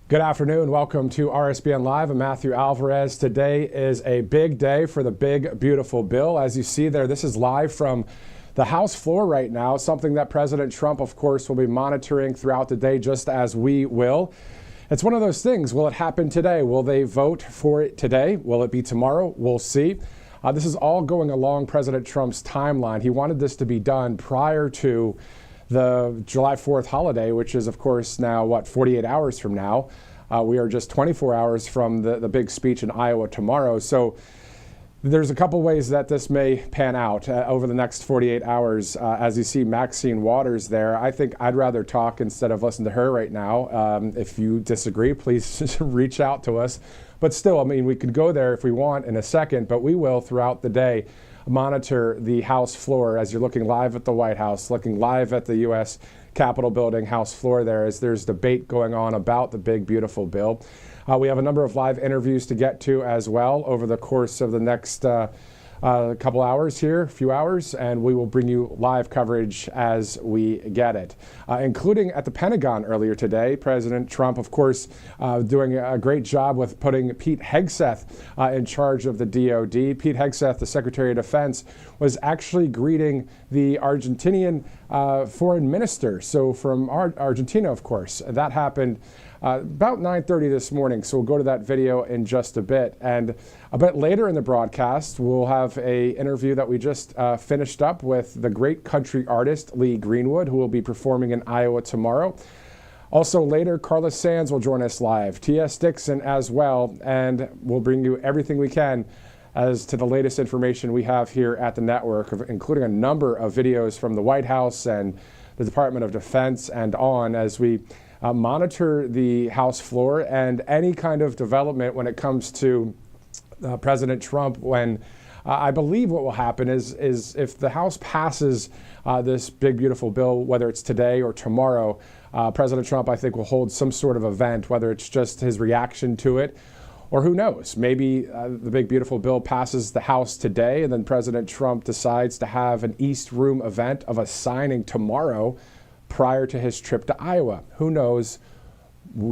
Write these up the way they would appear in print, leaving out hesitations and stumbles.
Good afternoon. Welcome to RSBN Live. I'm Matthew Alvarez. Today is a big day for the big, beautiful bill. As you see there, this is live from the House floor right now, something that President Trump, of course, will be monitoring throughout the day, just as we will. It's one of those things. Will it happen today? Will they vote for it today? Will it be tomorrow? We'll see. This is all going along President Trump's timeline. He wanted this to be done prior to the July 4th holiday, which is, of course, now, 48 hours from now. We are just 24 hours from the big speech in Iowa tomorrow. So there's a couple ways that this may pan out over the next 48 hours. As you see Maxine Waters there, I think I'd rather talk instead of listen to her right now. If you disagree, please reach out to us. But still, I mean, we could go there if we want in a second, but we will throughout the day monitor the House floor as you're looking live at the White House, looking live at the U.S. Capitol building, House floor there, as there's debate going on about the big, beautiful bill. We have a number of live interviews to get to as well over the course of the next couple hours here, a few hours, and we will bring you live coverage as we get it, including at the Pentagon earlier today. President Trump, of course, doing a great job with putting Pete Hegseth in charge of the DOD. Pete Hegseth, the Secretary of Defense, was actually greeting the Argentinian foreign minister. So from Argentina, of course, that happened about 9:30 this morning, so we'll go to that video in just a bit. And a bit later in the broadcast, we'll have an interview that we just finished up with the great country artist Lee Greenwood, who will be performing in Iowa tomorrow. Also later, Carla Sands will join us live, T.S. Dixon as well, and we'll bring you everything we can as to the latest information we have here at the network, including a number of videos from the White House and the Department of Defense and on, as we monitor the House floor and any kind of development when it comes to President Trump. When I believe what will happen is if the House passes this big, beautiful bill, whether it's today or tomorrow, President Trump, I think, will hold some sort of event, whether it's just his reaction to it, or who knows, maybe the big, beautiful bill passes the House today and then President Trump decides to have an East Room event of a signing tomorrow prior to his trip to Iowa. Who knows?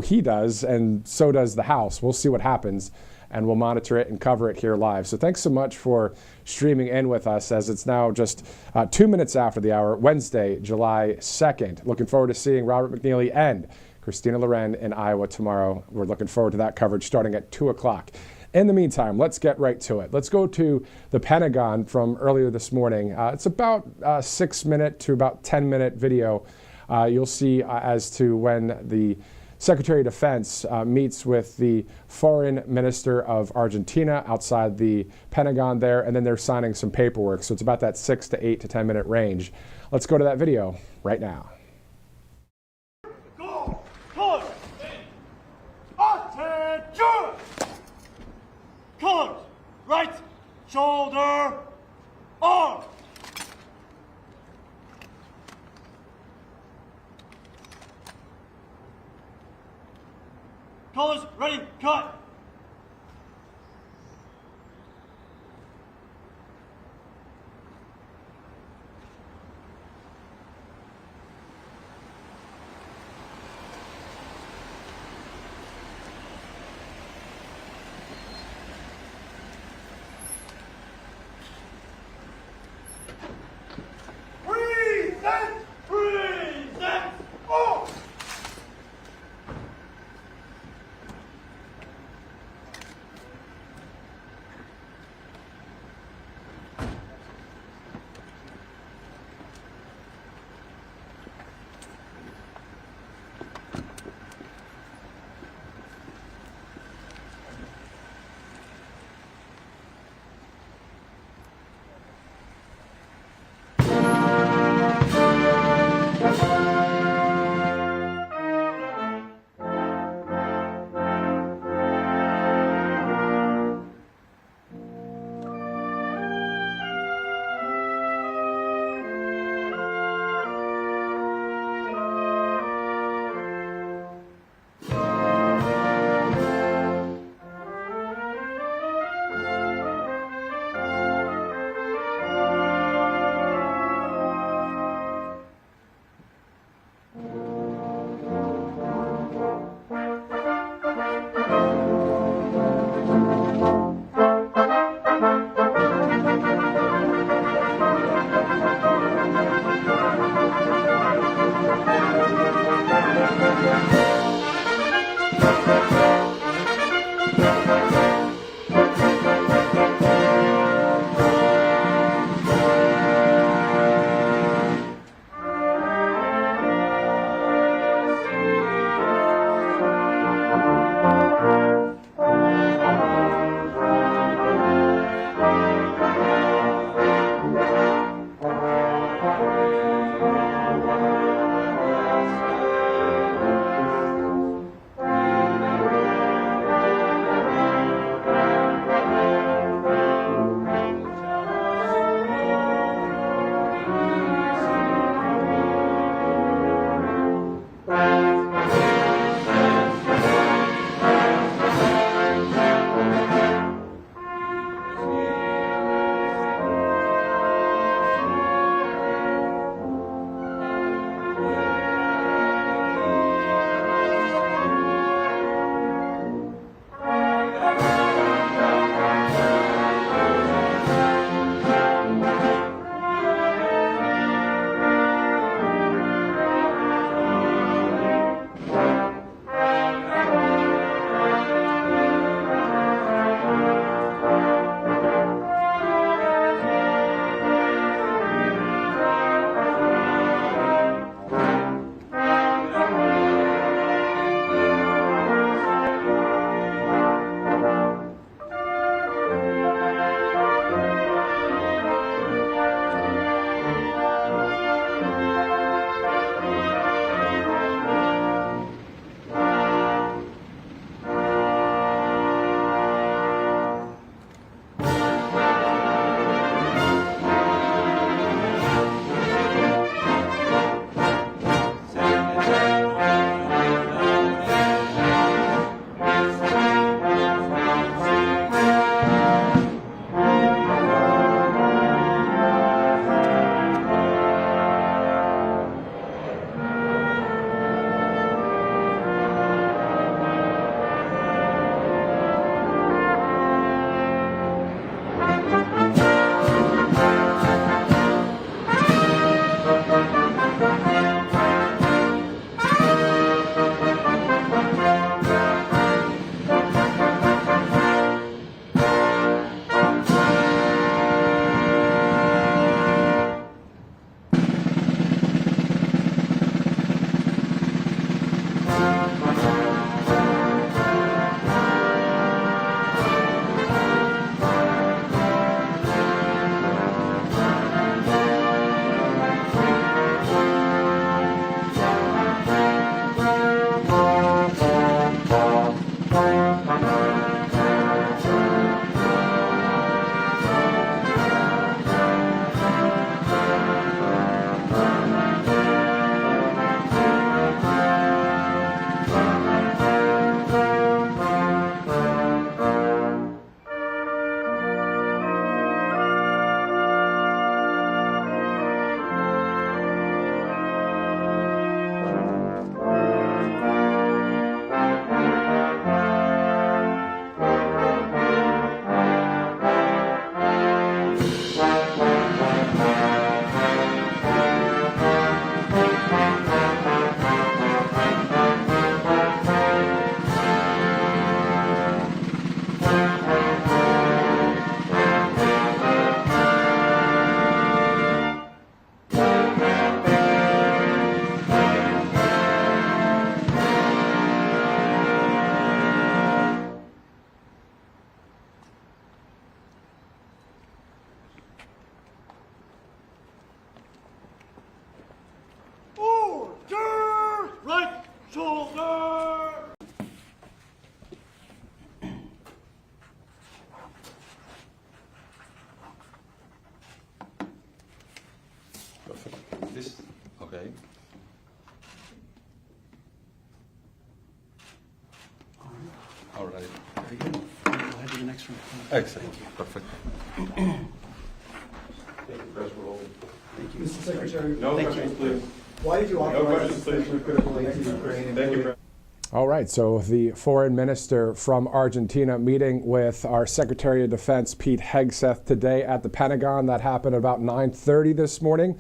He does, and so does the House. We'll see what happens, and we'll monitor it and cover it here live. So thanks so much for streaming in with us, as it's now just 2 minutes after the hour, Wednesday, July 2nd. Looking forward to seeing Robert McNeely and Christina Loren in Iowa tomorrow. We're looking forward to that coverage starting at 2 o'clock. In the meantime, let's get right to it. Let's go to the Pentagon from earlier this morning. It's about a 6-minute to about 10-minute video. You'll see as to when the Secretary of Defense meets with the Foreign Minister of Argentina outside the Pentagon there, and then they're signing some paperwork. So it's about that 6 to 8 to 10-minute range. Let's go to that video right now. Colors, right shoulder, arm. Colors, ready, cut. This, okay. All right. Very good. Go ahead to the next one. Excellent. Perfect. Thank you. Mr. Secretary, No Thank questions, you. please. why did you authorize questions, the suspension of critical aid to Ukraine? Thank you. All right, so the foreign minister from Argentina meeting with our Secretary of Defense, Pete Hegseth, today at the Pentagon. That happened at about 9:30 this morning.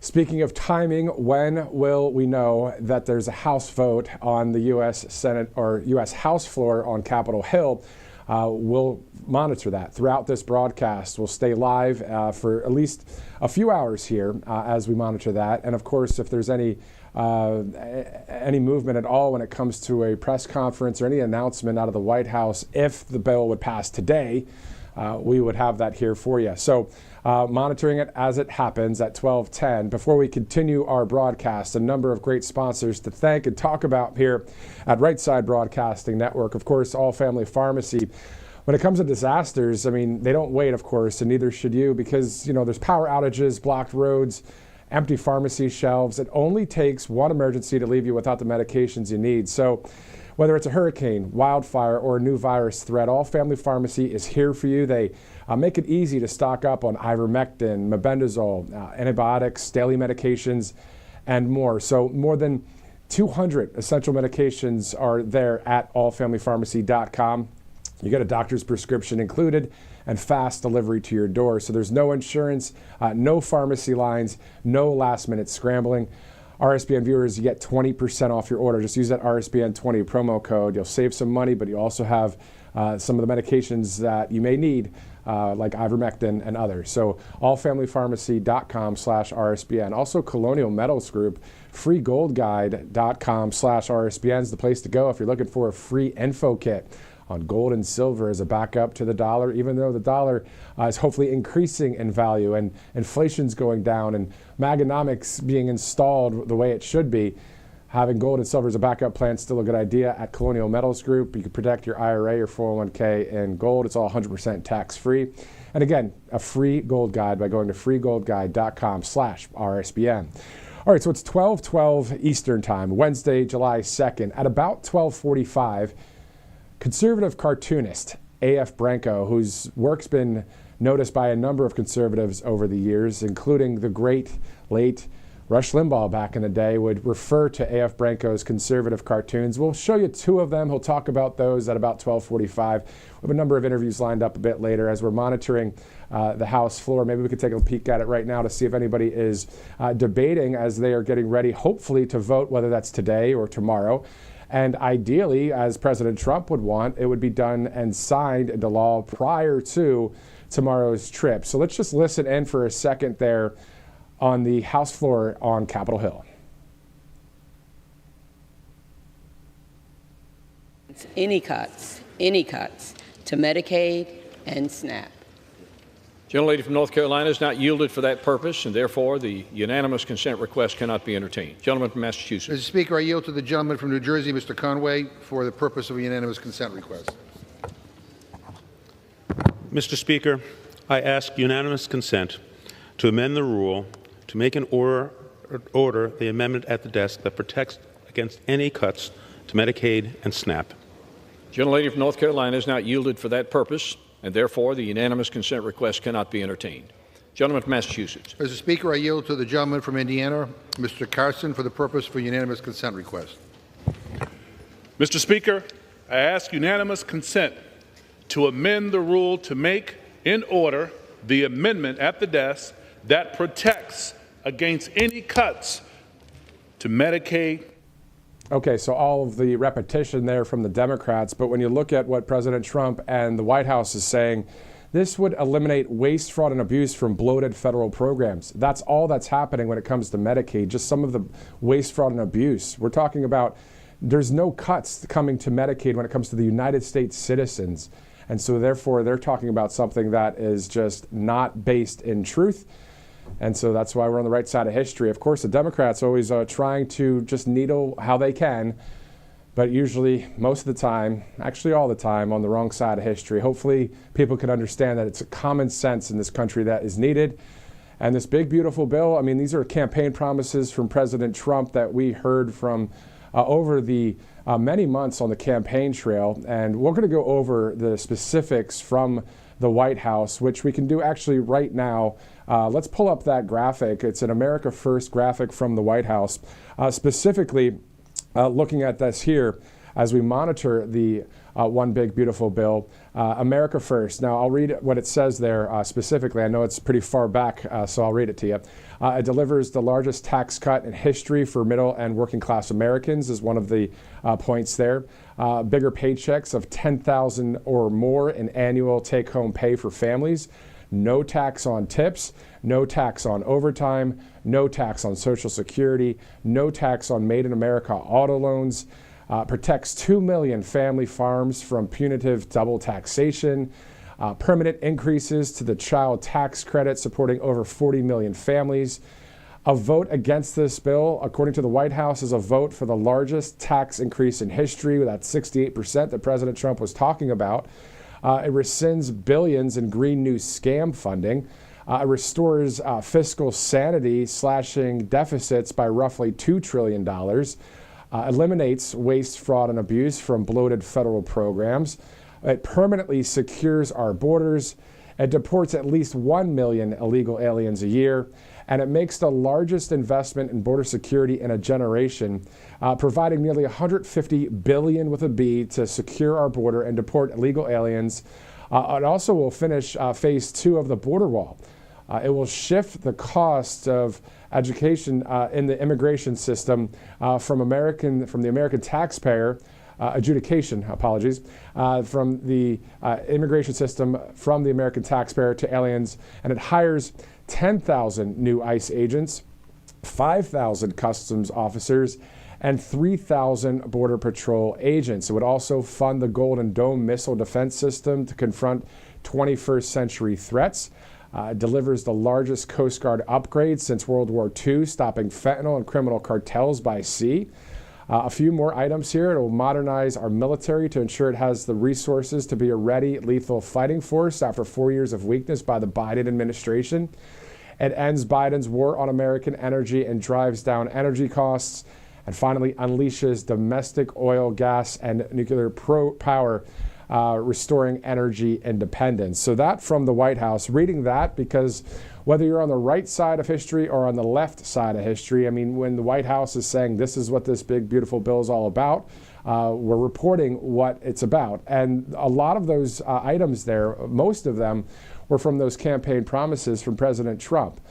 Speaking of timing, when will we know that there's a House vote on the U.S. Senate or U.S. House floor on Capitol Hill? We'll monitor that throughout this broadcast. We'll stay live for at least a few hours here as we monitor that. And of course, if there's any movement at all when it comes to a press conference or any announcement out of the White House, if the bill would pass today, we would have that here for you. So monitoring it as it happens at 12:10. Before we continue our broadcast, a number of great sponsors to thank and talk about here at Right Side Broadcasting Network. Of course, All Family Pharmacy. When it comes to disasters, I mean, they don't wait, of course, and neither should you, because, you know, there's power outages, blocked roads, empty pharmacy shelves. It only takes one emergency to leave you without the medications you need. So whether it's a hurricane, wildfire, or a new virus threat, All Family Pharmacy is here for you. They make it easy to stock up on ivermectin, mebendazole, antibiotics, daily medications, and more. So more than 200 essential medications are there at allfamilypharmacy.com. You get a doctor's prescription included and fast delivery to your door. So there's no insurance, no pharmacy lines, no last-minute scrambling. RSBN viewers, you get 20% off your order. Just use that RSBN 20 promo code. You'll save some money, but you also have some of the medications that you may need, like ivermectin and others. So allfamilypharmacy.com/RSBN. Also Colonial Metals Group, freegoldguide.com/RSBN is the place to go if you're looking for a free info kit on gold and silver as a backup to the dollar, even though the dollar is hopefully increasing in value and inflation's going down and Maganomics being installed the way it should be. Having gold and silver as a backup plan is still a good idea at Colonial Metals Group. You can protect your IRA or 401k in gold. It's all 100% tax-free. And again, a free gold guide by going to freegoldguide.com/RSBN. All right, so it's 12:12 Eastern Time, Wednesday, July 2nd. At about 12:45, conservative cartoonist A.F. Branco, whose work's been noticed by a number of conservatives over the years, including the great late Rush Limbaugh back in the day, would refer to A.F. Branco's conservative cartoons. We'll show you two of them. He'll talk about those at about 12:45. We have a number of interviews lined up a bit later as we're monitoring the House floor. Maybe we could take a peek at it right now to see if anybody is debating as they are getting ready, hopefully, to vote, whether that's today or tomorrow. And ideally, as President Trump would want, it would be done and signed into law prior to tomorrow's trip. So let's just listen in for a second there on the House floor on Capitol Hill. Any cuts to Medicaid and SNAP. Gentlelady from North Carolina has not yielded for that purpose, and therefore the unanimous consent request cannot be entertained. Gentleman from Massachusetts. Mr. Speaker, I yield to the gentleman from New Jersey, Mr. Conway, for the purpose of a unanimous consent request. Mr. Speaker, I ask unanimous consent to amend the rule to make an order the amendment at the desk that protects against any cuts to Medicaid and SNAP. Gentlelady from North Carolina has not yielded for that purpose, and therefore the unanimous consent request cannot be entertained. Gentleman from Massachusetts. Mr. Speaker, I yield to the gentleman from Indiana, Mr. Carson, for the purpose of a unanimous consent request. Mr. Speaker, I ask unanimous consent to amend the rule to make in order the amendment at the desk that protects against any cuts to Medicaid. Okay, so all of the repetition there from the Democrats, but when you look at what President Trump and the White House is saying, this would eliminate waste, fraud, and abuse from bloated federal programs. That's all that's happening when it comes to Medicaid, just some of the waste, fraud, and abuse. We're talking about there's no cuts coming to Medicaid when it comes to the United States citizens. And so therefore, they're talking about something that is just not based in truth. And so that's why we're on the right side of history. Of course, the Democrats always trying to just needle how they can, but usually most of the time, actually all the time, on the wrong side of history. Hopefully people can understand that it's a common sense in this country that is needed. And this big, beautiful bill, I mean, these are campaign promises from President Trump that we heard from over the many months on the campaign trail. And we're going to go over the specifics from the White House, which we can do actually right now. Let's pull up that graphic. It's an America First graphic from the White House, specifically looking at this here as we monitor the one big, beautiful bill. America First. Now, I'll read what it says there specifically. I know it's pretty far back, so I'll read it to you. It delivers the largest tax cut in history for middle and working class Americans is one of the points there. Bigger paychecks of $10,000 or more in annual take-home pay for families. No tax on tips, no tax on overtime, no tax on Social Security, no tax on Made in America auto loans. Protects 2 million family farms from punitive double taxation. Permanent increases to the child tax credit supporting over 40 million families. A vote against this bill, according to the White House, is a vote for the largest tax increase in history, with that 68% that President Trump was talking about. It rescinds billions in Green New scam funding. It restores fiscal sanity, slashing deficits by roughly $2 trillion. Eliminates waste, fraud, and abuse from bloated federal programs. It permanently secures our borders. It deports at least 1 million illegal aliens a year. And it makes the largest investment in border security in a generation, providing nearly $150 billion with a B to secure our border and deport illegal aliens. It also will finish phase 2 of the border wall. It will shift the cost of education in the immigration system from the American taxpayer, adjudication, apologies, from the immigration system from the American taxpayer to aliens, and it hires 10,000 new ICE agents, 5,000 customs officers, and 3,000 Border Patrol agents. It would also fund the Golden Dome missile defense system to confront 21st century threats. Delivers the largest Coast Guard upgrade since World War II, stopping fentanyl and criminal cartels by sea. A few more items here. It will modernize our military to ensure it has the resources to be a ready, lethal fighting force after 4 years of weakness by the Biden administration. It ends Biden's war on American energy and drives down energy costs. And finally, unleashes domestic oil, gas, and nuclear power, restoring energy independence. So that from the White House, reading that, because whether you're on the right side of history or on the left side of history, I mean, when the White House is saying this is what this big, beautiful bill is all about, we're reporting what it's about. And a lot of those items there, most of them were from those campaign promises from President Trump.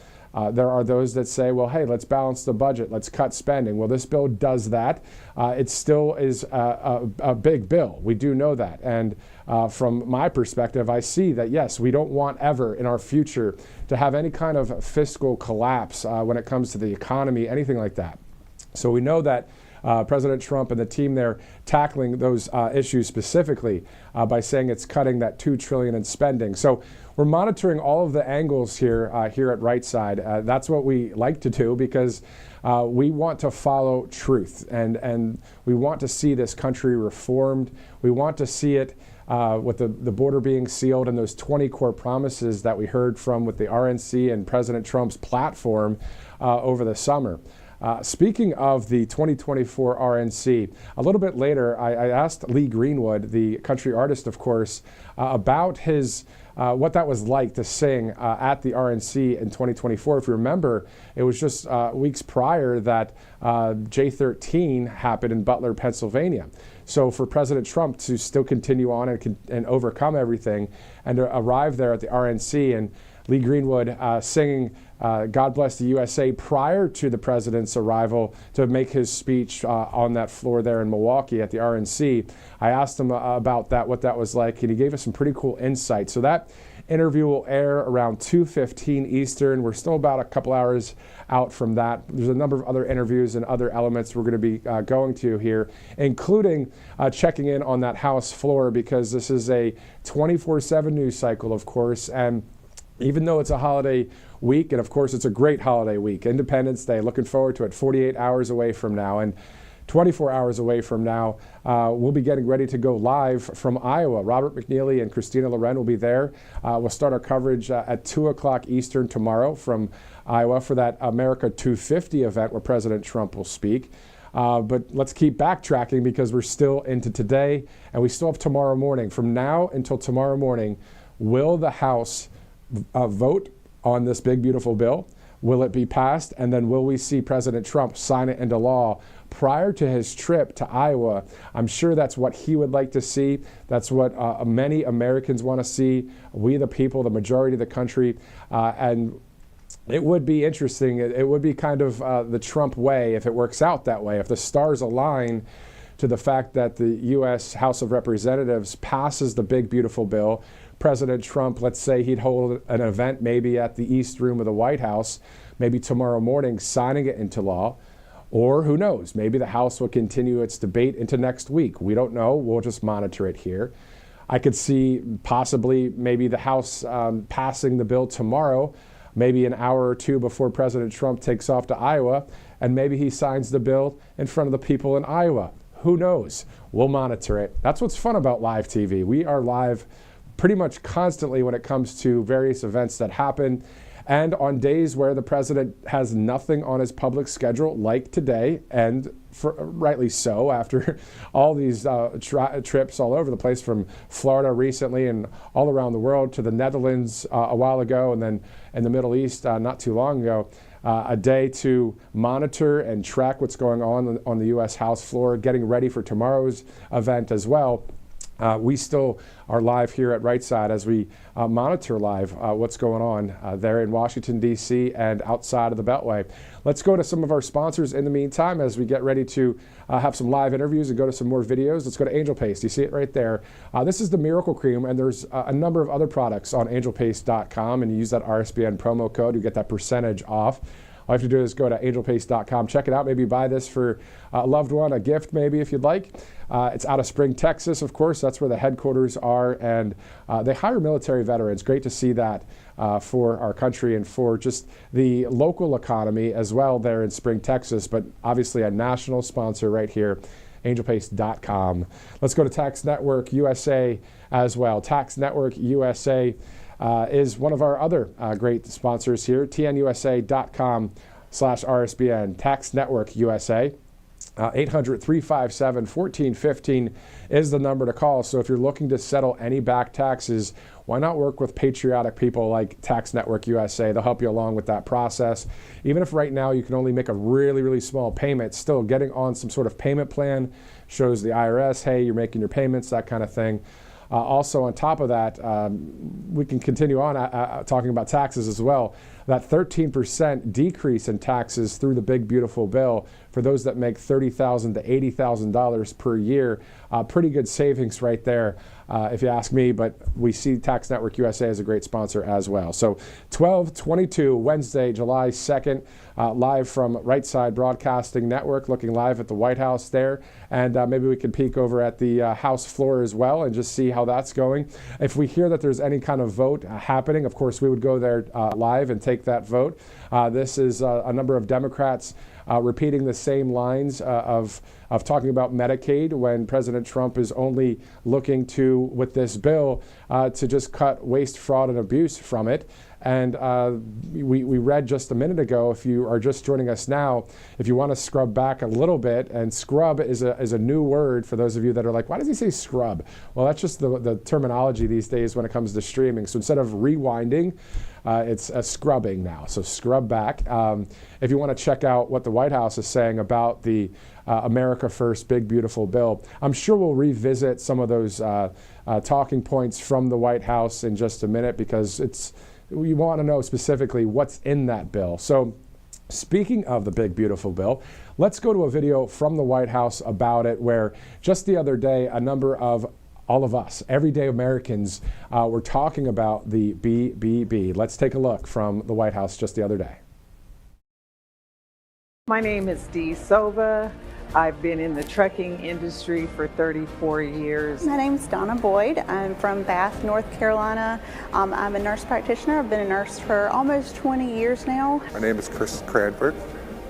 There are those that say, well, hey, let's balance the budget, let's cut spending. Well, this bill does that. It still is a big bill. We do know that. And from my perspective, I see that, yes, we don't want ever in our future to have any kind of fiscal collapse when it comes to the economy, anything like that. So we know that President Trump and the team there tackling those issues specifically by saying it's cutting that $2 trillion in spending. So we're monitoring all of the angles here at Right Side. That's what we like to do because we want to follow truth and we want to see this country reformed. We want to see it with the border being sealed and those 20 core promises that we heard from with the RNC and President Trump's platform over the summer. Speaking of the 2024 RNC, a little bit later, I asked Lee Greenwood, the country artist, of course, about his what that was like to sing at the RNC in 2024. If you remember, it was just weeks prior that J13 happened in Butler, Pennsylvania. So for President Trump to still continue on and overcome everything and to arrive there at the RNC, and Lee Greenwood singing God Bless the USA prior to the president's arrival to make his speech on that floor there in Milwaukee at the RNC. I asked him about that, what that was like, and he gave us some pretty cool insight. So that interview will air around 2:15 Eastern. We're still about a couple hours out from that. There's a number of other interviews and other elements we're going to be going to here, including checking in on that House floor, because this is a 24/7 news cycle, of course, and even though it's a holiday week, and of course it's a great holiday week, Independence Day, looking forward to it, 48 hours away from now, and 24 hours away from now, we'll be getting ready to go live from Iowa. Robert McNeely and Christina Loren will be there. We'll start our coverage at 2 o'clock Eastern tomorrow from Iowa for that America 250 event where President Trump will speak. But let's keep backtracking because we're still into today, and we still have tomorrow morning. From now until tomorrow morning, will the House vote on this big, beautiful bill? Will it be passed? And then will we see President Trump sign it into law prior to his trip to Iowa? I'm sure that's what he would like to see. That's what many Americans want to see. We, the people, the majority of the country. And it would be interesting. It would be kind of the Trump way if it works out that way. If the stars align to the fact that the U.S. House of Representatives passes the big, beautiful bill, President Trump, let's say he'd hold an event maybe at the East Room of the White House, maybe tomorrow morning, signing it into law. Or who knows, maybe the House will continue its debate into next week. We don't know. We'll just monitor it here. I could see possibly maybe the House passing the bill tomorrow, maybe an hour or two before President Trump takes off to Iowa, and maybe he signs the bill in front of the people in Iowa. Who knows? We'll monitor it. That's what's fun about live TV. We are live pretty much constantly when it comes to various events that happen. And on days where the president has nothing on his public schedule, like today, and rightly so, after all these trips all over the place, from Florida recently and all around the world to the Netherlands a while ago, and then in the Middle East not too long ago, a day to monitor and track what's going on the U.S. House floor, getting ready for tomorrow's event as well. We still are live here at Right Side as we monitor live what's going on there in Washington, D.C. and outside of the Beltway. Let's go to some of our sponsors in the meantime as we get ready to have some live interviews and go to some more videos. Let's go to Angel Paste. You see it right there. This is the Miracle Cream, and there's a number of other products on angelpaste.com, and you use that RSBN promo code, you get that percentage off. All you have to do is go to angelpaste.com, check it out, maybe buy this for a loved one, a gift maybe if you'd like. It's out of Spring, Texas, of course. That's where the headquarters are, and they hire military veterans. Great to see that for our country and for just the local economy as well there in Spring, Texas, but obviously a national sponsor right here, angelpaste.com. Let's go to Tax Network USA as well. Tax Network USA is one of our other great sponsors here, tnusa.com/RSBN, Tax Network USA. 800-357-1415 is the number to call. So if you're looking to settle any back taxes, why not work with patriotic people like Tax Network USA? They'll help you along with that process. Even if right now you can only make a really, really small payment, still getting on some sort of payment plan shows the IRS, hey, you're making your payments, that kind of thing. Also, on top of that, we can continue on talking about taxes as well. That 13% decrease in taxes through the big, beautiful bill for those that make $30,000 to $80,000 per year. Pretty good savings right there, if you ask me, but we see Tax Network USA as a great sponsor as well. So 12/22, Wednesday, July 2nd, live from Right Side Broadcasting Network, looking live at the White House there. And maybe we can peek over at the House floor as well and just see how that's going. If we hear that there's any kind of vote happening, of course, we would go there live and take that vote. This is a number of Democrats repeating the same lines of talking about Medicaid when President Trump is only looking to, with this bill, to just cut waste, fraud, and abuse from it. And we read just a minute ago, if you are just joining us now, if you want to scrub back a little bit, and scrub is a new word for those of you that are like, why does he say scrub? Well, that's just the terminology these days when it comes to streaming. So instead of rewinding, it's a scrubbing now. So scrub back. If you want to check out what the White House is saying about the America First Big Beautiful Bill, I'm sure we'll revisit some of those talking points from the White House in just a minute, because we want to know specifically what's in that bill. So speaking of the big, beautiful bill, let's go to a video from the White House about it, where just the other day, a number of all of us, everyday Americans, were talking about the BBB. Let's take a look from the White House just the other day. My name is Dee Sova. I've been in the trucking industry for 34 years. My name is Donna Boyd. I'm from Bath, North Carolina. I'm a nurse practitioner. I've been a nurse for almost 20 years now. My name is Chris Cranford.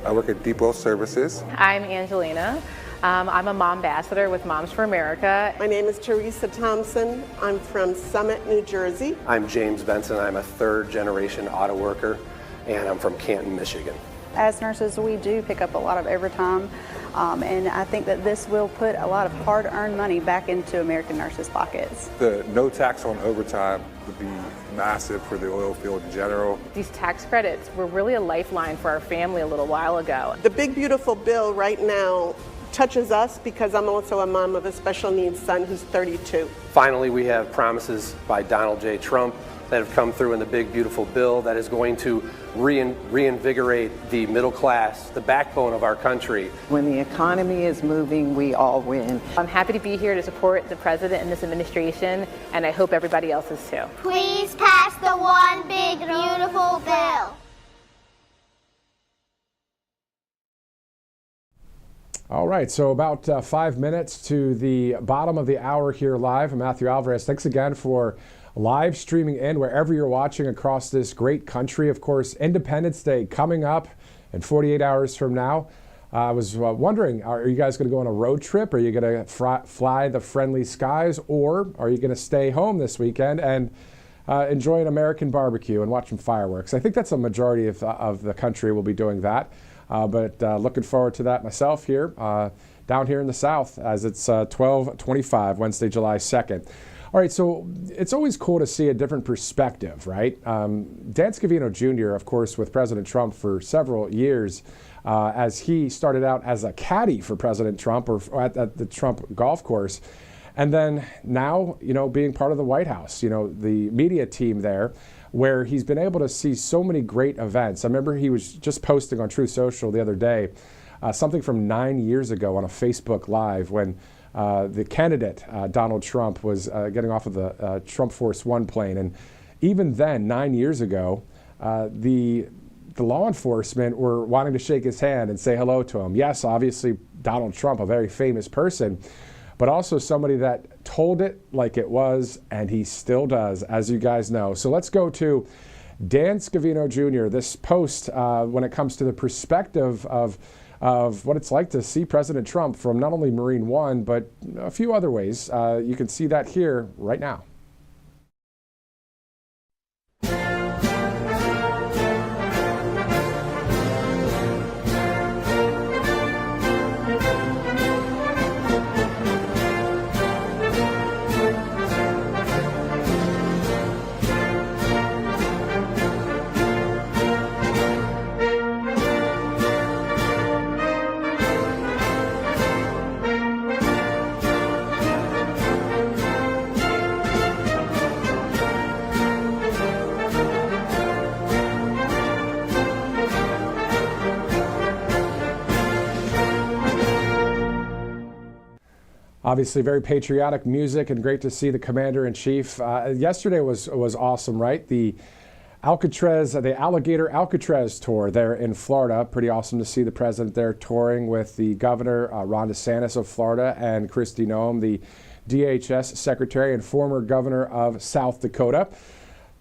I work at Depot Services. I'm Angelina. I'm a mom ambassador with Moms for America. My name is Teresa Thompson. I'm from Summit, New Jersey. I'm James Benson. I'm a third-generation auto worker, and I'm from Canton, Michigan. As nurses, we do pick up a lot of overtime, and I think that this will put a lot of hard-earned money back into American nurses' pockets. The no tax on overtime would be massive for the oil field in general. These tax credits were really a lifeline for our family a little while ago. The big beautiful bill right now touches us because I'm also a mom of a special needs son who's 32. Finally, we have promises by Donald J. Trump that have come through in the big beautiful bill that is going to reinvigorate the middle class, the backbone of our country. When the economy is moving, we all win. I'm happy to be here to support the president and this administration, and I hope everybody else is too. Please pass the one big beautiful bill. All right, so about 5 minutes to the bottom of the hour here live. I'm Matthew Alvarez. Thanks again for live streaming in wherever you're watching across this great country. Of course, Independence Day coming up in 48 hours from now. I was wondering, are you guys going to go on a road trip? Are you going to fly the friendly skies? Or are you going to stay home this weekend and enjoy an American barbecue and watch some fireworks? I think that's a majority of the country will be doing that. But looking forward to that myself here, down here in the South, as it's 12:25, Wednesday, July 2nd. All right, so it's always cool to see a different perspective, right? Dan Scavino Jr., of course, with President Trump for several years, as he started out as a caddy for President Trump or at the Trump golf course. And then now, being part of the White House, the media team there, where he's been able to see so many great events. I remember he was just posting on Truth Social the other day, something from 9 years ago on a Facebook Live when the candidate, Donald Trump, was getting off of the Trump Force One plane. And even then, 9 years ago, the law enforcement were wanting to shake his hand and say hello to him. Yes, obviously, Donald Trump, a very famous person, but also somebody that told it like it was, and he still does, as you guys know. So let's go to Dan Scavino Jr., this post when it comes to the perspective of what it's like to see President Trump from not only Marine One, but a few other ways. You can see that here right now. Obviously, very patriotic music, and great to see the Commander-in-Chief. Yesterday was awesome, right? The Alligator Alcatraz tour there in Florida. Pretty awesome to see the president there touring with the governor, Ron DeSantis of Florida, and Kristi Noem, the DHS secretary and former governor of South Dakota.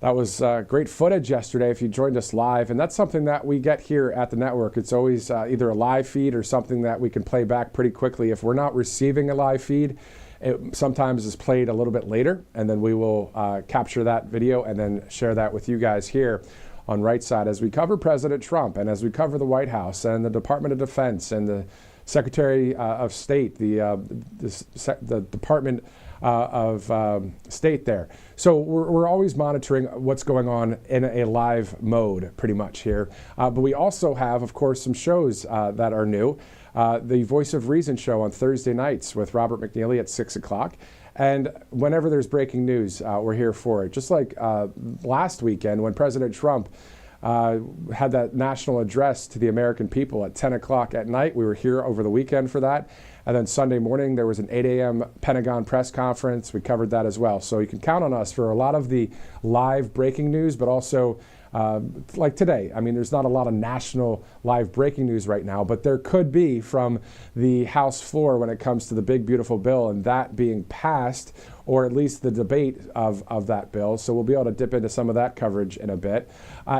That was great footage yesterday if you joined us live, and that's something that we get here at the network. It's always either a live feed or something that we can play back pretty quickly. If we're not receiving a live feed, it sometimes is played a little bit later, and then we will capture that video and then share that with you guys here on Right Side as we cover President Trump and as we cover the White House and the Department of Defense and the Secretary of State, the Department of State there. So we're always monitoring what's going on in a live mode pretty much here. But we also have, of course, some shows that are new. The Voice of Reason show on Thursday nights with Robert McNeely at 6 o'clock. And whenever there's breaking news, we're here for it. Just like last weekend when President Trump had that national address to the American people at 10 o'clock at night. We were here over the weekend for that. And then Sunday morning, there was an 8 a.m. Pentagon press conference. We covered that as well. So you can count on us for a lot of the live breaking news, but also like today. I mean, there's not a lot of national live breaking news right now, but there could be from the House floor when it comes to the big, beautiful bill and that being passed, or at least the debate of that bill. So we'll be able to dip into some of that coverage in a bit.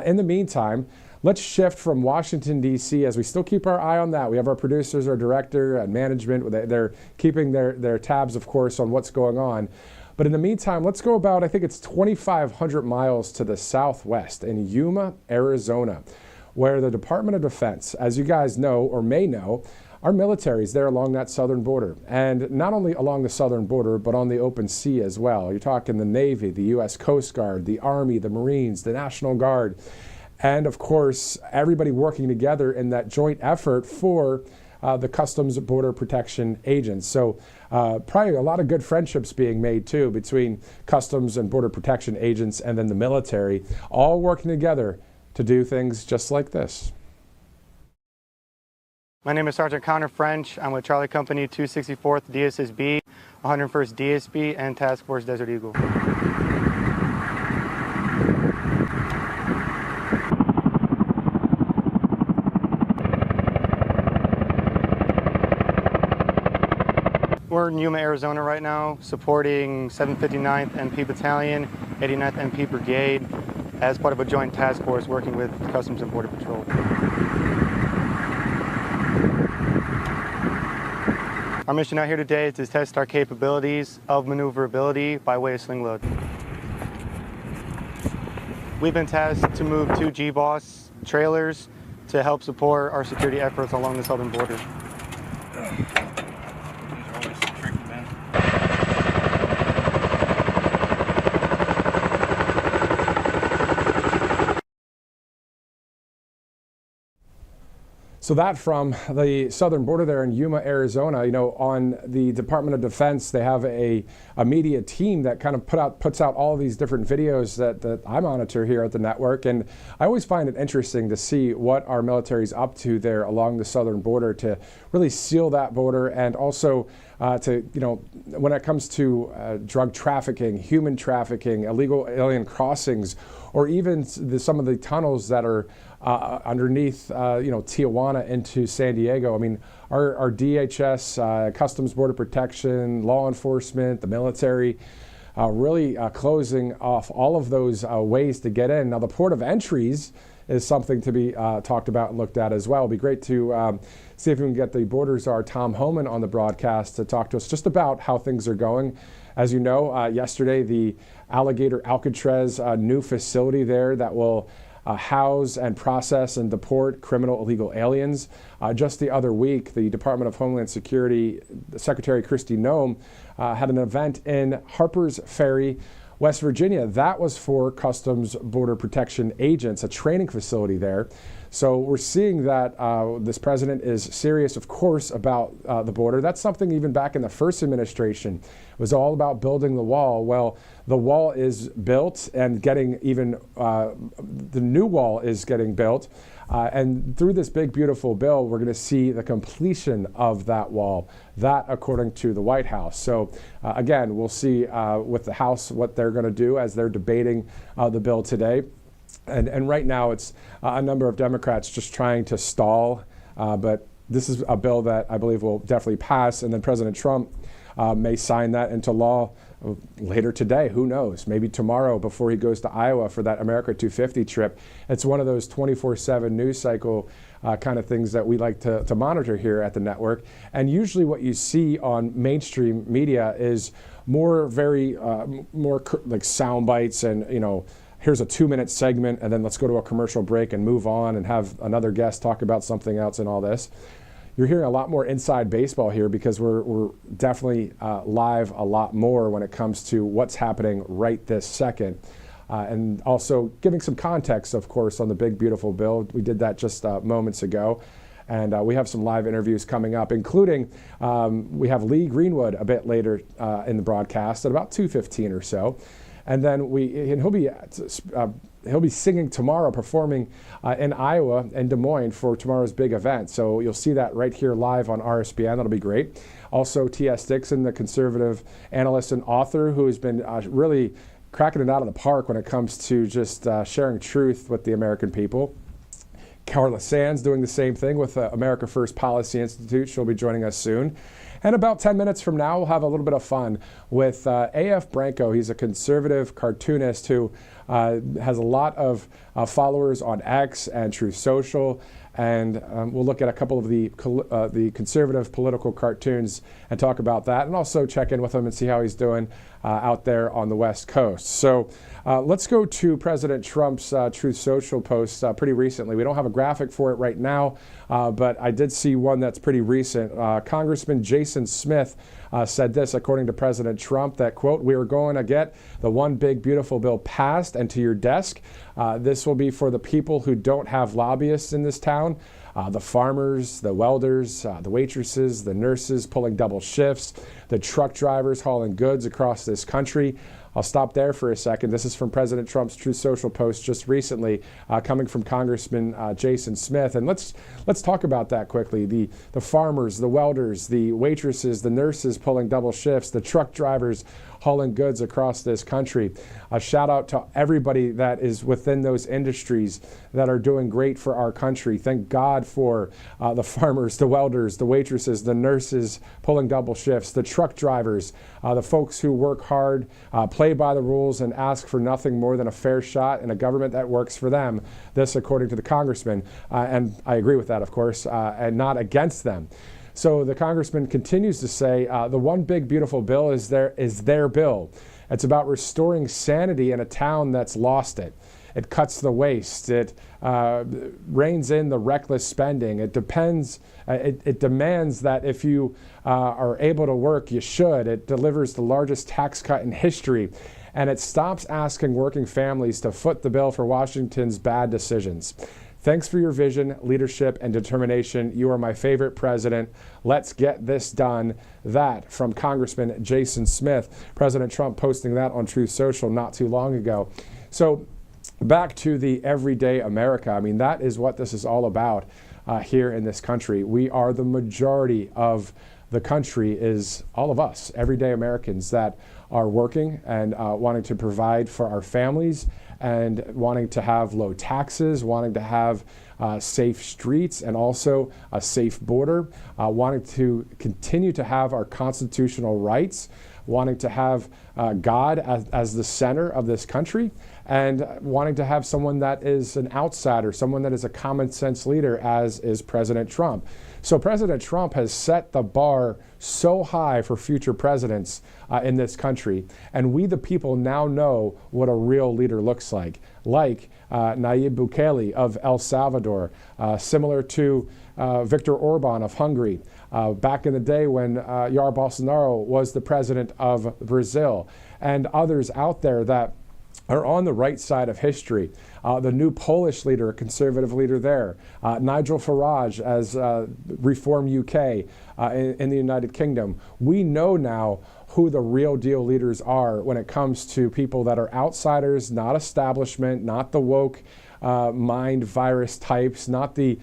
In the meantime, let's shift from Washington, D.C. as we still keep our eye on that. We have our producers, our director, and management. They're keeping their tabs, of course, on what's going on. But in the meantime, let's go about, I think it's 2,500 miles to the southwest in Yuma, Arizona, where the Department of Defense, as you guys know or may know, our military is there along that southern border, and not only along the southern border, but on the open sea as well. You're talking the Navy, the U.S. Coast Guard, the Army, the Marines, the National Guard, and of course, everybody working together in that joint effort for the Customs Border Protection agents. So probably a lot of good friendships being made too between Customs and Border Protection agents and then the military, all working together to do things just like this. My name is Sergeant Connor French. I'm with Charlie Company 264th DSSB, 101st DSB, and Task Force Desert Eagle. We're in Yuma, Arizona right now, supporting 759th MP Battalion, 89th MP Brigade, as part of a joint task force working with Customs and Border Patrol. Our mission out here today is to test our capabilities of maneuverability by way of sling load. We've been tasked to move 2 GBOSS trailers to help support our security efforts along the southern border. So that from the southern border there in Yuma, Arizona. You know, on the Department of Defense, they have a media team that kind of puts out all these different videos that I monitor here at the network. And I always find it interesting to see what our military is up to there along the southern border to really seal that border, and also to, you know, when it comes to drug trafficking, human trafficking, illegal alien crossings, or even some of the tunnels that are underneath, you know, Tijuana into San Diego. I mean, our DHS, Customs Border Protection, law enforcement, the military, really closing off all of those ways to get in. Now, the port of entries is something to be talked about and looked at as well. It'd be great to see if we can get the Border Czar Tom Homan on the broadcast to talk to us just about how things are going. As you know, yesterday, the Alligator Alcatraz new facility there that will house and process and deport criminal illegal aliens. Just the other week, the Department of Homeland Security Secretary Kristi Noem had an event in Harpers Ferry, West Virginia. That was for Customs Border Protection agents, a training facility there. So we're seeing that this president is serious, of course, about the border. That's something even back in the first administration. It was all about building the wall. Well, the wall is built and getting even, the new wall is getting built. And through this big, beautiful bill, we're going to see the completion of that wall. That, according to the White House. So, again, we'll see with the House what they're going to do as they're debating the bill today. And right now, it's a number of Democrats just trying to stall. But this is a bill that I believe will definitely pass. And then President Trump may sign that into law later today. Who knows? Maybe tomorrow before he goes to Iowa for that America 250 trip. It's one of those 24/7 news cycle kind of things that we like to monitor here at the network. And usually what you see on mainstream media is more like sound bites and, you know, here's a 2-minute segment and then let's go to a commercial break and move on and have another guest talk about something else and all this. You're hearing a lot more inside baseball here because we're definitely live a lot more when it comes to what's happening right this second. And also giving some context, of course, on the big, beautiful bill. We did that just moments ago. And we have some live interviews coming up, including we have Lee Greenwood a bit later in the broadcast at about 2:15 or so. And then he'll be singing tomorrow, performing in Iowa and Des Moines for tomorrow's big event. So you'll see that right here live on RSBN. That'll be great. Also, T.S. Dixon, the conservative analyst and author who has been really cracking it out of the park when it comes to just sharing truth with the American people. Carla Sands doing the same thing with America First Policy Institute. She'll be joining us soon. And about 10 minutes from now, we'll have a little bit of fun with A.F. Branco. He's a conservative cartoonist who has a lot of followers on X and Truth Social. And we'll look at a couple of the conservative political cartoons and talk about that, and also check in with him and see how he's doing out there on the West Coast. So let's go to President Trump's Truth Social post pretty recently. We don't have a graphic for it right now, but I did see one that's pretty recent. Congressman Jason Smith said this, according to President Trump, that, quote, "We are going to get the one big beautiful bill passed and to your desk. This will be for the people who don't have lobbyists in this town. The farmers, the welders, the waitresses, the nurses pulling double shifts, the truck drivers hauling goods across this country." I'll stop there for a second. This is from President Trump's Truth Social post just recently, coming from Congressman Jason Smith. And let's talk about that quickly. The farmers, the welders, the waitresses, the nurses pulling double shifts, the truck drivers hauling goods across this country. A shout out to everybody that is within those industries that are doing great for our country. Thank God for the farmers, the welders, the waitresses, the nurses pulling double shifts, the truck drivers, the folks who work hard, play by the rules, and ask for nothing more than a fair shot in a government that works for them. This, according to the congressman, and I agree with that, of course, and not against them. So the congressman continues to say, the one big beautiful bill is their bill. It's about restoring sanity in a town that's lost it. It cuts the waste. It reins in the reckless spending. It demands that if you are able to work, you should. It delivers the largest tax cut in history. And it stops asking working families to foot the bill for Washington's bad decisions. Thanks for your vision, leadership, and determination. You are my favorite president. Let's get this done. That from Congressman Jason Smith. President Trump posting that on Truth Social not too long ago. So back to the everyday America. I mean, that is what this is all about here in this country. We are the majority of the country, is all of us, everyday Americans that are working and wanting to provide for our families and wanting to have low taxes, wanting to have safe streets and also a safe border, wanting to continue to have our constitutional rights, wanting to have God as the center of this country, and wanting to have someone that is an outsider, someone that is a common sense leader, as is President Trump. So President Trump has set the bar so high for future presidents in this country, and we the people now know what a real leader looks like Nayib Bukele of El Salvador, similar to Viktor Orban of Hungary, back in the day when Jair Bolsonaro was the president of Brazil, and others out there that are on the right side of history. The new Polish leader, a conservative leader there, Nigel Farage as Reform UK in the United Kingdom. We know now who the real deal leaders are when it comes to people that are outsiders, not establishment, not the woke mind virus types, not the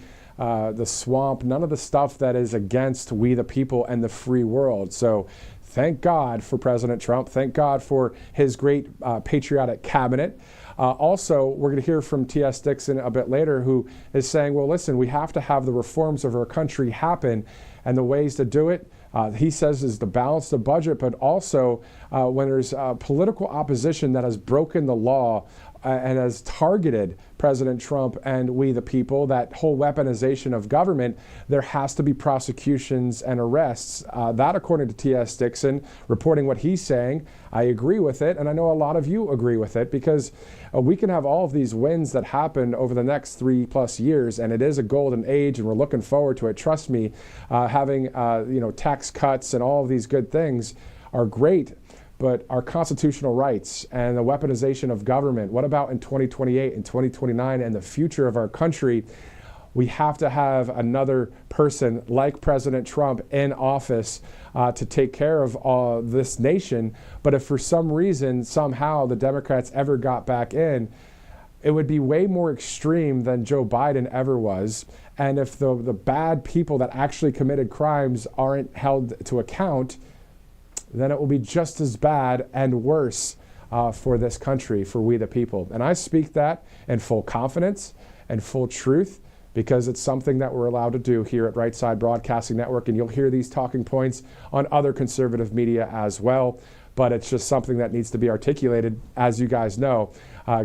swamp, none of the stuff that is against we the people and the free world. So thank God for President Trump. Thank God for his great patriotic cabinet. Also, we're going to hear from T.S. Dixon a bit later, who is saying, well, listen, we have to have the reforms of our country happen, and the ways to do it, he says, is to balance the budget, but also when there's political opposition that has broken the law and has targeted President Trump and we the people, that whole weaponization of government, there has to be prosecutions and arrests. That, according to T.S. Dixon, reporting what he's saying, I agree with it, and I know a lot of you agree with it, because we can have all of these wins that happen over the next 3+ years, and it is a golden age, and we're looking forward to it. Trust me, having tax cuts and all of these good things are great. But our constitutional rights and the weaponization of government, what about in 2028 and 2029 and the future of our country? We have to have another person like President Trump in office to take care of this nation. But if for some reason, somehow, the Democrats ever got back in, it would be way more extreme than Joe Biden ever was. And if the bad people that actually committed crimes aren't held to account, then it will be just as bad and worse for this country, for we the people. And I speak that in full confidence and full truth, because it's something that we're allowed to do here at Right Side Broadcasting Network, and you'll hear these talking points on other conservative media as well. But it's just something that needs to be articulated, as you guys know.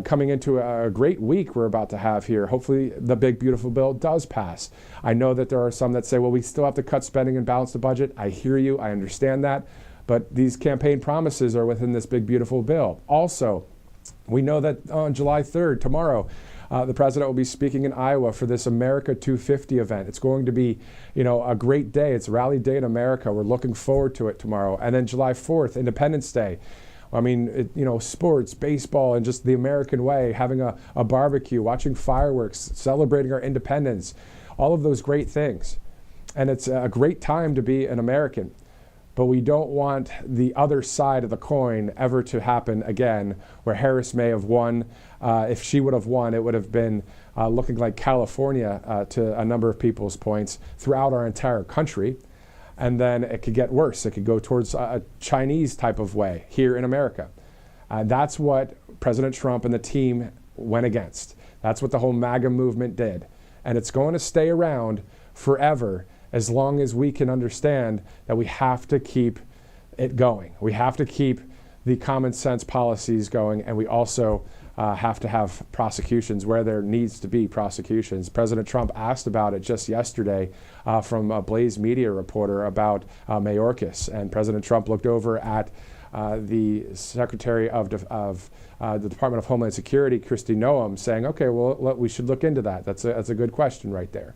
Coming into a great week we're about to have here. Hopefully the big, beautiful bill does pass. I know that there are some that say, well, we still have to cut spending and balance the budget. I hear you. I understand that. But these campaign promises are within this big, beautiful bill. Also, we know that on July 3rd, tomorrow, the president will be speaking in Iowa for this America 250 event. It's going to be, a great day. It's Rally Day in America. We're looking forward to it tomorrow. And then July 4th, Independence Day. I mean, sports, baseball, and just the American way, having a barbecue, watching fireworks, celebrating our independence, all of those great things. And it's a great time to be an American. But we don't want the other side of the coin ever to happen again, where Harris may have won. If she would have won, it would have been looking like California to a number of people's points throughout our entire country. And then it could get worse. It could go towards a Chinese type of way here in America. That's what President Trump and the team went against. That's what the whole MAGA movement did. And it's going to stay around forever as long as we can understand that we have to keep it going. We have to keep the common sense policies going, and we also have to have prosecutions where there needs to be prosecutions. President Trump asked about it just yesterday from a Blaze Media reporter about Mayorkas, and President Trump looked over at the Secretary of the Department of Homeland Security, Kristi Noem, saying, okay, well, we should look into that. That's a good question right there.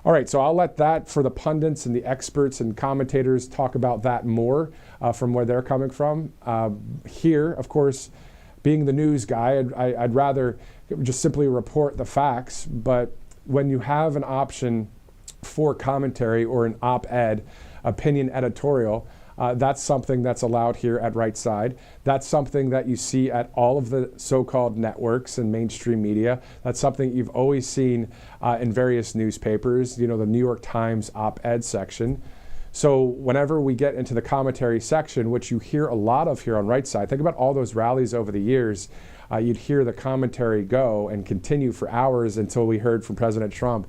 All right, so I'll let that for the pundits and the experts and commentators talk about that more from where they're coming from. Here, of course, being the news guy, I'd rather just simply report the facts. But when you have an option for commentary or an op-ed, opinion editorial, that's something that's allowed here at Right Side. That's something that you see at all of the so-called networks and mainstream media. That's something you've always seen in various newspapers, the New York Times op-ed section. So whenever we get into the commentary section, which you hear a lot of here on Right Side, think about all those rallies over the years. You'd hear the commentary go and continue for hours until we heard from President Trump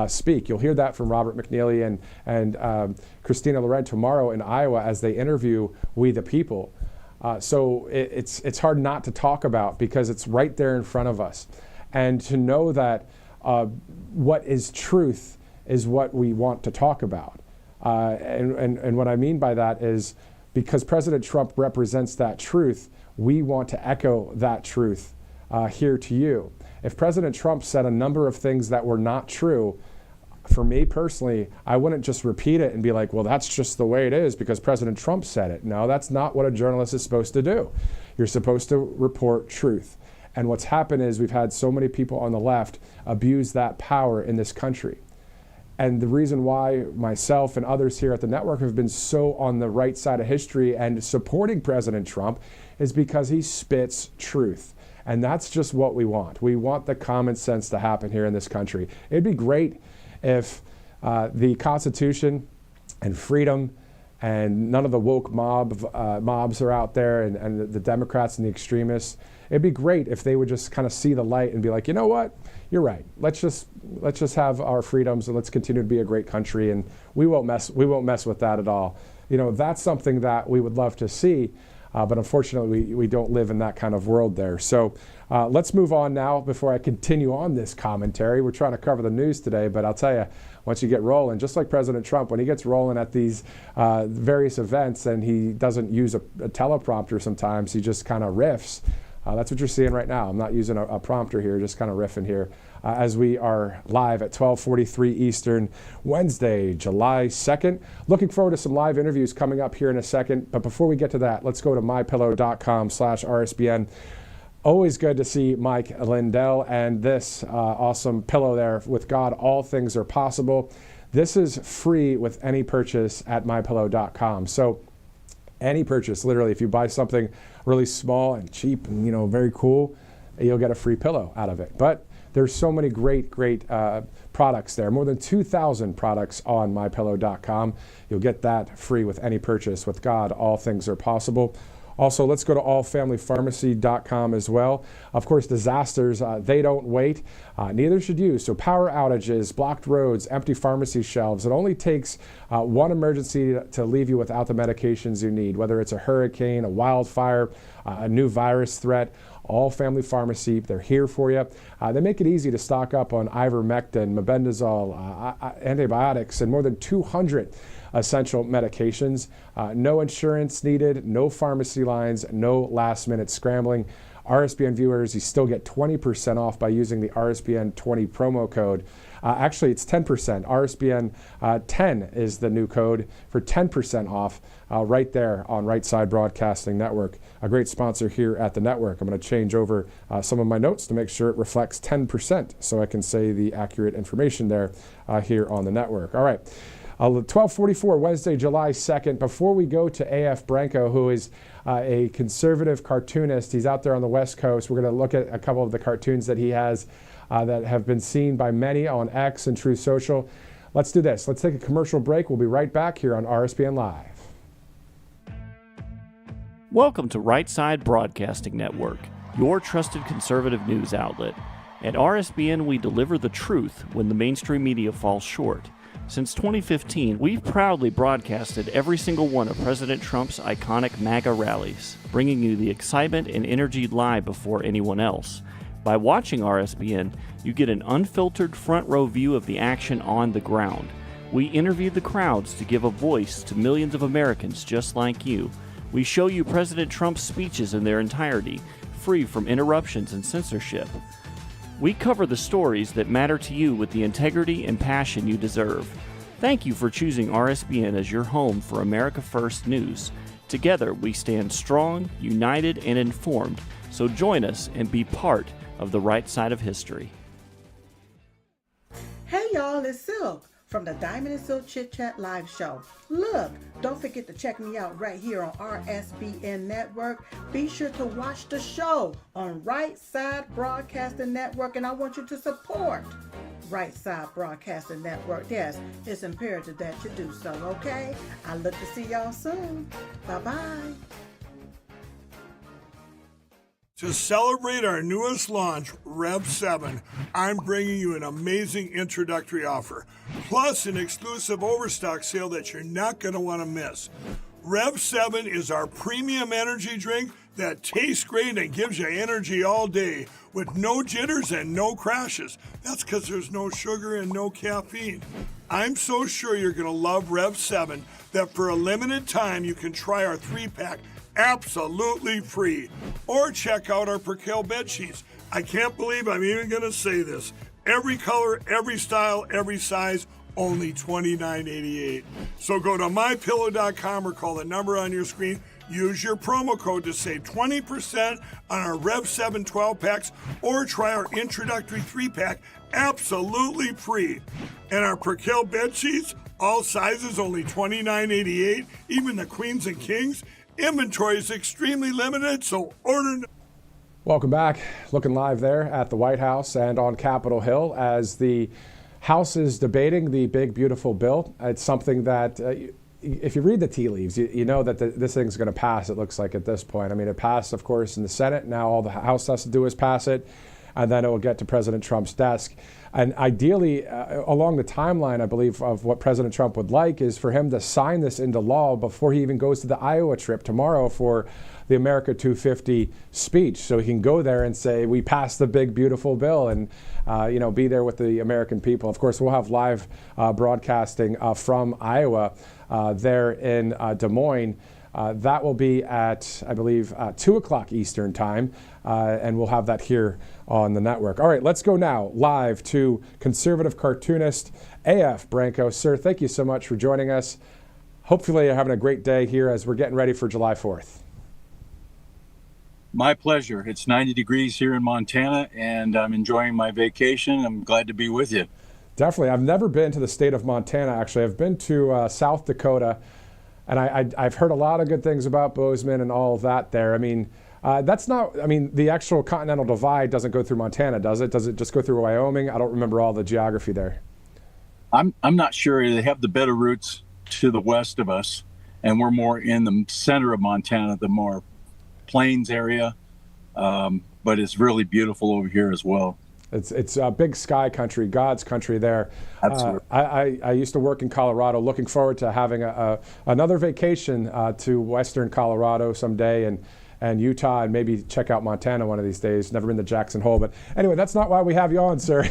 speak. You'll hear that from Robert McNeely and Christina Loren tomorrow in Iowa as they interview We the People. So it's hard not to talk about because it's right there in front of us. And to know that what is truth is what we want to talk about. And what I mean by that is because President Trump represents that truth, we want to echo that truth here to you. If President Trump said a number of things that were not true, for me personally, I wouldn't just repeat it and be like, well, that's just the way it is because President Trump said it. No, that's not what a journalist is supposed to do. You're supposed to report truth. And what's happened is we've had so many people on the left abuse that power in this country. And the reason why myself and others here at the network have been so on the right side of history and supporting President Trump is because he spits truth. And that's just what we want. We want the common sense to happen here in this country. It'd be great if the Constitution and freedom and none of the woke mobs are out there and the Democrats and the extremists. It'd be great if they would just kind of see the light and be like, you know what? You're right. Let's just have our freedoms and let's continue to be a great country, and we won't mess with that at all. That's something that we would love to see, but unfortunately we don't live in that kind of world there. So let's move on now before I continue on this commentary. We're trying to cover the news today, but I'll tell you, once you get rolling, just like President Trump, when he gets rolling at these various events and he doesn't use a teleprompter sometimes, he just kind of riffs. That's what you're seeing right now. I'm not using a prompter here, just kind of riffing here as we are live at 12:43 Eastern, Wednesday, July 2nd. Looking forward to some live interviews coming up here in a second. But before we get to that, let's go to mypillow.com/RSBN. Always good to see Mike Lindell and this awesome pillow there. With God, all things are possible. This is free with any purchase at mypillow.com. So any purchase, literally, if you buy something really small and cheap and very cool, you'll get a free pillow out of it. But there's so many great products there. More than 2,000 products on mypillow.com. You'll get that free with any purchase. With God, all things are possible. Also, let's go to allfamilypharmacy.com as well. Of course, disasters, they don't wait. Neither should you. So power outages, blocked roads, empty pharmacy shelves. It only takes one emergency to leave you without the medications you need, whether it's a hurricane, a wildfire, a new virus threat. all family pharmacy. They're here for you. They make it easy to stock up on ivermectin, mebendazole, antibiotics, and more than 200 essential medications. No insurance needed, no pharmacy lines, no last-minute scrambling. RSBN viewers, you still get 20% off by using the RSBN 20 promo code. Actually, it's 10%. RSBN 10 is the new code for 10% off right there on Right Side Broadcasting Network, a great sponsor here at the network. I'm going to change over some of my notes to make sure it reflects 10% so I can say the accurate information there here on the network. All right. 12:44, Wednesday, July 2nd. Before we go to A.F. Branco, who is a conservative cartoonist, he's out there on the West Coast. We're going to look at a couple of the cartoons that he has that have been seen by many on X and Truth Social. Let's do this. Let's take a commercial break. We'll be right back here on RSBN Live. Welcome to Right Side Broadcasting Network, your trusted conservative news outlet. At RSBN, we deliver the truth when the mainstream media falls short. Since 2015, we've proudly broadcasted every single one of President Trump's iconic MAGA rallies, bringing you the excitement and energy live before anyone else. By watching RSBN, you get an unfiltered front row view of the action on the ground. We interview the crowds to give a voice to millions of Americans just like you. We show you President Trump's speeches in their entirety, free from interruptions and censorship. We cover the stories that matter to you with the integrity and passion you deserve. Thank you for choosing RSBN as your home for America First News. Together, we stand strong, united, and informed. So join us and be part of the right side of history. Hey y'all, it's Silk from the Diamond and Silk Chit Chat live show. Look, don't forget to check me out right here on RSBN Network. Be sure to watch the show on Right Side Broadcasting Network, and I want you to support Right Side Broadcasting Network. Yes, it's imperative that you do so, okay? I look to see y'all soon. Bye-bye. To celebrate our newest launch, Rev 7, I'm bringing you an amazing introductory offer, plus an exclusive overstock sale that you're not going to want to miss. Rev 7 is our premium energy drink that tastes great and gives you energy all day with no jitters and no crashes. That's because there's no sugar and no caffeine. I'm so sure you're going to love Rev 7 that for a limited time you can try our 3-pack absolutely free. Or check out our Percale bed sheets. I can't believe I'm even going to say this. Every color, every style, every size, only $29.88. So go to mypillow.com or call the number on your screen. Use your promo code to save 20% on our Rev 7 12-packs or try our introductory 3-pack absolutely free. And our Percale bed sheets, all sizes, only $29.88, even the queens and kings. Inventory is extremely limited, so order now. Welcome back. Looking live there at the White House and on Capitol Hill as the House is debating the big, beautiful bill. It's something that, if you read the tea leaves, you know that this thing's going to pass, it looks like, at this point. I mean, it passed, of course, in the Senate. Now all the House has to do is pass it, and then it will get to President Trump's desk. And ideally, along the timeline, I believe, of what President Trump would like is for him to sign this into law before he even goes to the Iowa trip tomorrow for the America 250 speech. So he can go there and say, we passed the big, beautiful bill, and be there with the American people. Of course, we'll have live broadcasting from Iowa there in Des Moines. That will be at, I believe, 2 o'clock Eastern time, and we'll have that here on the network. All right, let's go now live to conservative cartoonist A.F. Branco. Sir, thank you so much for joining us. Hopefully you're having a great day here as we're getting ready for July 4th. My pleasure. It's 90 degrees here in Montana, and I'm enjoying my vacation. I'm glad to be with you. Definitely. I've never been to the state of Montana, actually. I've been to South Dakota, and I've heard a lot of good things about Bozeman and all of that there. I mean, the actual Continental Divide doesn't go through Montana, does it? Does it just go through Wyoming? I don't remember all the geography there. I'm not sure. They have the better routes to the west of us, and we're more in the center of Montana, the more plains area, but it's really beautiful over here as well. It's a big sky country, God's country there. Absolutely. I used to work in Colorado, looking forward to having another vacation to Western Colorado someday, and and Utah, and maybe check out Montana one of these days. Never been to Jackson Hole, but anyway, that's not why we have you on, sir.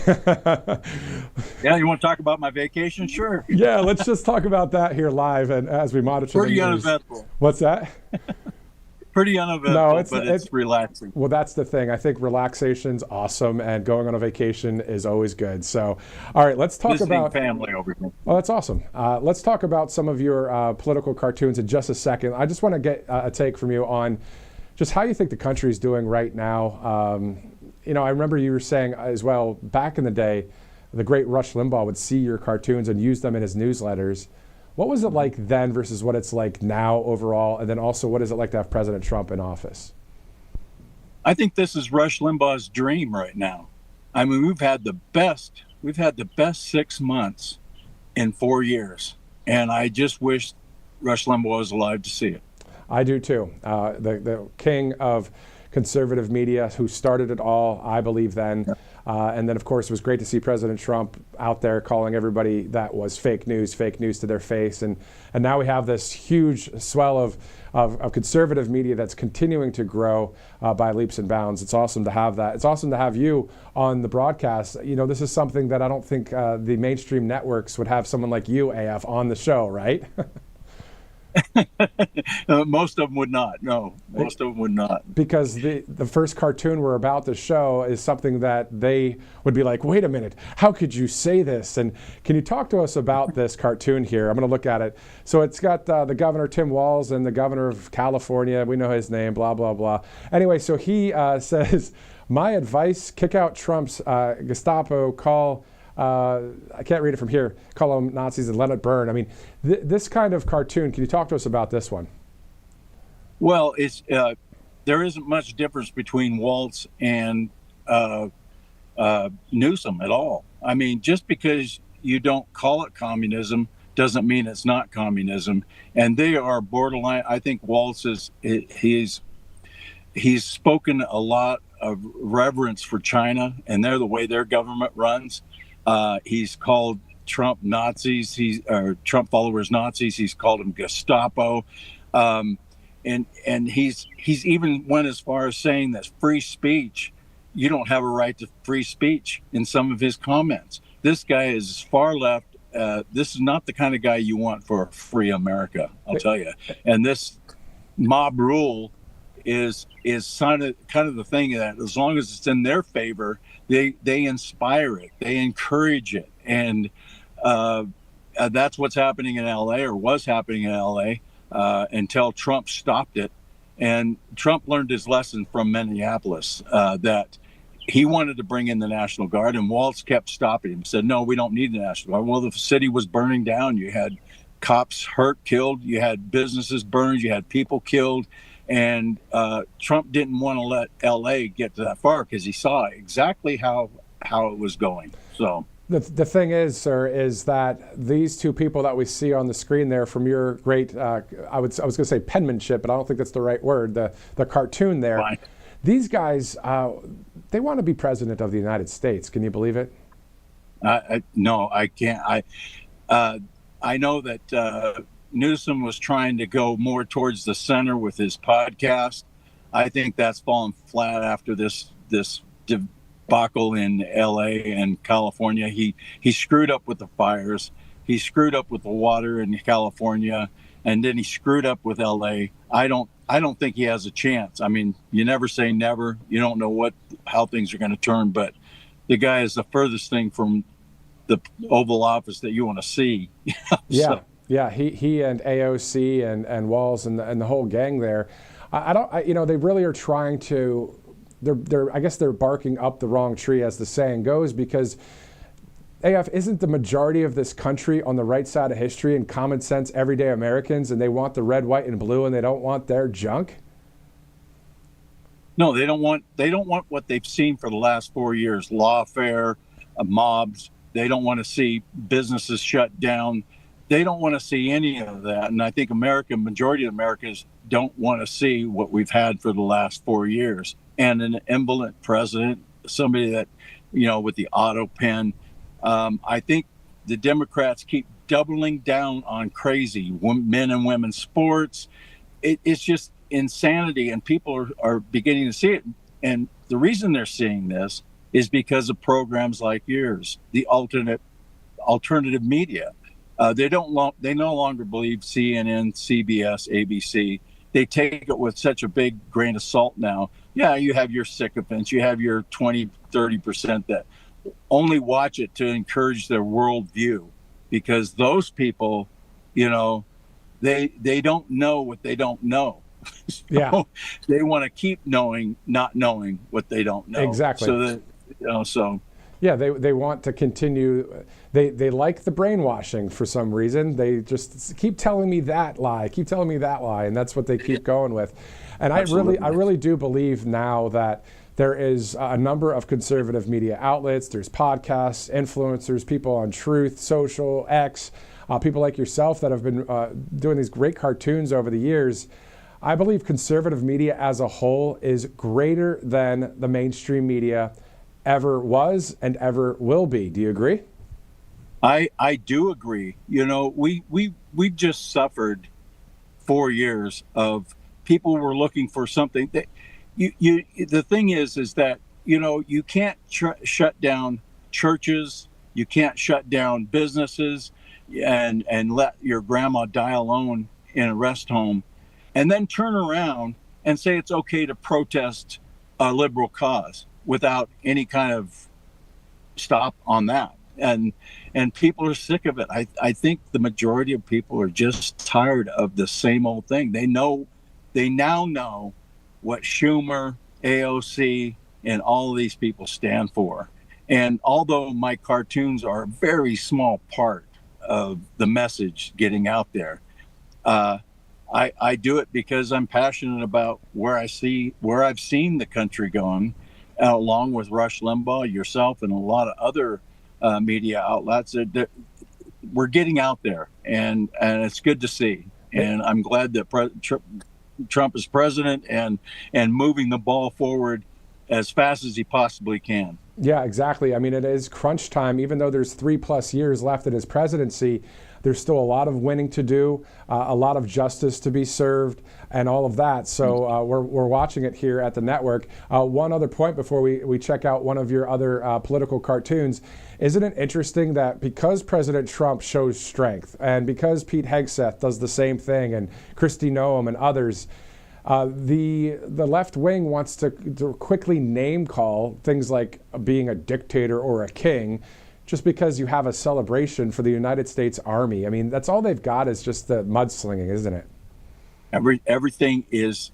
Yeah, you want to talk about my vacation? Sure. Yeah, let's just talk about that here live and as we monitor Pretty the news. uneventful. What's that? Pretty uneventful, No, but it's relaxing. Well, that's the thing. I think relaxation's awesome, and going on a vacation is always good. So, all right, let's talk Visiting about family over here. Oh, that's awesome. Let's talk about some of your political cartoons in just a second. I just want to get a take from you on just how you think the country is doing right now. I remember you were saying as well, back in the day, the great Rush Limbaugh would see your cartoons and use them in his newsletters. What was it like then versus what it's like now overall? And then also, what is it like to have President Trump in office? I think this is Rush Limbaugh's dream right now. I mean, we've had the best 6 months in 4 years. And I just wish Rush Limbaugh was alive to see it. I do too. The king of conservative media who started it all, I believe then. And then, of course, it was great to see President Trump out there calling everybody that was fake news to their face. And now we have this huge swell of conservative media that's continuing to grow by leaps and bounds. It's awesome to have that. It's awesome to have you on the broadcast. This is something that I don't think the mainstream networks would have someone like you, AF, on the show, right? Most of them would not. No, most of them would not. Because the first cartoon we're about to show is something that they would be like, wait a minute, how could you say this? And can you talk to us about this cartoon here? I'm going to look at it. So it's got the governor, Tim Walz, and the governor of California. We know his name, blah, blah, blah. Anyway, so he says, my advice, kick out Trump's Gestapo, call... I can't read it from here. Call them Nazis and let it burn. I mean, this kind of cartoon, can you talk to us about this one? Well, it's there isn't much difference between Waltz and Newsom at all. I mean, just because you don't call it communism doesn't mean it's not communism. And they are borderline. I think Waltz he's spoken a lot of reverence for China and the way their government runs. He's called Trump Nazis. Trump followers Nazis. He's called them Gestapo, and he's even went as far as saying that free speech, you don't have a right to free speech in some of his comments. This guy is far left. This is not the kind of guy you want for a free America, I'll tell you. And this mob rule is kind of the thing that as long as it's in their favor, they inspire it, they encourage it, and that's what's happening in LA, or was happening in LA, until Trump stopped it. And Trump learned his lesson from Minneapolis, that he wanted to bring in the National Guard, and Waltz kept stopping him. Said, no, we don't need the National Guard. Well, the city was burning down. You had cops hurt, killed. You had businesses burned. You had people killed. And Trump didn't want to let L.A. get to that far because he saw exactly how it was going. So the thing is, sir, is that these two people that we see on the screen there from your great, I was going to say penmanship, but I don't think that's the right word, the cartoon there. Fine. These guys, they want to be president of the United States. Can you believe it? No, I can't. I know that Newsom was trying to go more towards the center with his podcast. I think that's fallen flat after this debacle in LA and California. He screwed up with the fires. He screwed up with the water in California, and then he screwed up with LA. I don't think he has a chance. I mean, you never say never. You don't know how things are going to turn, but the guy is the furthest thing from the Oval Office that you want to see. Yeah. So. Yeah, he and AOC and Walz and the whole gang there. They really are trying to. I guess they're barking up the wrong tree, as the saying goes, because AF isn't the majority of this country on the right side of history and common sense everyday Americans, and they want the red, white, and blue, and they don't want their junk. No, they don't want what they've seen for the last 4 years: lawfare, mobs. They don't want to see businesses shut down. They don't want to see any of that. And I think majority of Americans don't want to see what we've had for the last 4 years. And an indolent president, somebody that, with the auto pen. I think the Democrats keep doubling down on crazy men and women's sports. It's just insanity, and people are beginning to see it. And the reason they're seeing this is because of programs like yours, the alternative media. They no longer believe CNN, CBS, ABC. They take it with such a big grain of salt now. Yeah, you have your sycophants, you have your 20, 30% that only watch it to encourage their worldview, because those people, they don't know what they don't know. So yeah, they want to keep not knowing what they don't know. exactly. So that, yeah, they want to continue. They like the brainwashing for some reason. They just keep telling me that lie, and that's what they keep going with. And I really do believe now that there is a number of conservative media outlets. There's podcasts, influencers, people on Truth Social, X, people like yourself that have been doing these great cartoons over the years. I believe conservative media as a whole is greater than the mainstream media ever was and ever will be. Do you agree? I do agree. We've just suffered 4 years of people were looking for something that the thing is that you can't shut down churches, you can't shut down businesses and let your grandma die alone in a rest home and then turn around and say it's okay to protest a liberal cause without any kind of stop on that. And people are sick of it. I think the majority of people are just tired of the same old thing. They now know what Schumer, AOC, and all of these people stand for. And although my cartoons are a very small part of the message getting out there, I do it because I'm passionate about where I've seen the country going, along with Rush Limbaugh, yourself, and a lot of other media outlets. That we're getting out there, and it's good to see. And I'm glad that Trump is president and moving the ball forward as fast as he possibly can. Yeah, exactly. I mean, it is crunch time. Even though there's 3+ years left in his presidency, there's still a lot of winning to do, a lot of justice to be served, and all of that. So we're watching it here at the network. One other point before we check out one of your other political cartoons. Isn't it interesting that because President Trump shows strength, and because Pete Hegseth does the same thing, and Kristi Noem and others, the left wing wants to quickly name call things like being a dictator or a king, just because you have a celebration for the United States Army. I mean, that's all they've got is just the mudslinging, isn't it? Everything is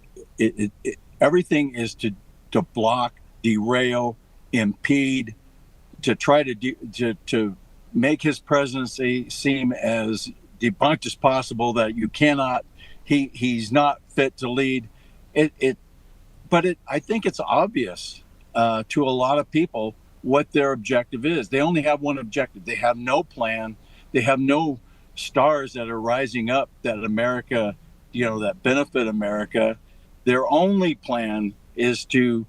to block, derail, impede, to try to make his presidency seem as debunked as possible, that you cannot, he's not fit to lead. But I think it's obvious to a lot of people what their objective is. They only have one objective. They have no plan. They have no stars that are rising up that America, that benefit America. Their only plan is to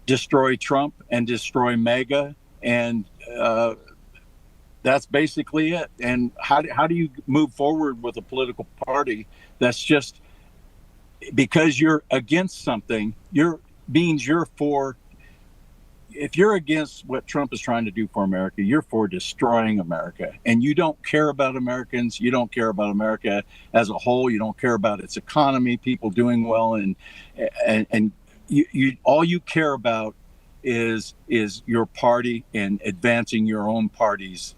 destroy Trump and destroy MAGA, and that's basically it. And how do you move forward with a political party that's just because you're against something? You're for. If you're against what Trump is trying to do for America, you're for destroying America, and you don't care about Americans. You don't care about America as a whole. You don't care about its economy, people doing well, and you all you care about is your party and advancing your own party's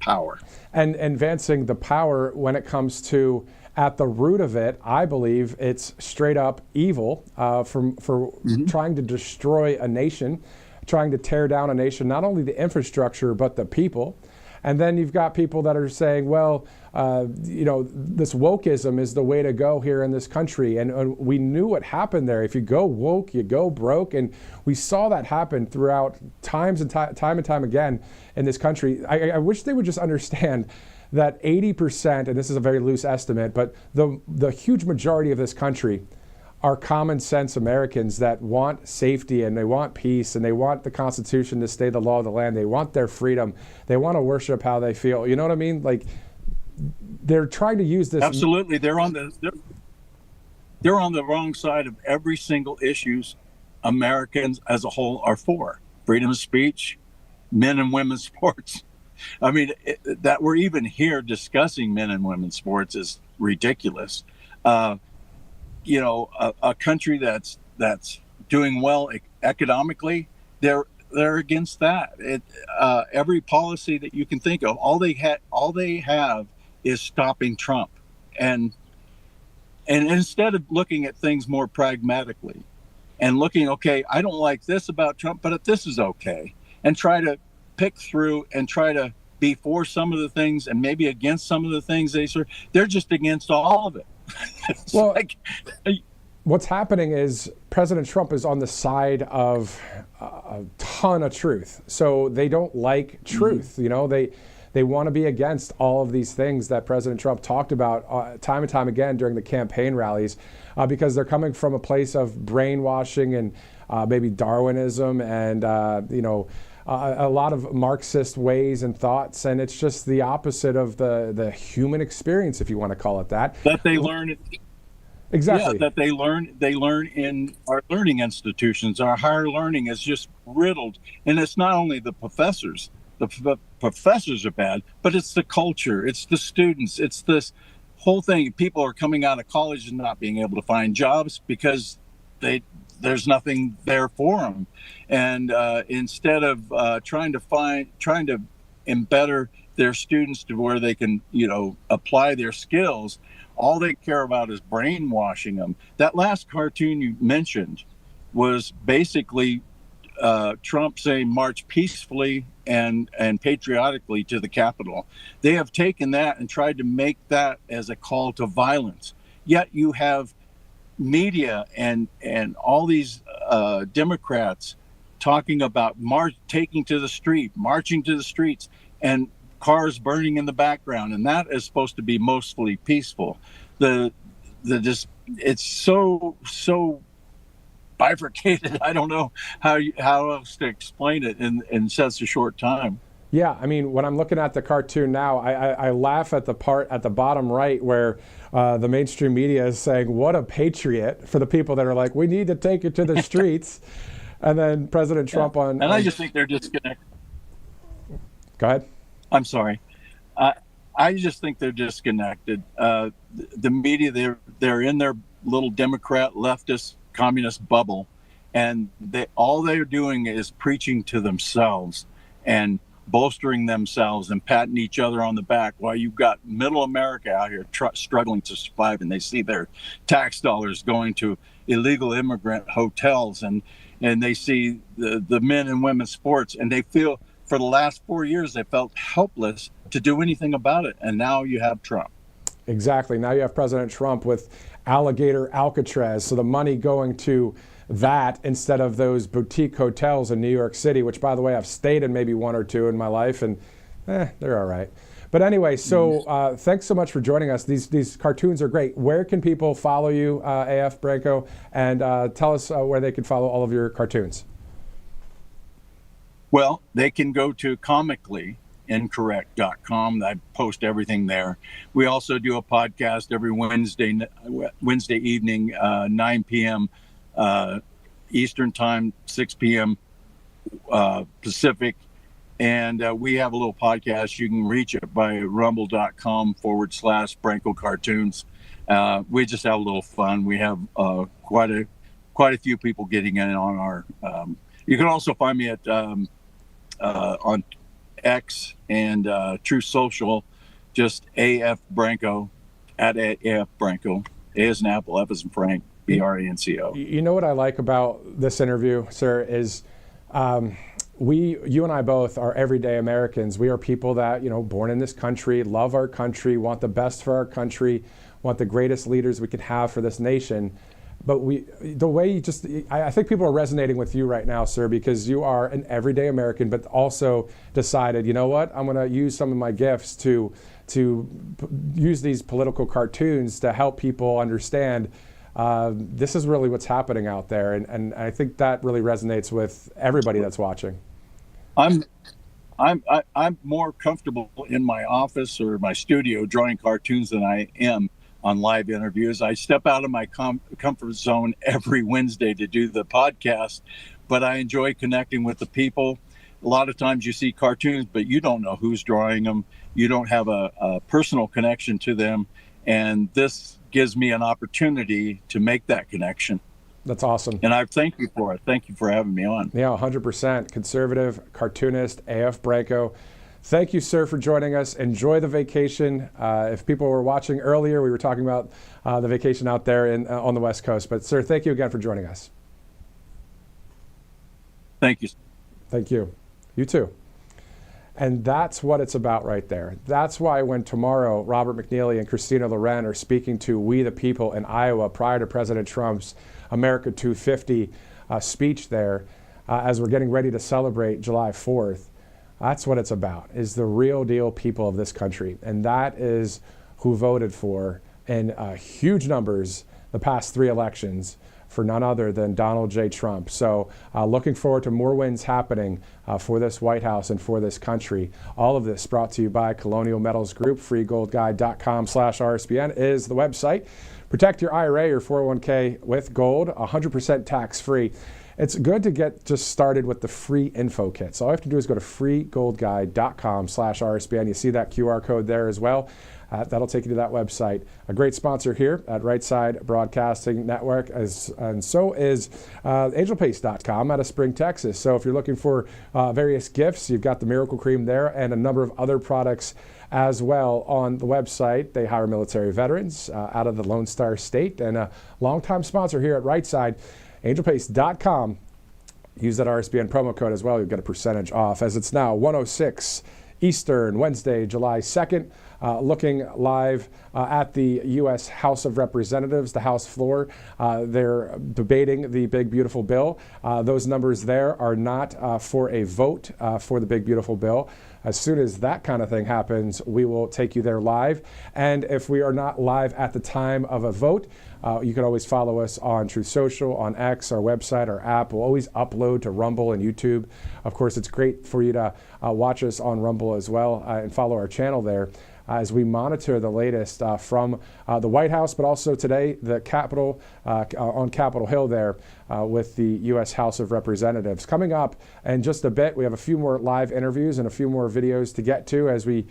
power. And advancing the power when it comes to, at the root of it, I believe it's straight up evil for trying to destroy a nation, trying to tear down a nation, not only the infrastructure, but the people. And then you've got people that are saying, well, this wokeism is the way to go here in this country. And we knew what happened there. If you go woke, you go broke. And we saw that happen throughout time and time again in this country. I wish they would just understand that 80%, and this is a very loose estimate, but the huge majority of this country are common sense Americans that want safety, and they want peace, and they want the Constitution to stay the law of the land. They want their freedom. They want to worship how they feel. You know what I mean? Like, they're trying to use this. Absolutely. They're on they're on the wrong side of every single issues Americans as a whole are for. Freedom of speech, men and women's sports. I mean, that we're even here discussing men and women's sports is ridiculous. You know, a country that's doing well economically, they're against that. Every policy that you can think of, all they have is stopping Trump, and instead of looking at things more pragmatically and looking, okay, I don't like this about Trump, but this is okay, and try to pick through and try to be for some of the things and maybe against some of the things they're just against all of it. Well, what's happening is President Trump is on the side of a ton of truth. So they don't like truth. You know, they want to be against all of these things that President Trump talked about time and time again during the campaign rallies, because they're coming from a place of brainwashing and maybe Darwinism and, you know, a lot of Marxist ways and thoughts, and it's just the opposite of the human experience, if you want to call it that. That they learn exactly. Yeah, that they learn in our learning institutions. Our higher learning is just riddled, and it's not only the professors. The professors are bad, but it's the culture, it's the students, it's this whole thing. People are coming out of college and not being able to find jobs because there's nothing there for them, and instead of trying to embetter their students to where they can, you know, apply their skills, all they care about is brainwashing them. That last cartoon you mentioned was basically Trump saying march peacefully and patriotically to the Capitol. They have taken that and tried to make that as a call to violence. Yet you have media and all these Democrats talking about marching to the streets, and cars burning in the background, and that is supposed to be mostly peaceful. It's so bifurcated. I don't know how else to explain it in such a short time. Yeah, I mean, when I'm looking at the cartoon now, I laugh at the part at the bottom right where the mainstream media is saying, what a patriot, for the people that are like, we need to take it to the streets. And then President Trump And I just think they're disconnected. Go ahead. I'm sorry. I just think they're disconnected. The media, they're in their little Democrat, leftist, communist bubble, and all they're doing is preaching to themselves and bolstering themselves and patting each other on the back, while you've got middle America out here struggling to survive, and they see their tax dollars going to illegal immigrant hotels, and they see the men and women's sports, and they feel, for the last 4 years, they felt helpless to do anything about it. And now you have Trump. Exactly. Now you have President Trump with alligator Alcatraz. So the money going to that instead of those boutique hotels in New York City, which, by the way, I've stayed in maybe one or two in my life, and they're all right. But anyway, so thanks so much for joining us. These cartoons are great. Where can people follow you, AF Branco, and tell us where they can follow all of your cartoons? Well, they can go to comicallyincorrect.com. I post everything there. We also do a podcast every Wednesday evening, 9 p.m. Eastern Time, 6 p.m. Pacific. And we have a little podcast. You can reach it by rumble.com/Branco Cartoons. We just have a little fun. We have quite a few people getting in on our. You can also find me at on X and True Social, just AF Branco, at AF Branco. A as in Apple, F as in Frank, BRANCO. You know what I like about this interview, sir, is you and I both are everyday Americans. We are people that, born in this country, love our country, want the best for our country, want the greatest leaders we can have for this nation. But I think people are resonating with you right now, sir, because you are an everyday American, but also decided, you know what, I'm going to use some of my gifts to use these political cartoons to help people understand this is really what's happening out there. And I think that really resonates with everybody that's watching. I'm more comfortable in my office or my studio drawing cartoons than I am on live interviews. I step out of my comfort zone every Wednesday to do the podcast, but I enjoy connecting with the people. A lot of times you see cartoons, but you don't know who's drawing them. You don't have a personal connection to them. And this gives me an opportunity to make that connection. That's awesome. And I thank you for it. Thank you for having me on. Yeah, 100%. Conservative, cartoonist, AF Branco. Thank you, sir, for joining us. Enjoy the vacation. If people were watching earlier, we were talking about the vacation out there on the West Coast. But, sir, thank you again for joining us. Thank you. Thank you. You too. And that's what it's about right there. That's why when tomorrow Robert McNeely and Christina Loren are speaking to We the People in Iowa prior to President Trump's America 250 speech there, as we're getting ready to celebrate July 4th, that's what it's about, is the real deal people of this country. And that is who voted for in huge numbers the past 3 elections for none other than Donald J. Trump. So looking forward to more wins happening for this White House and for this country. All of this brought to you by Colonial Metals Group. freegoldguide.com/RSBN is the website. Protect your IRA or 401k with gold, 100% tax-free. It's good to get just started with the free info kit. So all you have to do is go to freegoldguide.com/RSBN. You see that QR code there as well. That'll take you to that website. A great sponsor here at Right Side Broadcasting Network, and so is angelpaste.com out of Spring, Texas. So if you're looking for various gifts, you've got the Miracle Cream there and a number of other products as well on the website. They hire military veterans out of the Lone Star State, and a longtime sponsor here at Right Side, angelpaste.com. Use that RSBN promo code as well. You'll get a percentage off, as it's now 1:06 Eastern, Wednesday, July 2nd. Looking live at the U.S. House of Representatives, the House floor. They're debating the big, beautiful bill. Those numbers there are not for a vote for the big, beautiful bill. As soon as that kind of thing happens, we will take you there live. And if we are not live at the time of a vote, you can always follow us on Truth Social, on X, our website, our app. We'll always upload to Rumble and YouTube. Of course, it's great for you to watch us on Rumble as well and follow our channel there as we monitor the latest from the White House, but also today the Capitol, on Capitol Hill there with the U.S. House of Representatives. Coming up in just a bit, we have a few more live interviews and a few more videos to get to as we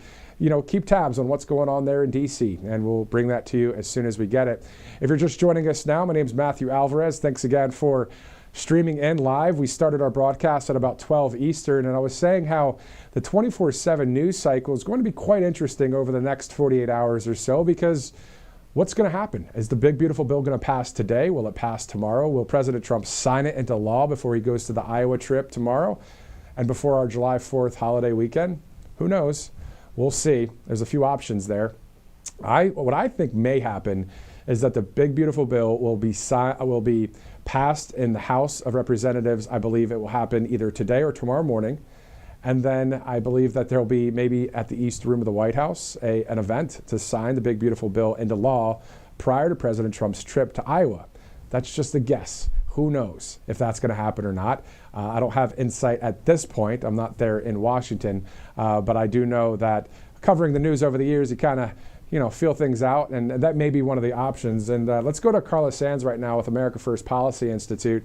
keep tabs on what's going on there in D.C., and we'll bring that to you as soon as we get it. If you're just joining us now, my name is Matthew Alvarez. Thanks again for streaming in live. We started our broadcast at about 12 Eastern, and I was saying how the 24/7 news cycle is going to be quite interesting over the next 48 hours or so, because what's going to happen? Is the big, beautiful bill going to pass today? Will it pass tomorrow? Will President Trump sign it into law before he goes to the Iowa trip tomorrow and before our July 4th holiday weekend? Who knows? We'll see. There's a few options there. What I think may happen is that the big, beautiful bill will be passed in the House of Representatives. I believe it will happen either today or tomorrow morning. And then I believe that there will be maybe at the East Room of the White House an event to sign the big, beautiful bill into law prior to President Trump's trip to Iowa. That's just a guess. Who knows if that's going to happen or not? I don't have insight at this point. I'm not there in Washington. But I do know that covering the news over the years, you kind of feel things out, and that may be one of the options. And let's go to Carla Sands right now with America First Policy Institute.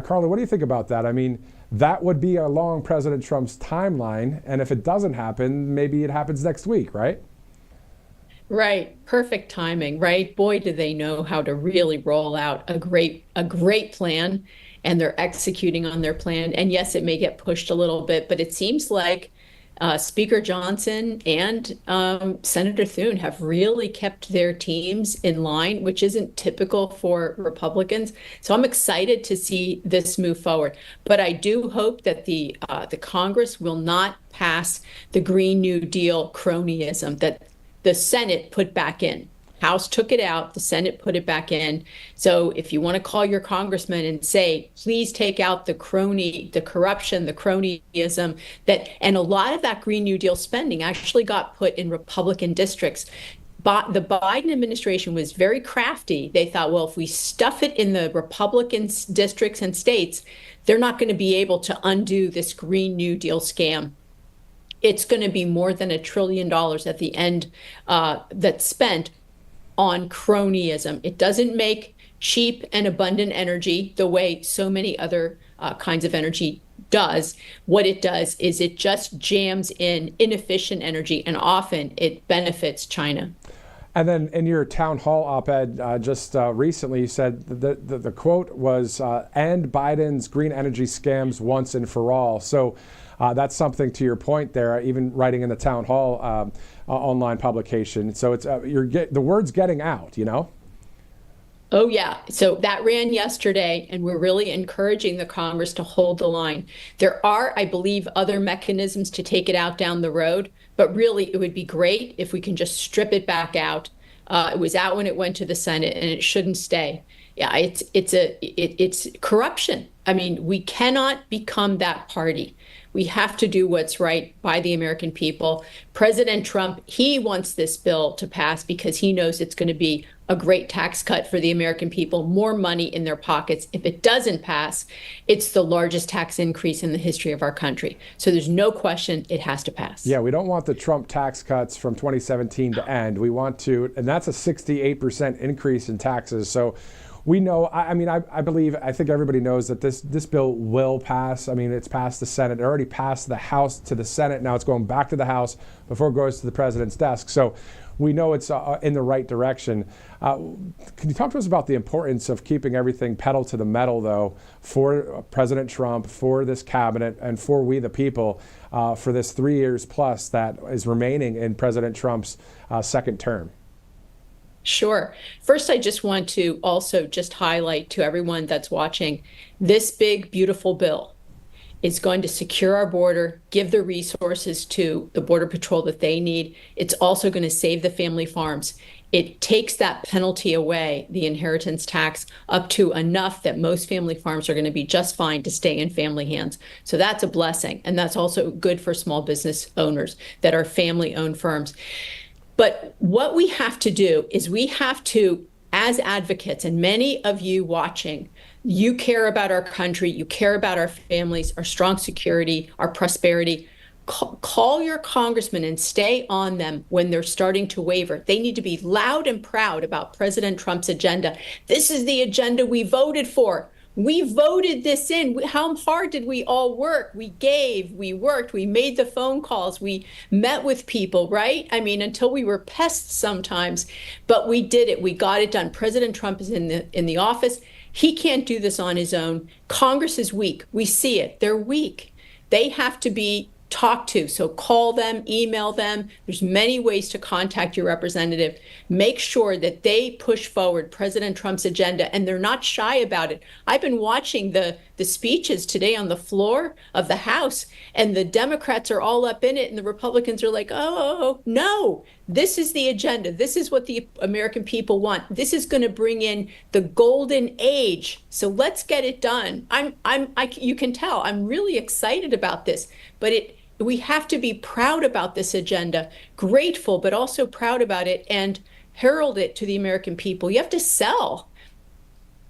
Carla, what do you think about that? I mean, that would be along President Trump's timeline, and if it doesn't happen, maybe it happens next week, right? Right. Perfect timing, right? Boy, do they know how to really roll out a great plan, and they're executing on their plan. And yes, it may get pushed a little bit, but it seems like Speaker Johnson and Senator Thune have really kept their teams in line, which isn't typical for Republicans. So I'm excited to see this move forward. But I do hope that the Congress will not pass the Green New Deal cronyism that the Senate put back in. House took it out, the Senate put it back in. So if you want to call your congressman and say, please take out the corruption, the cronyism, and a lot of that Green New Deal spending actually got put in Republican districts. But the Biden administration was very crafty. They thought, well, if we stuff it in the Republican districts and states, they're not going to be able to undo this Green New Deal scam. It's going to be more than $1 trillion at the end that's spent. on cronyism. It doesn't make cheap and abundant energy the way so many other kinds of energy does. What it does is it just jams in inefficient energy, and often it benefits China. And then in your town hall op-ed just recently, you said the quote was, end Biden's green energy scams once and for all. So that's something to your point there, even writing in the town hall online publication. So it's the word's getting out, you know? Oh, yeah. So that ran yesterday, and we're really encouraging the Congress to hold the line. There are, I believe, other mechanisms to take it out down the road, but really it would be great if we can just strip it back out. It was out when it went to the Senate, and it shouldn't stay. Yeah, it's corruption. I mean, we cannot become that party. We have to do what's right by the American people. President Trump, he wants this bill to pass because he knows it's going to be a great tax cut for the American people, more money in their pockets. If it doesn't pass, it's the largest tax increase in the history of our country. So there's no question it has to pass. Yeah, we don't want the Trump tax cuts from 2017 to end. We want to, and that's a 68% increase in taxes. So we know, I think everybody knows that this bill will pass. I mean, it's passed the Senate. It already passed the House to the Senate. Now it's going back to the House before it goes to the president's desk. So we know it's in the right direction. Can you talk to us about the importance of keeping everything pedal to the metal, though, for President Trump, for this cabinet, and for we the people, for this 3 years plus that is remaining in President Trump's second term? Sure. First, I just want to also just highlight to everyone that's watching, this big, beautiful bill is going to secure our border, give the resources to the Border Patrol that they need. It's also going to save the family farms. It takes that penalty away, the inheritance tax, up to enough that most family farms are going to be just fine to stay in family hands. So that's a blessing. And that's also good for small business owners that are family-owned firms. But what we have to do is we have to, as advocates, and many of you watching, you care about our country, you care about our families, our strong security, our prosperity. Call your congressman and stay on them when they're starting to waver. They need to be loud and proud about President Trump's agenda. This is the agenda we voted for. We voted this in. How hard did we all work? We gave, we worked, we made the phone calls, we met with people, right? I mean, until we were pests sometimes, but we did it. We got it done. President Trump is in the office. He can't do this on his own. Congress is weak. We see it. They're weak. They have to be talked to. So call them, email them. There's many ways to contact your representative. Make sure that they push forward President Trump's agenda, and they're not shy about it. I've been watching the speeches today on the floor of the House, and the Democrats are all up in it, and the Republicans are like, oh, no, this is the agenda. This is what the American people want. This is going to bring in the golden age. So let's get it done. You can tell I'm really excited about this, but we have to be proud about this agenda, grateful, but also proud about it, and herald it to the American people. You have to sell.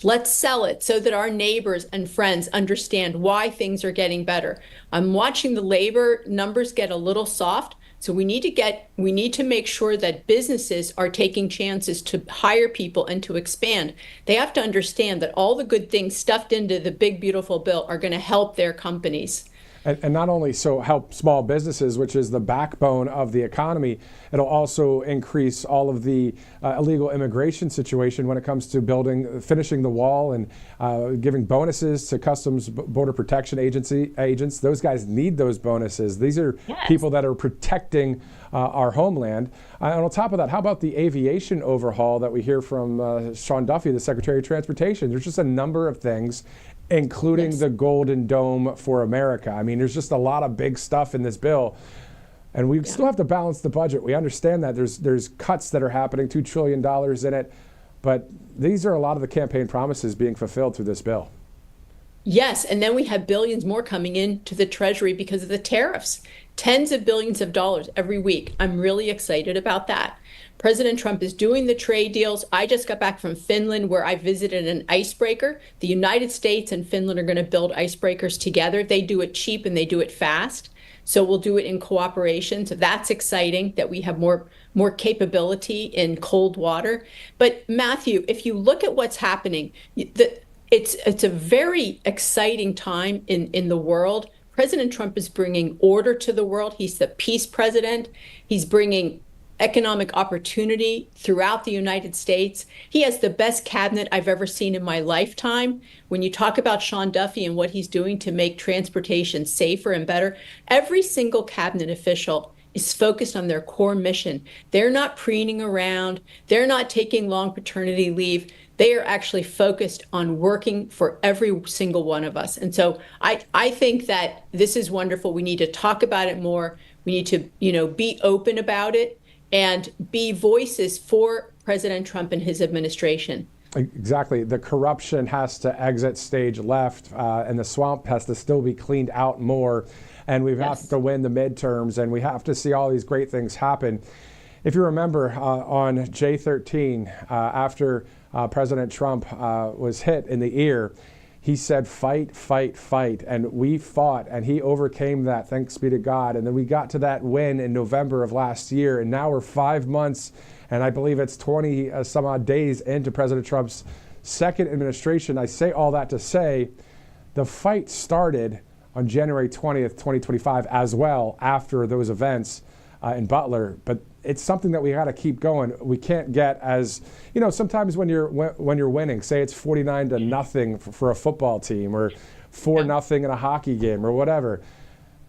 Let's sell it so that our neighbors and friends understand why things are getting better. I'm watching the labor numbers get a little soft, so we need to make sure that businesses are taking chances to hire people and to expand. They have to understand that all the good things stuffed into the big, beautiful bill are going to help their companies. And not only so help small businesses, which is the backbone of the economy, it'll also increase all of the illegal immigration situation when it comes to finishing the wall and giving bonuses to Customs Border Protection agents. Those guys need those bonuses. These are people that are protecting our homeland. And on top of that, how about the aviation overhaul that we hear from Sean Duffy, the Secretary of Transportation? There's just a number of things, including the Golden Dome for America. I mean, there's just a lot of big stuff in this bill. And we still have to balance the budget. We understand that there's cuts that are happening, $2 trillion in it. But these are a lot of the campaign promises being fulfilled through this bill. Yes, and then we have billions more coming into the Treasury because of the tariffs. Tens of billions of dollars every week. I'm really excited about that. President Trump is doing the trade deals. I just got back from Finland, where I visited an icebreaker. The United States and Finland are going to build icebreakers together. They do it cheap and they do it fast. So we'll do it in cooperation. So that's exciting that we have more capability in cold water. But Matthew, if you look at what's happening, it's a very exciting time in the world. President Trump is bringing order to the world. He's the peace president. He's bringing economic opportunity throughout the United States. He has the best cabinet I've ever seen in my lifetime. When you talk about Sean Duffy and what he's doing to make transportation safer and better, every single cabinet official is focused on their core mission. They're not preening around. They're not taking long paternity leave. They are actually focused on working for every single one of us. And so I think that this is wonderful. We need to talk about it more. We need to, be open about it and be voices for President Trump and his administration. Exactly. The corruption has to exit stage left, and the swamp has to still be cleaned out more. And we have to win the midterms, and we have to see all these great things happen. If you remember, on J13, after President Trump was hit in the ear, he said, fight, fight, fight. And we fought, and he overcame that, thanks be to God. And then we got to that win in November of last year. And now we're 5 months, and I believe it's 20 some odd days into President Trump's second administration. I say all that to say the fight started on January 20th, 2025 as well, after those events in Butler. But it's something that we got to keep going. We can't get as, sometimes when you're winning, say it's 49-0 for a football team, or 4-0 in a hockey game, or whatever.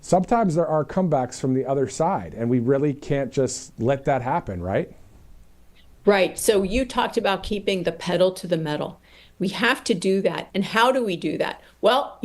Sometimes there are comebacks from the other side, and we really can't just let that happen, right? Right. So you talked about keeping the pedal to the metal. We have to do that. And how do we do that? Well,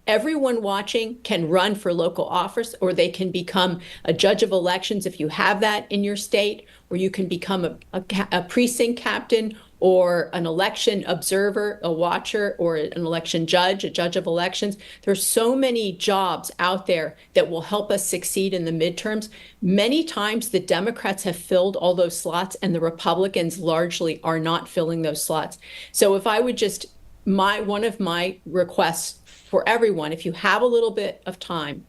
everyone watching can run for local office, or they can become a judge of elections if you have that in your state, or you can become a precinct captain, or an election observer, a watcher, or an election judge, a judge of elections. There's so many jobs out there that will help us succeed in the midterms. Many times the Democrats have filled all those slots, and the Republicans largely are not filling those slots. So if I would just, one of my requests for everyone, if you have a little bit of time,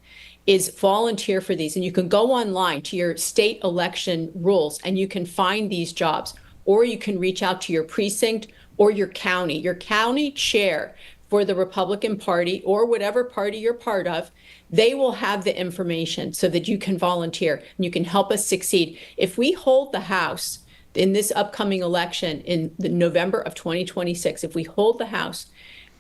is volunteer for these. And you can go online to your state election rules, and you can find these jobs. Or you can reach out to your precinct or your county chair for the Republican Party, or whatever party you're part of. They will have the information so that you can volunteer and you can help us succeed. If we hold the House in this upcoming election in the November of 2026, if we hold the House,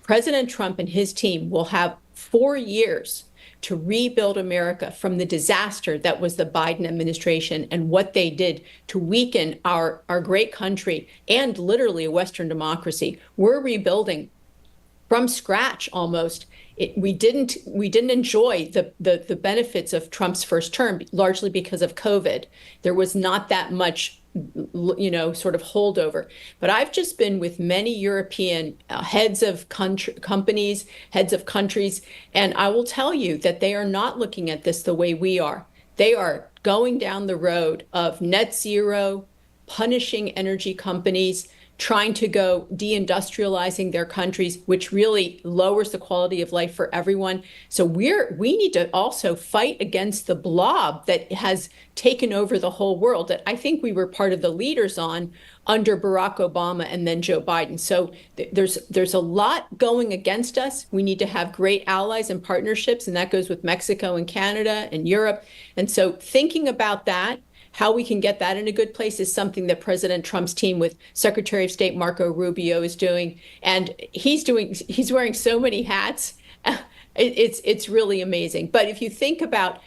President Trump and his team will have 4 years to rebuild America from the disaster that was the Biden administration and what they did to weaken our great country and literally a Western democracy. We're rebuilding from scratch almost. We didn't enjoy the benefits of Trump's first term, largely because of COVID. There was not that much sort of holdover. But I've just been with many European heads of companies, heads of countries, and I will tell you that they are not looking at this the way we are. They are going down the road of net zero, punishing energy companies, trying to go deindustrializing their countries, which really lowers the quality of life for everyone. So we need to also fight against the blob that has taken over the whole world, that I think we were part of the leaders on under Barack Obama and then Joe Biden. So there's a lot going against us. We need to have great allies and partnerships, and that goes with Mexico and Canada and Europe. And so thinking about that, how we can get that in a good place, is something that President Trump's team with Secretary of State Marco Rubio is doing. And he's wearing so many hats. It's really amazing. But if you think about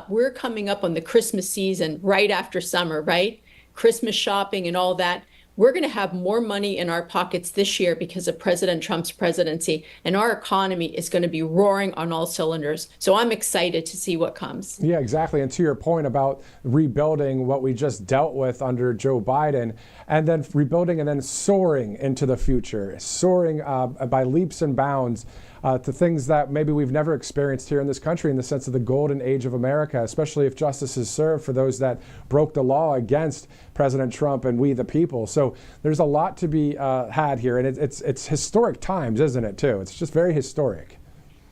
we're coming up on the Christmas season right after summer, right? Christmas shopping and all that. We're going to have more money in our pockets this year because of President Trump's presidency, and our economy is going to be roaring on all cylinders. So I'm excited to see what comes. Yeah, exactly. And to your point about rebuilding what we just dealt with under Joe Biden, and then rebuilding and then soaring into the future, soaring by leaps and bounds. to things that maybe we've never experienced here in this country in the sense of the golden age of America, especially if justice is served for those that broke the law against President Trump and we the people. So there's a lot to be had here, and it's historic times, isn't it, too? It's just very historic.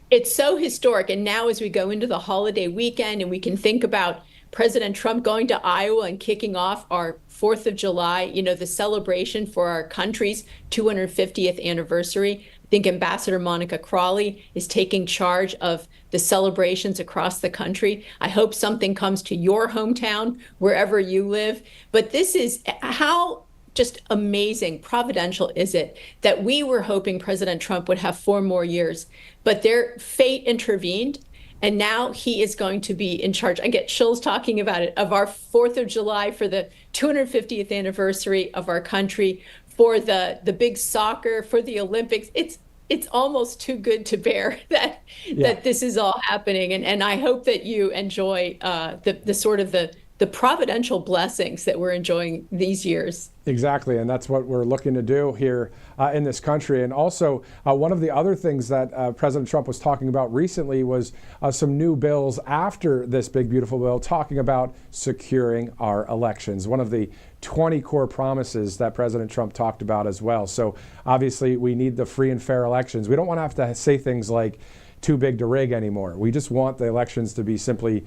It's so historic. And now as we go into the holiday weekend and we can think about President Trump going to Iowa and kicking off our 4th of July, you know, the celebration for our country's 250th anniversary. I think Ambassador Monica Crawley is taking charge of the celebrations across the country. I hope something comes to your hometown, wherever you live. But this is how just amazing, providential is it that we were hoping President Trump would have 4 more years, but their fate intervened. And now he is going to be in charge. I get chills talking about it, of our 4th of July for the 250th anniversary of our country, for the big soccer, for the Olympics. It's almost too good to bear that this is all happening. And I hope that you enjoy the sort of the providential blessings that we're enjoying these years. Exactly, and that's what we're looking to do here in this country. And also, one of the other things that President Trump was talking about recently was some new bills after this big, beautiful bill, talking about securing our elections. One of the 20 core promises that President Trump talked about as well. So obviously, we need the free and fair elections. We don't want to have to say things like too big to rig anymore. We just want the elections to be simply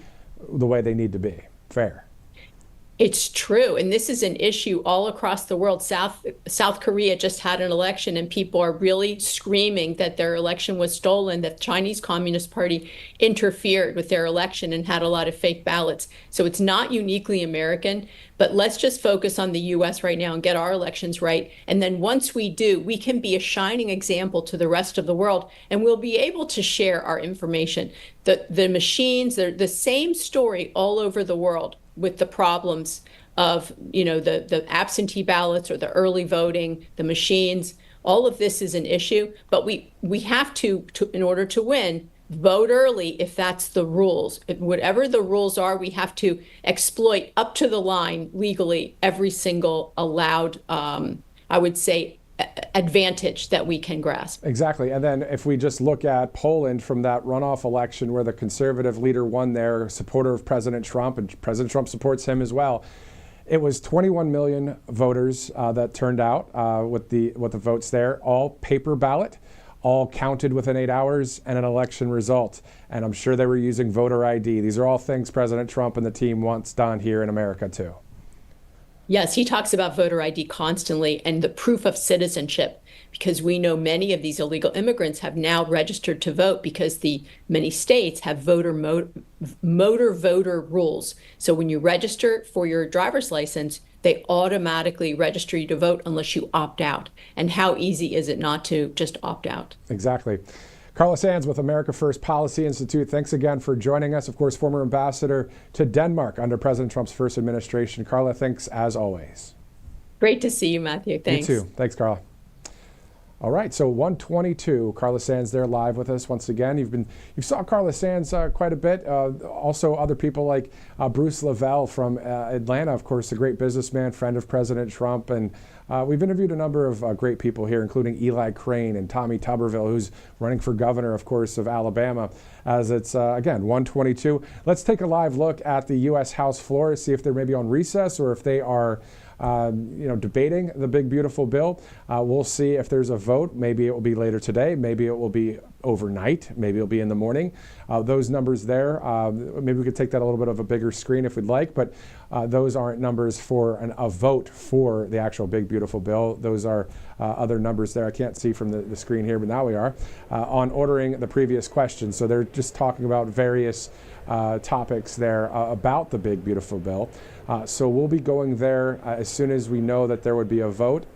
the way they need to be, fair. It's true. And this is an issue all across the world. South Korea just had an election, and people are really screaming that their election was stolen, that the Chinese Communist Party interfered with their election and had a lot of fake ballots. So it's not uniquely American, but let's just focus on the U.S. right now and get our elections right. And then once we do, we can be a shining example to the rest of the world, and we'll be able to share our information. The machines, they're the same story all over the world, with the problems of, you know, the absentee ballots or the early voting, the machines. All of this is an issue, but we have to, in order to win, vote early if that's the rules. Whatever the rules are, we have to exploit up to the line legally every single allowed, I would say, advantage that we can grasp. Exactly. And then if we just look at Poland from that runoff election where the conservative leader won there, a supporter of President Trump, and President Trump supports him as well, it was 21 million voters that turned out with the votes there, all paper ballot, all counted within 8 hours, and an election result. And I'm sure they were using voter ID. These are all things President Trump and the team wants done here in America too. Yes, he talks about voter ID constantly and the proof of citizenship, because we know many of these illegal immigrants have now registered to vote because the many states have motor voter rules. So when you register for your driver's license, they automatically register you to vote unless you opt out. And how easy is it not to just opt out? Exactly. Carla Sands with America First Policy Institute, thanks again for joining us. Of course, former ambassador to Denmark under President Trump's first administration. Carla, thanks as always. Great to see you, Matthew. Thanks. You too. Thanks, Carla. All right, so 122, Carla Sands there live with us once again. You saw Carla Sands quite a bit. Also, other people like Bruce Lavelle from Atlanta, of course, a great businessman, friend of President Trump, and we've interviewed a number of great people here, including Eli Crane and Tommy Tuberville, who's running for governor, of course, of Alabama. As it's again 122. Let's take a live look at the U.S. House floor, see if they're maybe on recess or if they are debating the big, beautiful bill. We'll see if there's a vote. Maybe it will be later today. Maybe it will be overnight. Maybe it'll be in the morning. Those numbers there, maybe we could take that a little bit of a bigger screen if we'd like, but those aren't numbers for a vote for the actual big, beautiful bill. Those are other numbers there. I can't see from the screen here, but now we are on ordering the previous question. So they're just talking about various topics there about the big, beautiful bill. So we'll be going there as soon as we know that there would be a vote.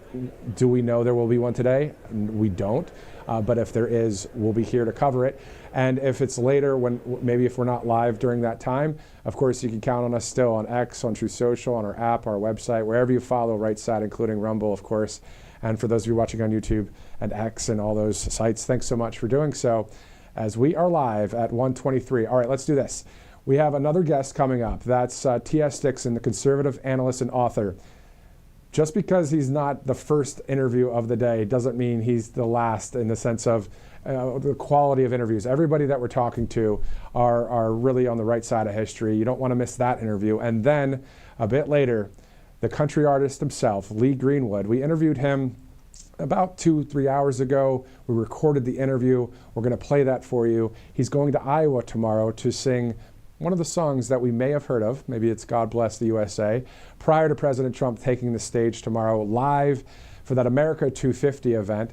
Do we know there will be one today? We don't. But if there is, we'll be here to cover it. And if it's later, maybe if we're not live during that time, of course, you can count on us still on X, on True Social, on our app, our website, wherever you follow Right Side, including Rumble, of course. And for those of you watching on YouTube and X and all those sites, thanks so much for doing so. As we are live at 1:23. All right, let's do this. We have another guest coming up. That's T.S. Dixon, the conservative analyst and author. just because he's not the first interview of the day doesn't mean he's the last in the sense of the quality of interviews. Everybody that we're talking to are really on the right side of history. You don't want to miss that interview. And then a bit later, the country artist himself, Lee Greenwood, we interviewed him about 2-3 hours ago. We recorded the interview. We're going to play that for you. He's going to Iowa tomorrow to sing one of the songs that we may have heard of. Maybe it's God Bless the USA, prior to President Trump taking the stage tomorrow live for that America 250 event.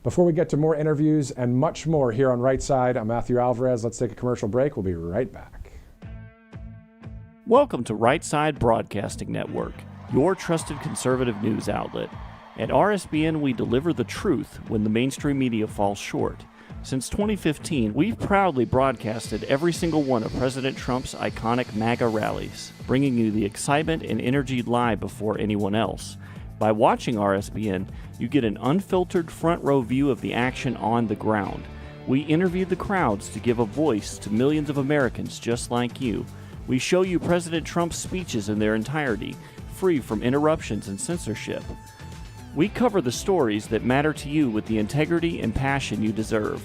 Before we get to more interviews and much more here on Right Side, I'm Matthew Alvarez. Let's take a commercial break. We'll be right back. Welcome to Right Side Broadcasting Network, your trusted conservative news outlet. At RSBN, we deliver the truth when the mainstream media falls short. Since 2015, we've proudly broadcasted every single one of President Trump's iconic MAGA rallies, bringing you the excitement and energy live before anyone else. By watching RSBN, you get an unfiltered front row view of the action on the ground. We interview the crowds to give a voice to millions of Americans just like you. We show you President Trump's speeches in their entirety, free from interruptions and censorship. We cover the stories that matter to you with the integrity and passion you deserve.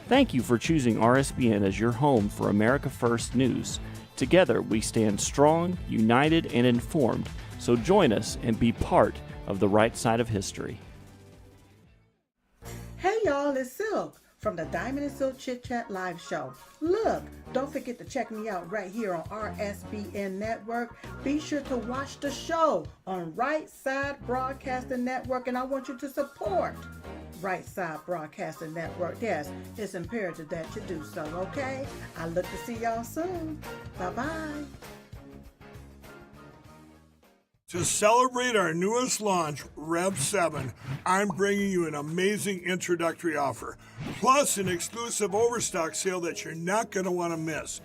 Thank you for choosing RSBN as your home for America First News. Together, we stand strong, united, and informed. So join us and be part of the right side of history. Hey y'all, it's Silk from the Diamond and Silk Chit Chat live show. Look, don't forget to check me out right here on RSBN Network. Be sure to watch the show on Right Side Broadcasting Network, and I want you to support Right Side Broadcasting Network. Yes, it's imperative that you do so, okay? I look to see y'all soon. Bye-bye. To celebrate our newest launch, Rev 7, I'm bringing you an amazing introductory offer, plus an exclusive overstock sale that you're not going to want to miss.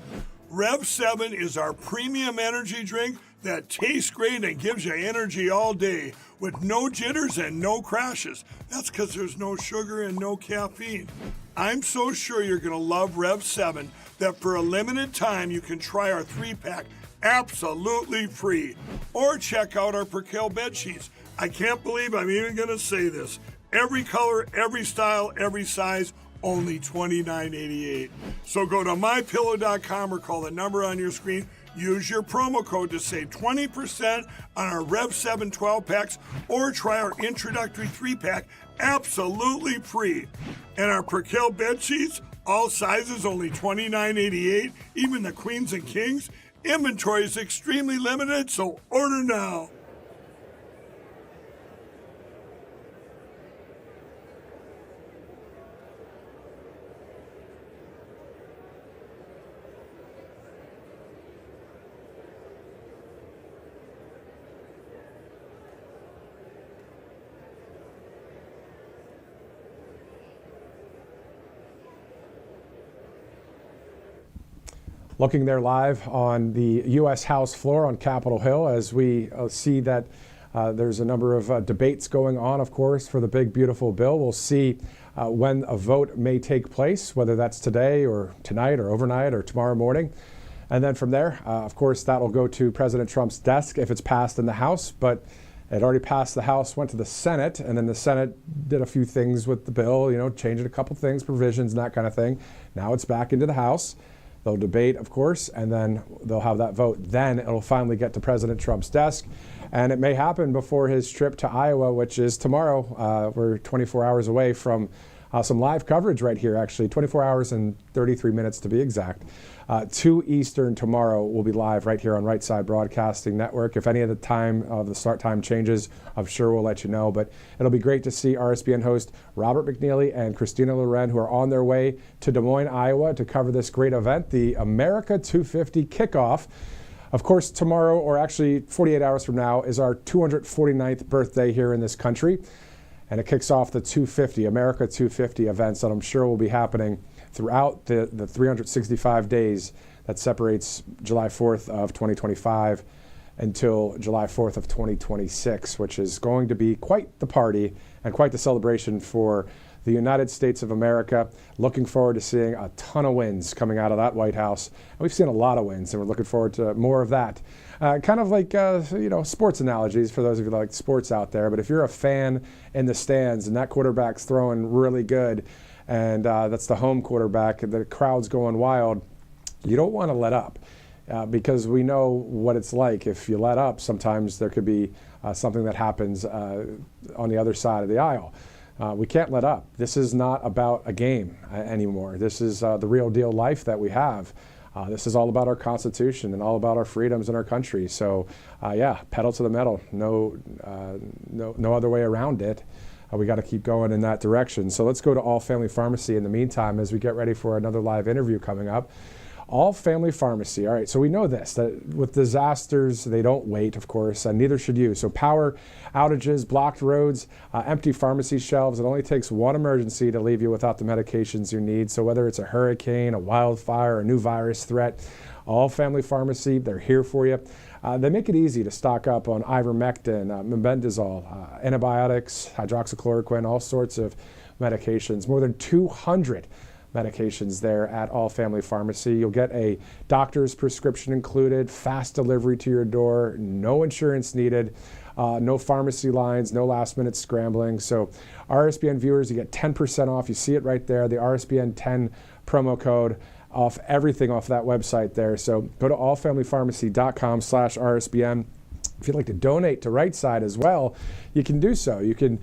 Rev 7 is our premium energy drink that tastes great and gives you energy all day with no jitters and no crashes. That's because there's no sugar and no caffeine. I'm so sure you're going to love Rev 7 that for a limited time you can try our 3-pack absolutely free. Or check out our Percale bed sheets. I can't believe I'm even going to say this. Every color, every style, every size, only $29.88. So go to mypillow.com or call the number on your screen. Use your promo code to save 20% on our Rev 7 12-packs or try our introductory 3-pack absolutely free. And our Percale bed sheets, all sizes, only $29.88, even the queens and kings. Inventory is extremely limited, so order now. Looking there live on the U.S. House floor on Capitol Hill as we see that there's a number of debates going on, of course, for the big, beautiful bill. We'll see when a vote may take place, whether that's today or tonight or overnight or tomorrow morning. And then from there, of course, that will go to President Trump's desk if it's passed in the House. But it already passed the House, went to the Senate, and then the Senate did a few things with the bill, changing a couple things, provisions, and that kind of thing. Now it's back into the House. They'll debate, of course, and then they'll have that vote. Then it'll finally get to President Trump's desk, and it may happen before his trip to Iowa, which is tomorrow. We're 24 hours away from some live coverage right here, actually, 24 hours and 33 minutes to be exact. 2 Eastern tomorrow will be live right here on Right Side Broadcasting Network. If any of the start time changes, I'm sure we'll let you know. But it'll be great to see RSBN host Robert McNeely and Christina Loren, who are on their way to Des Moines, Iowa, to cover this great event, the America 250 kickoff. Of course, tomorrow, or actually 48 hours from now, is our 249th birthday here in this country. And it kicks off the 250, America 250 events that I'm sure will be happening throughout the 365 days that separates July 4th of 2025 until July 4th of 2026, which is going to be quite the party and quite the celebration for the United States of America. Looking forward to seeing a ton of wins coming out of that White House. And we've seen a lot of wins, and we're looking forward to more of that. Kind of like, sports analogies for those of you that like sports out there. But if you're a fan in the stands and that quarterback's throwing really good, and that's the home quarterback, and the crowd's going wild, you don't want to let up. Because we know what it's like. If you let up, sometimes there could be something that happens on the other side of the aisle. We can't let up. This is not about a game anymore. This is the real deal life that we have. This is all about our Constitution and all about our freedoms in our country. So, pedal to the metal. No other way around it. We got to keep going in that direction. So let's go to All Family Pharmacy in the meantime as we get ready for another live interview coming up. All Family Pharmacy. All right, so we know this, that with disasters, they don't wait, of course, and neither should you. So power outages, blocked roads, empty pharmacy shelves, it only takes one emergency to leave you without the medications you need. So whether it's a hurricane, a wildfire, a new virus threat, All Family Pharmacy, they're here for you. They make it easy to stock up on ivermectin, mebendazole, antibiotics, hydroxychloroquine, all sorts of medications, more than 200 medications there at All Family Pharmacy. You'll get a doctor's prescription included, fast delivery to your door, no insurance needed, no pharmacy lines, no last minute scrambling. So RSBN viewers, you get 10% off. You see it right there, the RSBN 10 promo code off everything off that website there. So go to allfamilypharmacy.com/RSBN. If you'd like to donate to Right Side as well, you can do so. You can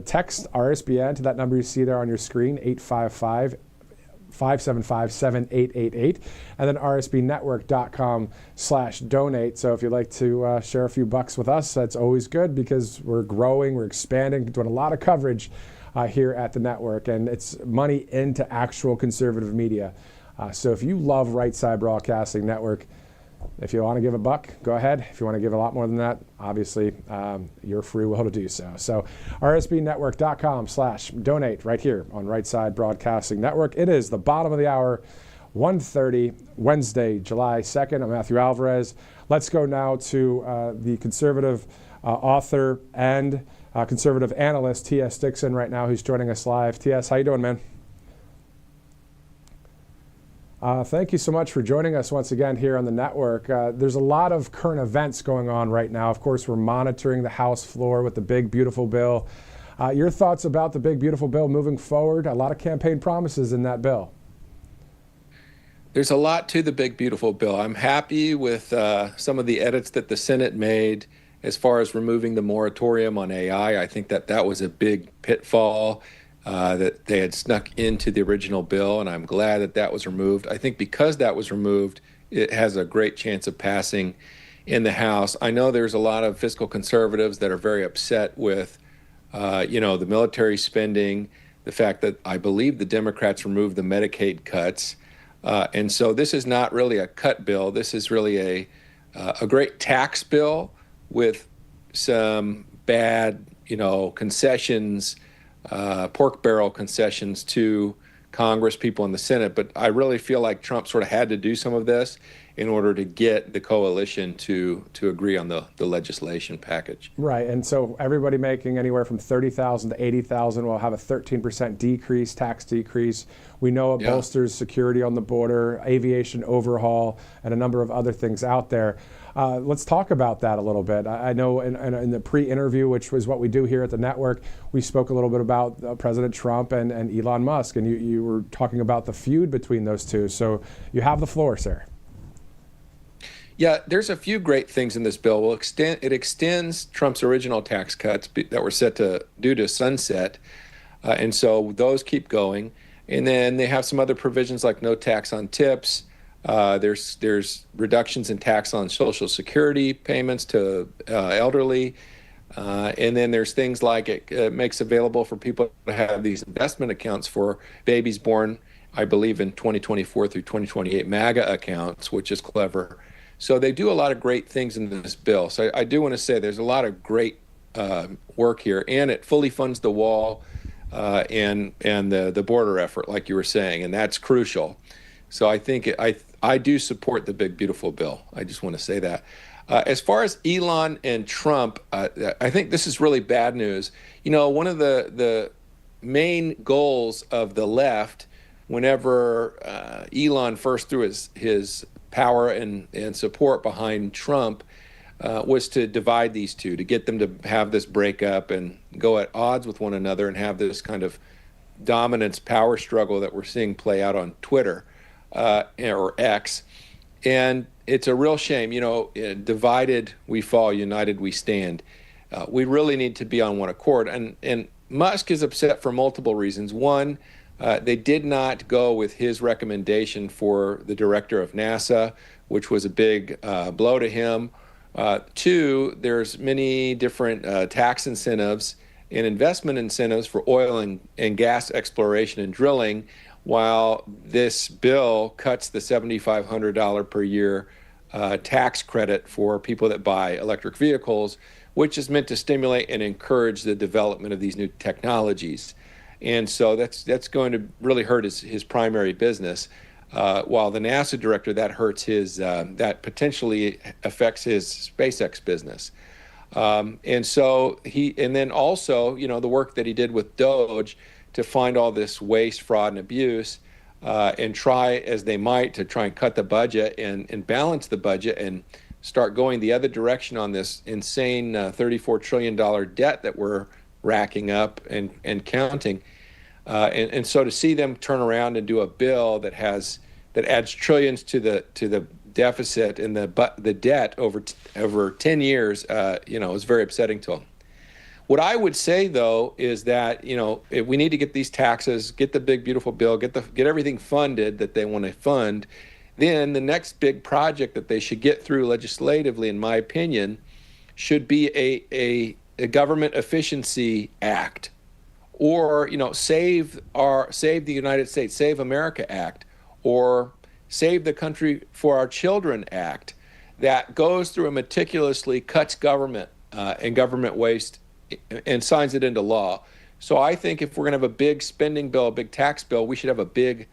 text RSBN to that number you see there on your screen, 855-575-7888, and then rsbnetwork.com/donate. So if you'd like to share a few bucks with us, that's always good because we're growing, we're expanding, doing a lot of coverage here at the network, and it's money into actual conservative media. So if you love Right Side Broadcasting Network, if you want to give a buck, go ahead. If you want to give a lot more than that, obviously, you're free will to do so. So rsbnetwork.com/donate right here on Right Side Broadcasting Network. It is the bottom of the hour, 1:30, Wednesday, July 2nd. I'm Matthew Alvarez. Let's go now to the conservative author and conservative analyst, T.S. Dixon, right now, who's joining us live. T.S., how you doing, man? Thank you so much for joining us once again here on the network. There's a lot of current events going on right now. Of course, we're monitoring the House floor with the big, beautiful bill. Your thoughts about the big, beautiful bill moving forward? A lot of campaign promises in that bill. There's a lot to the big, beautiful bill. I'm happy with some of the edits that the Senate made as far as removing the moratorium on AI. I think that was a big pitfall that they had snuck into the original bill, and I'm glad that was removed. I think because that was removed, it has a great chance of passing in the House. I know there's a lot of fiscal conservatives that are very upset with, the military spending, the fact that I believe the Democrats removed the Medicaid cuts. And so this is not really a cut bill. This is really a great tax bill with some bad, concessions, pork barrel concessions to Congress, people in the Senate. But I really feel like Trump sort of had to do some of this in order to get the coalition to agree on the legislation package. Right, and so everybody making anywhere from $30,000 to $80,000 will have a 13% tax decrease. We know it bolsters security on the border, aviation overhaul, and a number of other things out there. Let's talk about that a little bit. I know in the pre-interview, which was what we do here at the network, we spoke a little bit about President Trump and Elon Musk, and you were talking about the feud between those two. So you have the floor, sir. Yeah, there's a few great things in this bill. It extends Trump's original tax cuts that were set due to sunset, and so those keep going. And then they have some other provisions like no tax on tips. There's reductions in tax on Social Security payments to elderly. And then there's things like it makes available for people to have these investment accounts for babies born, I believe, in 2024 through 2028 MAGA accounts, which is clever. So they do a lot of great things in this bill. So I do want to say there's a lot of great work here, and it fully funds the wall and the border effort, like you were saying, and that's crucial. So I think I do support the big, beautiful bill. I just want to say that. As far as Elon and Trump, I think this is really bad news. One of the main goals of the left, whenever Elon first threw his power and support behind Trump, was to divide these two, to get them to have this breakup and go at odds with one another and have this kind of dominance power struggle that we're seeing play out on Twitter or X. And it's a real shame, divided we fall, united we stand. We really need to be on one accord. And Musk is upset for multiple reasons. One, they did not go with his recommendation for the director of NASA, which was a big blow to him. Two, there's many different tax incentives and investment incentives for oil and gas exploration and drilling, while this bill cuts the $7,500 per year tax credit for people that buy electric vehicles, which is meant to stimulate and encourage the development of these new technologies. And so that's going to really hurt his primary business. While the NASA director, that hurts that potentially affects his SpaceX business. And then also, the work that he did with Doge to find all this waste, fraud, and abuse, and try as they might to try and cut the budget and balance the budget and start going the other direction on this insane $34 trillion debt that we're racking up and counting. And so to see them turn around and do a bill that adds trillions to the deficit and the debt over 10 years, is very upsetting to them. What I would say, though, is that we need to get these taxes, get the big beautiful bill, get everything funded that they want to fund. Then the next big project that they should get through legislatively, in my opinion, should be a government efficiency act, or save the United States, Save America Act, or Save the Country for Our Children Act, that goes through and meticulously cuts government and government waste and signs it into law. So I think if we're going to have a big spending bill, a big tax bill, we should have a big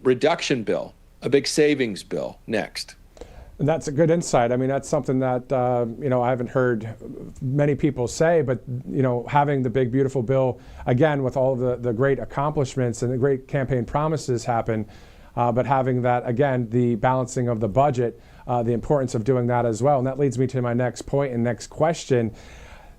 reduction bill, a big savings bill next. And that's a good insight. I mean, that's something that, I haven't heard many people say, but, having the big, beautiful bill, again, with all the great accomplishments and the great campaign promises happen, but having that, again, the balancing of the budget, the importance of doing that as well. And that leads me to my next point and next question.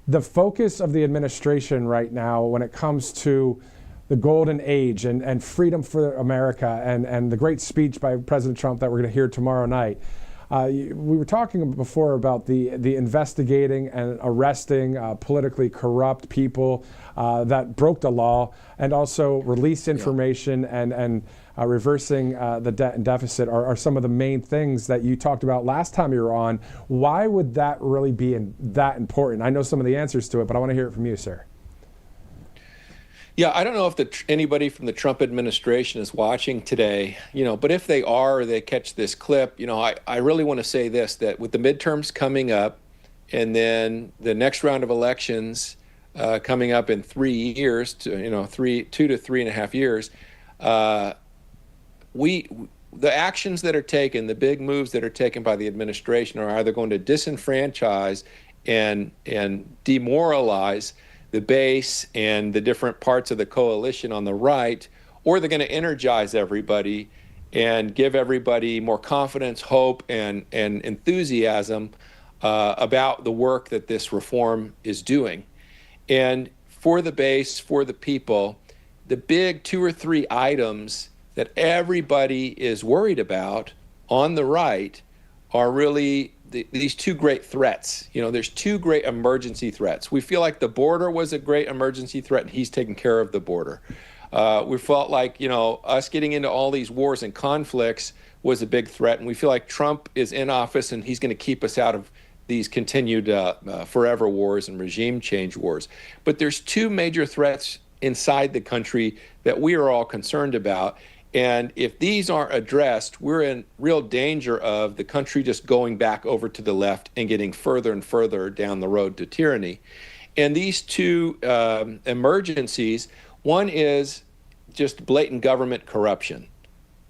The focus of the administration right now when it comes to the golden age and freedom for America and the great speech by President Trump that we're going to hear tomorrow night. We were talking before about the investigating and arresting politically corrupt people that broke the law, and also released information and reversing the debt and deficit are some of the main things that you talked about last time you were on. Why would that really be that important? I know some of the answers to it, but I want to hear it from you, sir. Yeah, I don't know if anybody from the Trump administration is watching today, but if they are, or they catch this clip, I really want to say this, that with the midterms coming up and then the next round of elections coming up in 3 years, 2 to 3.5 years, the actions that are taken, the big moves that are taken by the administration are either going to disenfranchise and demoralize the base and the different parts of the coalition on the right, or they're going to energize everybody and give everybody more confidence, hope, and enthusiasm about the work that this reform is doing. And for the base, for the people, the big 2 or 3 items that everybody is worried about on the right are really these 2 great threats. There's 2 great emergency threats. We feel like the border was a great emergency threat, and he's taking care of the border. We felt like, us getting into all these wars and conflicts was a big threat, and we feel like Trump is in office and he's going to keep us out of these continued forever wars and regime change wars. But there's 2 major threats inside the country that we are all concerned about. And if these aren't addressed, we're in real danger of the country just going back over to the left and getting further and further down the road to tyranny. And these 2 emergencies, one is just blatant government corruption,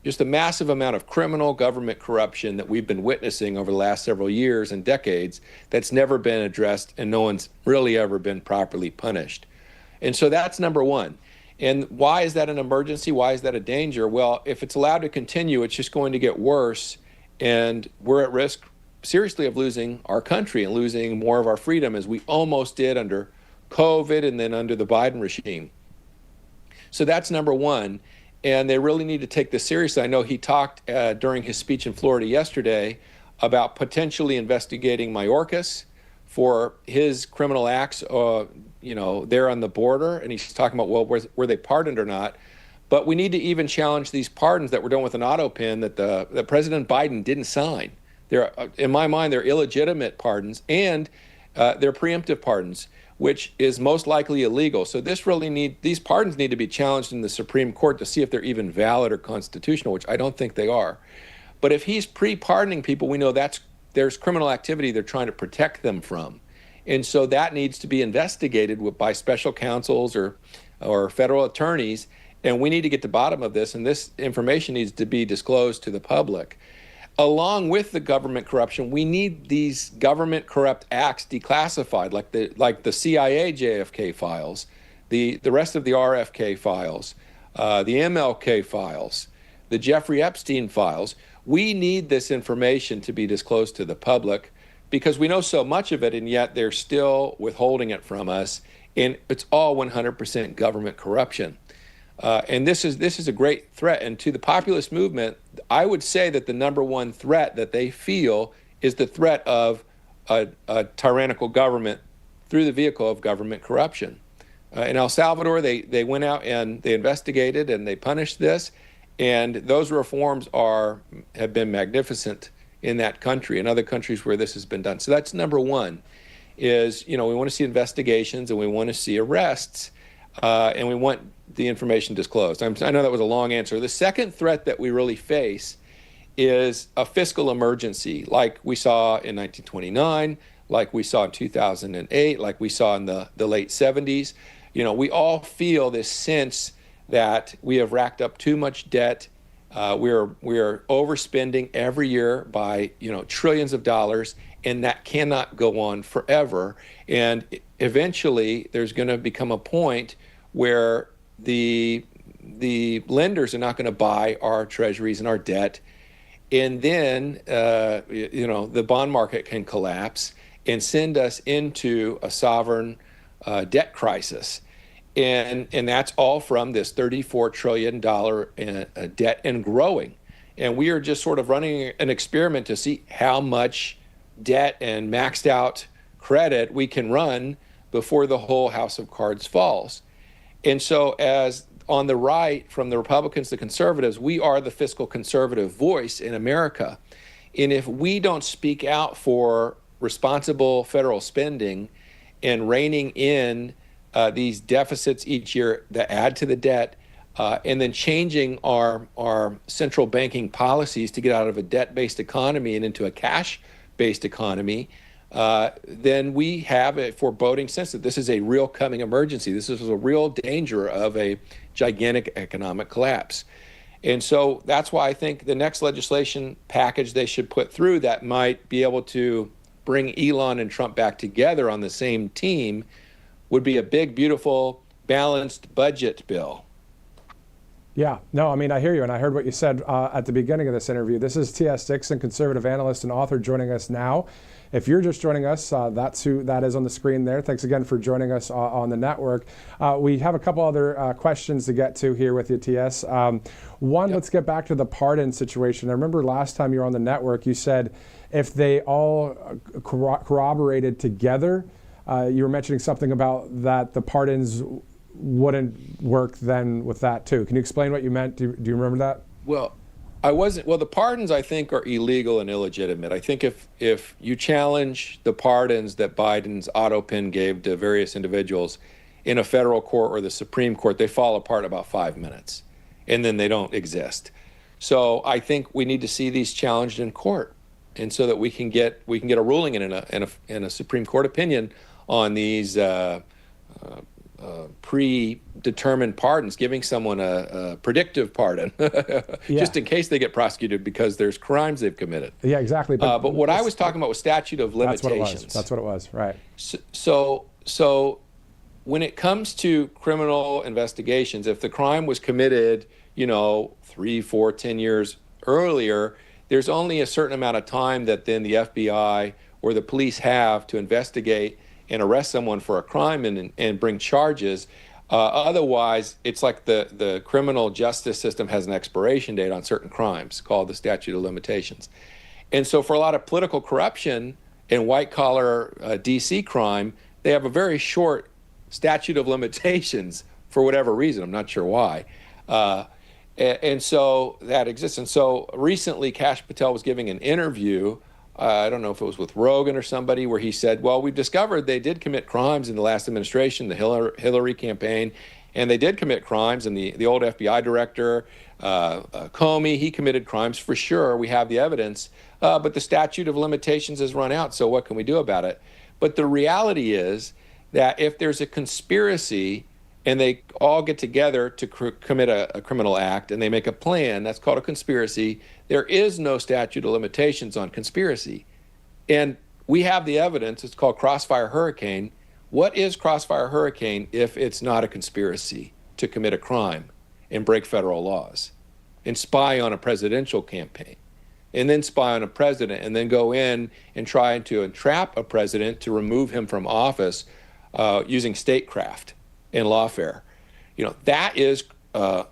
just a massive amount of criminal government corruption that we've been witnessing over the last several years and decades that's never been addressed, and no one's really ever been properly punished. And so that's number one. And why is that an emergency? Why is that a danger? Well, if it's allowed to continue, it's just going to get worse. And we're at risk, seriously, of losing our country and losing more of our freedom, as we almost did under COVID and then under the Biden regime. So that's number one. And they really need to take this seriously. I know he talked during his speech in Florida yesterday about potentially investigating Mayorkas for his criminal acts, there on the border. And he's talking about, well, were they pardoned or not? But we need to even challenge these pardons that were done with an auto pen that President Biden didn't sign. They're, in my mind, they're illegitimate pardons, and they're preemptive pardons, which is most likely illegal. So these pardons need to be challenged in the Supreme Court to see if they're even valid or constitutional, which I don't think they are. But if he's pre-pardoning people, we know there's criminal activity they're trying to protect them from. And so that needs to be investigated by special counsels or federal attorneys. And we need to get to the bottom of this, and this information needs to be disclosed to the public. Along with the government corruption, we need these government corrupt acts declassified, like the CIA JFK files, the rest of the RFK files, the MLK files, the Jeffrey Epstein files. We need this information to be disclosed to the public because we know so much of it, and yet they're still withholding it from us. And it's all 100% government corruption. And this is a great threat. And to the populist movement, I would say that the number one threat that they feel is the threat of a tyrannical government through the vehicle of government corruption. In El Salvador, they went out and they investigated and they punished this. And those reforms have been magnificent in that country and other countries where this has been done. So that's number one, is, we want to see investigations and we want to see arrests, and we want the information disclosed. I know that was a long answer. The second threat that we really face is a fiscal emergency, like we saw in 1929, like we saw in 2008, like we saw in the late 70s. We all feel this sense that we have racked up too much debt. We are overspending every year by trillions of dollars, and that cannot go on forever. And eventually, there's going to become a point where the lenders are not going to buy our treasuries and our debt, and then the bond market can collapse and send us into a sovereign debt crisis. And that's all from this $34 trillion debt and growing. And we are just sort of running an experiment to see how much debt and maxed out credit we can run before the whole house of cards falls. And so as on the right, from the Republicans to conservatives, we are the fiscal conservative voice in America. And if we don't speak out for responsible federal spending and reining in these deficits each year that add to the debt, and then changing our central banking policies to get out of a debt-based economy and into a cash-based economy, then we have a foreboding sense that this is a real coming emergency. This is a real danger of a gigantic economic collapse. And so that's why I think the next legislation package they should put through that might be able to bring Elon and Trump back together on the same team would be a big, beautiful, balanced budget bill. Yeah, no, I hear you, and I heard what you said at the beginning of this interview. This is T.S. Dixon, conservative analyst and author, joining us now. If you're just joining us, that's who that is on the screen there. Thanks again for joining us on the network. We have a couple other questions to get to here with you, T.S. Let's get back to the pardon situation. I remember last time you were on the network, you said if they all corroborated together, you were mentioning something about that the pardons wouldn't work then with that too. Can you explain what you meant? Do you remember that? Well, the pardons I think are illegal and illegitimate. I think if you challenge the pardons that Biden's auto pen gave to various individuals in a federal court or the Supreme Court, they fall apart in about 5 minutes and then they don't exist. So I think we need to see these challenged in court, and so that we can get a ruling in a Supreme Court opinion on these predetermined pardons, giving someone a predictive pardon, just in case they get prosecuted because there's crimes they've committed. Yeah, exactly. But what I was talking about was statute of limitations. That's what it was, right. So when it comes to criminal investigations, if the crime was committed, 3, 4, 10 years earlier, there's only a certain amount of time that then the FBI or the police have to investigate and arrest someone for a crime and bring charges. Otherwise, it's like the criminal justice system has an expiration date on certain crimes called the statute of limitations. And so for a lot of political corruption and white-collar DC crime, they have a very short statute of limitations for whatever reason. I'm not sure why. And so that exists. And so recently, Kash Patel was giving an interview, I don't know if it was with Rogan or somebody, where he said, well, we've discovered they did commit crimes in the last administration, the Hillary campaign, and they did commit crimes. And the old FBI director, Comey, he committed crimes for sure. We have the evidence. But the statute of limitations has run out, so what can we do about it? But the reality is that if there's a conspiracy and they all get together to commit a criminal act and they make a plan, that's called a conspiracy, there is no statute of limitations on conspiracy. And we have the evidence. It's called Crossfire Hurricane. What is Crossfire Hurricane if it's not a conspiracy to commit a crime and break federal laws and spy on a presidential campaign and then spy on a president and then go in and try to entrap a president to remove him from office using statecraft and lawfare? That is a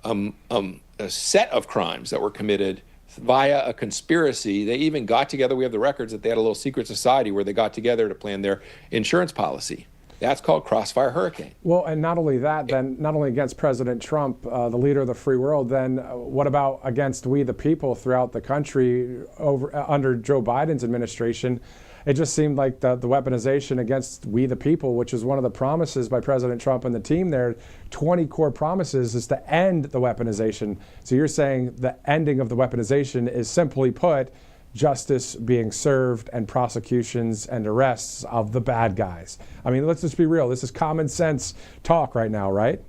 set of crimes that were committed via a conspiracy. They even got together. We have the records that they had a little secret society where they got together to plan their insurance policy. That's called Crossfire Hurricane. Well, and not only that, then not only against President Trump, the leader of the free world, then what about against we the people throughout the country under Joe Biden's administration? It just seemed like the weaponization against we the people, which is one of the promises by President Trump and the team there, 20 core promises, is to end the weaponization. So you're saying the ending of the weaponization is, simply put, justice being served and prosecutions and arrests of the bad guys. I mean, let's just be real. This is common sense talk right now, right?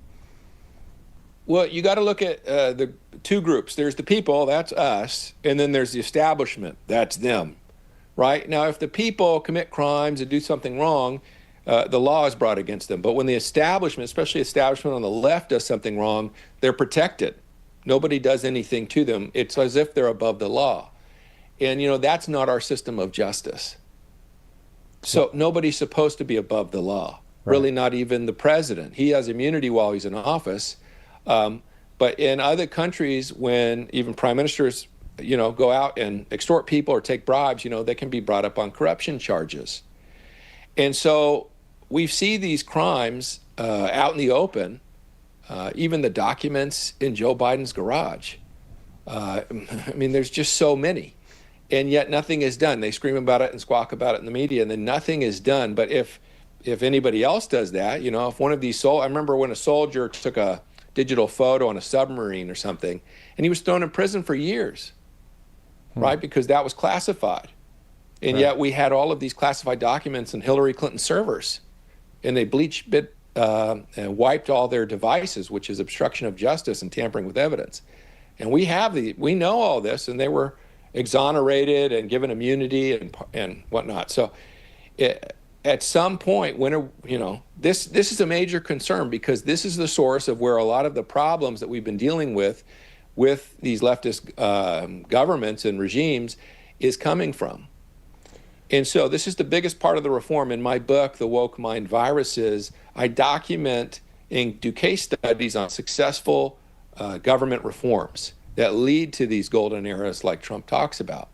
Well, you got to look at the two groups. There's the people, that's us, and then there's the establishment, that's them. Right? Now, if the people commit crimes and do something wrong, the law is brought against them. But when the establishment, especially establishment on the left, does something wrong, they're protected. Nobody does anything to them. It's as if they're above the law. And, that's not our system of justice. So nobody's supposed to be above the law, really not even the president. He has immunity while he's in office. But in other countries, when even prime ministers go out and extort people or take bribes, they can be brought up on corruption charges. And so we see these crimes out in the open, even the documents in Joe Biden's garage. There's just so many. And yet nothing is done. They scream about it and squawk about it in the media, and then nothing is done. But if anybody else does that, if one of these I remember when a soldier took a digital photo on a submarine or something, and he was thrown in prison for years. Right? Because that was classified. And yet we had all of these classified documents in Hillary Clinton's servers. And they and wiped all their devices, which is obstruction of justice and tampering with evidence. And we know all this, and they were exonerated and given immunity and whatnot. So at some point, this is a major concern, because this is the source of where a lot of the problems that we've been dealing with these leftist governments and regimes is coming from. And so this is the biggest part of the reform. In my book, The Woke Mind Viruses, I document and do case studies on successful government reforms that lead to these golden eras like Trump talks about.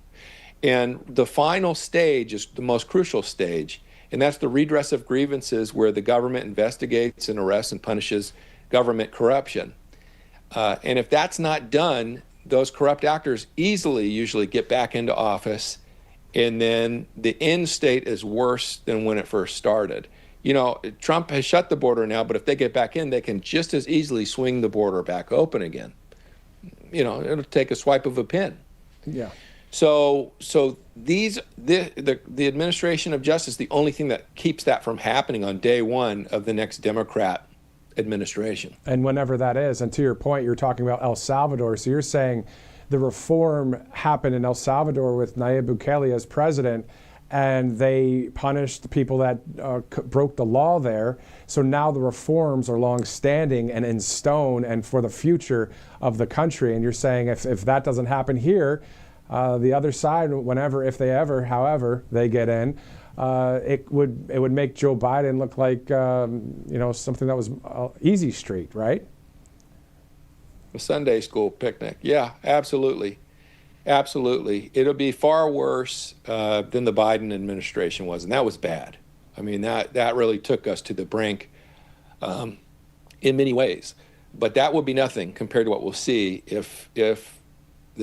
And the final stage is the most crucial stage, and that's the redress of grievances, where the government investigates and arrests and punishes government corruption. And if that's not done, those corrupt actors usually get back into office, and then the end state is worse than when it first started. Trump has shut the border now, but if they get back in, they can just as easily swing the border back open again. It'll take a swipe of a pen. Yeah. So the administration of justice, the only thing that keeps that from happening on day one of the next Democrat administration. And whenever that is, and to your point, you're talking about El Salvador. So you're saying the reform happened in El Salvador with Nayib Bukele as president, and they punished the people that broke the law there. So now the reforms are long-standing and in stone and for the future of the country. And you're saying if that doesn't happen here, the other side, however they get in, it would make Joe Biden look like something that was easy street, right? A Sunday school picnic. Yeah, absolutely. Absolutely. It'll be far worse than the Biden administration was, and that was bad. I mean, that really took us to the brink in many ways. But that will be nothing compared to what we'll see if the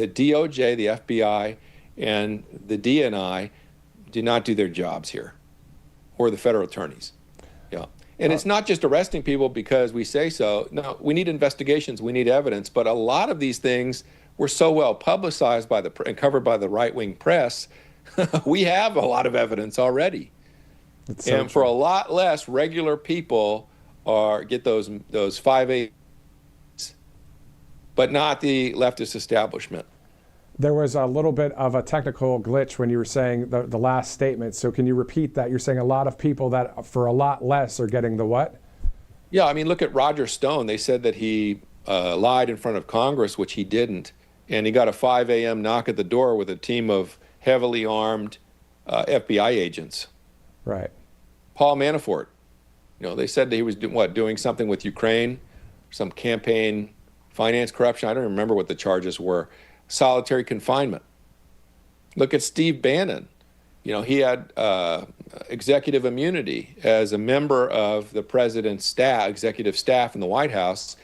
DOJ, the FBI, and the DNI do not do their jobs here, or the federal attorneys. Yeah. And it's not just arresting people because we say so. No, we need investigations, we need evidence, but a lot of these things were so well publicized by and covered by the right-wing press, we have a lot of evidence already. And for a lot less, regular people get those 5/8, but not the leftist establishment. There was a little bit of a technical glitch when you were saying the last statement. So can you repeat that? You're saying a lot of people that for a lot less are getting the what? Yeah, I mean, look at Roger Stone. They said that he lied in front of Congress, which he didn't. And he got a 5 a.m. knock at the door with a team of heavily armed FBI agents. Right. Paul Manafort. They said that he was doing something with Ukraine, some campaign finance corruption. I don't remember what the charges were. Solitary confinement. Look at Steve Bannon. He had executive immunity as a member of the president's staff, executive staff in the White House.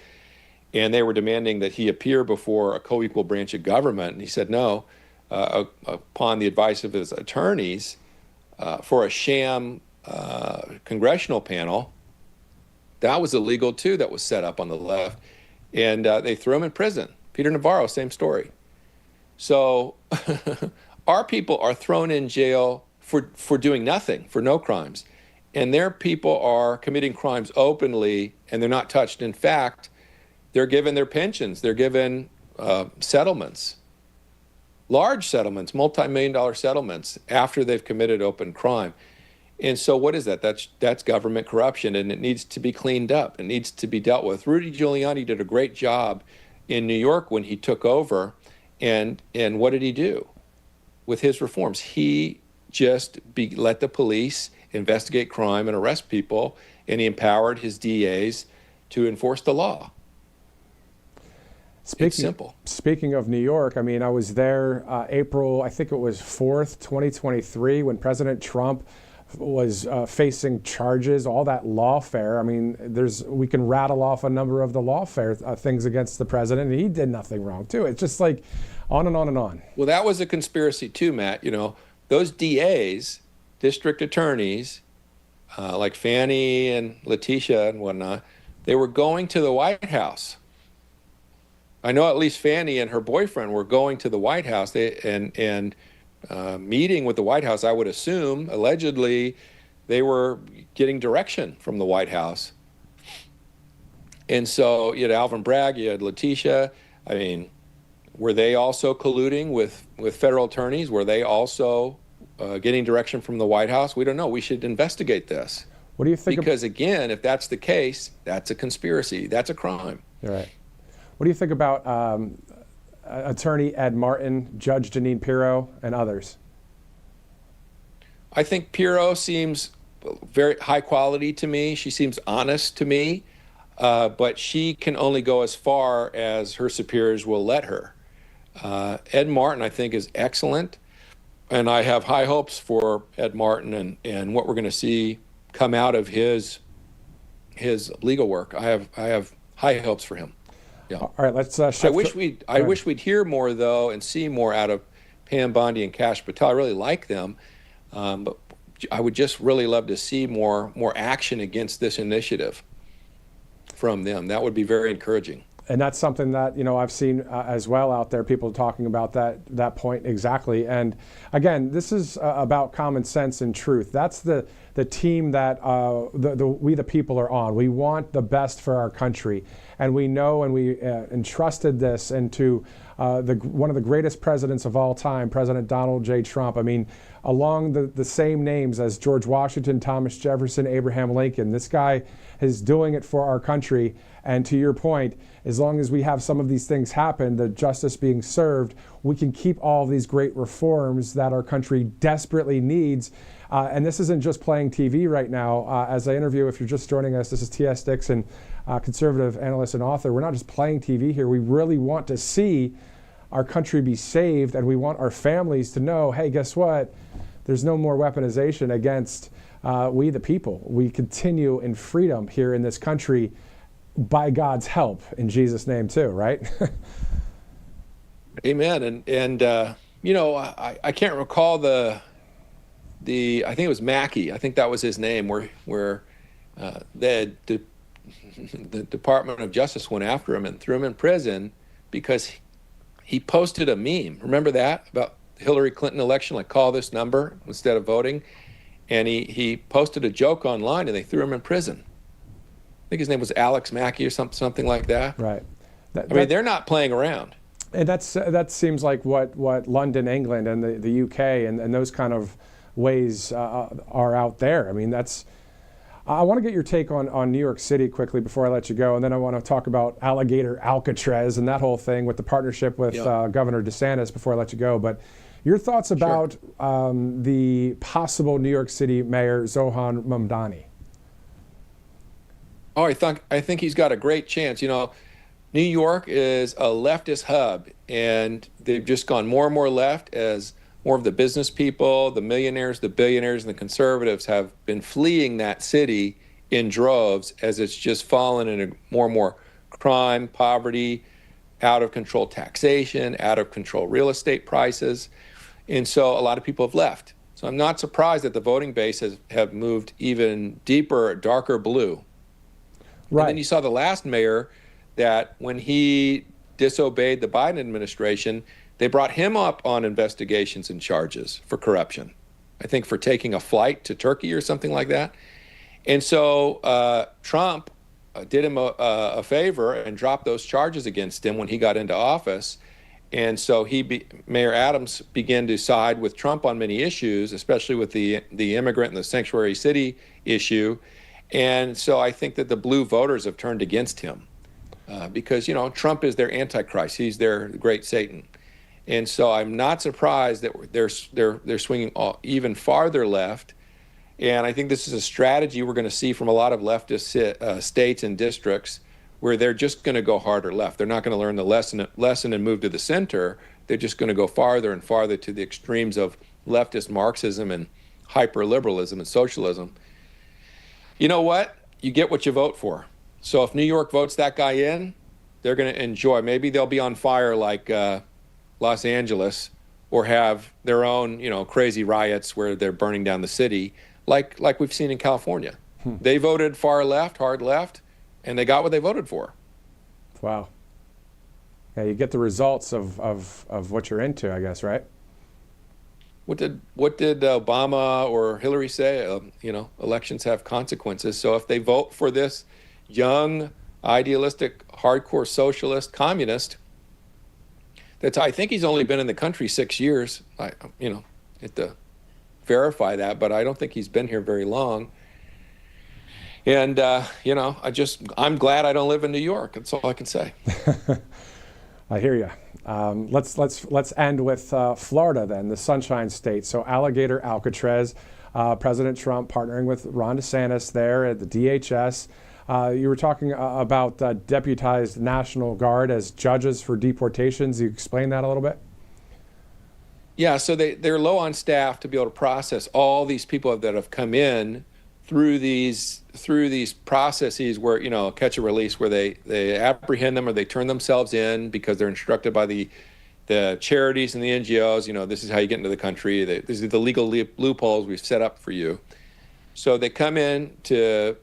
And they were demanding that he appear before a co-equal branch of government. And he said no, upon the advice of his attorneys, for a sham congressional panel. That was illegal, too, that was set up on the left. And they threw him in prison. Peter Navarro, same story. So our people are thrown in jail for doing nothing, for no crimes. And their people are committing crimes openly, and they're not touched. In fact, they're given their pensions. They're given settlements, large settlements, multi-million-dollar settlements after they've committed open crime. And so what is that? That's government corruption, and it needs to be cleaned up. It needs to be dealt with. Rudy Giuliani did a great job in New York when he took over. And what did he do with his reforms? He just let the police investigate crime and arrest people, and he empowered his DAs to enforce the law. It's simple. Speaking of New York, I mean, I was there April, I think it was 4th, 2023, when President Trump was facing charges, all that lawfare. I mean, we can rattle off a number of the lawfare things against the president, and he did nothing wrong, too. It's just like on and on and on. Well, that was a conspiracy, too, Matt. Those DAs, district attorneys, like Fannie and Letitia and whatnot, they were going to the White House. I know at least Fannie and her boyfriend were going to the White House and meeting with the White House. I would assume, allegedly, they were getting direction from the White House. And so you had Alvin Bragg, you had Letitia. I mean, were they also colluding with federal attorneys? Were they also getting direction from the White House? We don't know. We should investigate this. What do you think? Because again, if that's the case, that's a conspiracy. That's a crime. You're right. What do you think about Attorney Ed Martin, Judge Jeanine Pirro, and others? I think Pirro seems very high quality to me. She seems honest to me, but she can only go as far as her superiors will let her. Ed Martin, I think, is excellent, and I have high hopes for Ed Martin and what we're going to see come out of his legal work. I have high hopes for him. Yeah. All right, let's shift. I wish we'd hear more, though, and see more out of Pam Bondi and Kash Patel. I really like them, but I would just really love to see more action against this initiative from them. That would be very encouraging. And that's something that I've seen as well out there, people talking about that point exactly. And again, this is about common sense and truth. That's the team that we the people are on. We want the best for our country, and we know, and we entrusted this into one of the greatest presidents of all time, President Donald J. Trump. I mean, along the same names as George Washington, Thomas Jefferson, Abraham Lincoln. This guy is doing it for our country. And to your point, as long as we have some of these things happen, the justice being served, we can keep all these great reforms that our country desperately needs. And this isn't just playing TV right now. As I interview, if you're just joining us, this is T.S. Dixon, conservative analyst and author. We're not just playing TV here. We really want to see our country be saved, and we want our families to know, hey, guess what? There's no more weaponization against we the people. We continue in freedom here in this country by God's help, in Jesus' name too, right? Amen. And you know, I can't recall the I think it was Mackey. I think that was his name, where the Department of Justice went after him and threw him in prison because he posted a meme. Remember that about the Hillary Clinton election? Like, call this number instead of voting. And he posted a joke online, and they threw him in prison. I think his name was Alex Mackey or something like that. Right. I mean, they're not playing around. And that seems like what London, England, and the UK and those kind of ways are out there. I mean, I want to get your take on New York City quickly before I let you go, and then I want to talk about Alligator Alcatraz and that whole thing with the partnership with Governor DeSantis before I let you go. But your thoughts about the possible New York City Mayor Zohan Mamdani? Oh, I think he's got a great chance. You know, New York is a leftist hub, and they've just gone more and more left as more of the business people, the millionaires, the billionaires, and the conservatives have been fleeing that city in droves as it's just fallen into more and more crime, poverty, out of control taxation, out of control real estate prices. And so a lot of people have left. So I'm not surprised that the voting base have moved even deeper, darker blue. Right. And then you saw the last mayor that when he disobeyed the Biden administration, they brought him up on investigations and charges for corruption. I think for taking a flight to Turkey or something like that. And so Trump did him a favor and dropped those charges against him when he got into office. And so Mayor Adams began to side with Trump on many issues, especially with the immigrant and the sanctuary city issue. And so I think that the blue voters have turned against him because, you know, Trump is their antichrist. He's their great Satan. And so I'm not surprised that they're swinging even farther left. And I think this is a strategy we're going to see from a lot of leftist states and districts where they're just going to go harder left. They're not going to learn the lesson and move to the center. They're just going to go farther and farther to the extremes of leftist Marxism and hyper-liberalism and socialism. You know what? You get what you vote for. So if New York votes that guy in, they're going to enjoy. Maybe they'll be on fire like Los Angeles, or have their own, you know, crazy riots where they're burning down the city, like we've seen in California. They voted far left, hard left, and they got what they voted for. Wow. Yeah, you get the results of what you're into, I guess, right? What did Obama or Hillary say? You know, elections have consequences. So if they vote for this young, idealistic, hardcore socialist communist, I think he's only been in the country 6 years. I have to verify that, but I don't think he's been here very long. And I'm glad I don't live in New York. That's all I can say. I hear you. Let's end with Florida then, the Sunshine State. So Alligator Alcatraz, President Trump partnering with Ron DeSantis there at the DHS. You were talking about deputized National Guard as judges for deportations. You explain that a little bit? Yeah, so they're low on staff to be able to process all these people that have come in through these processes where, you know, catch and release, where they apprehend them or they turn themselves in because they're instructed by the charities and the NGOs. You know, this is how you get into the country. These are the legal loopholes we've set up for you. So they come in to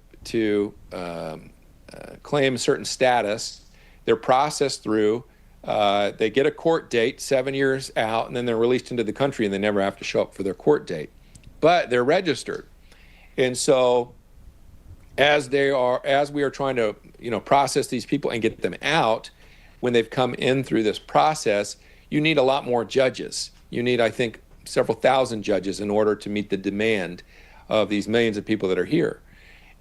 claim a certain status. They're processed through. They get a court date 7 years out, and then they're released into the country, and they never have to show up for their court date. But they're registered. And so as we are trying to, you know, process these people and get them out, when they've come in through this process, you need a lot more judges. You need, I think, several thousand judges in order to meet the demand of these millions of people that are here.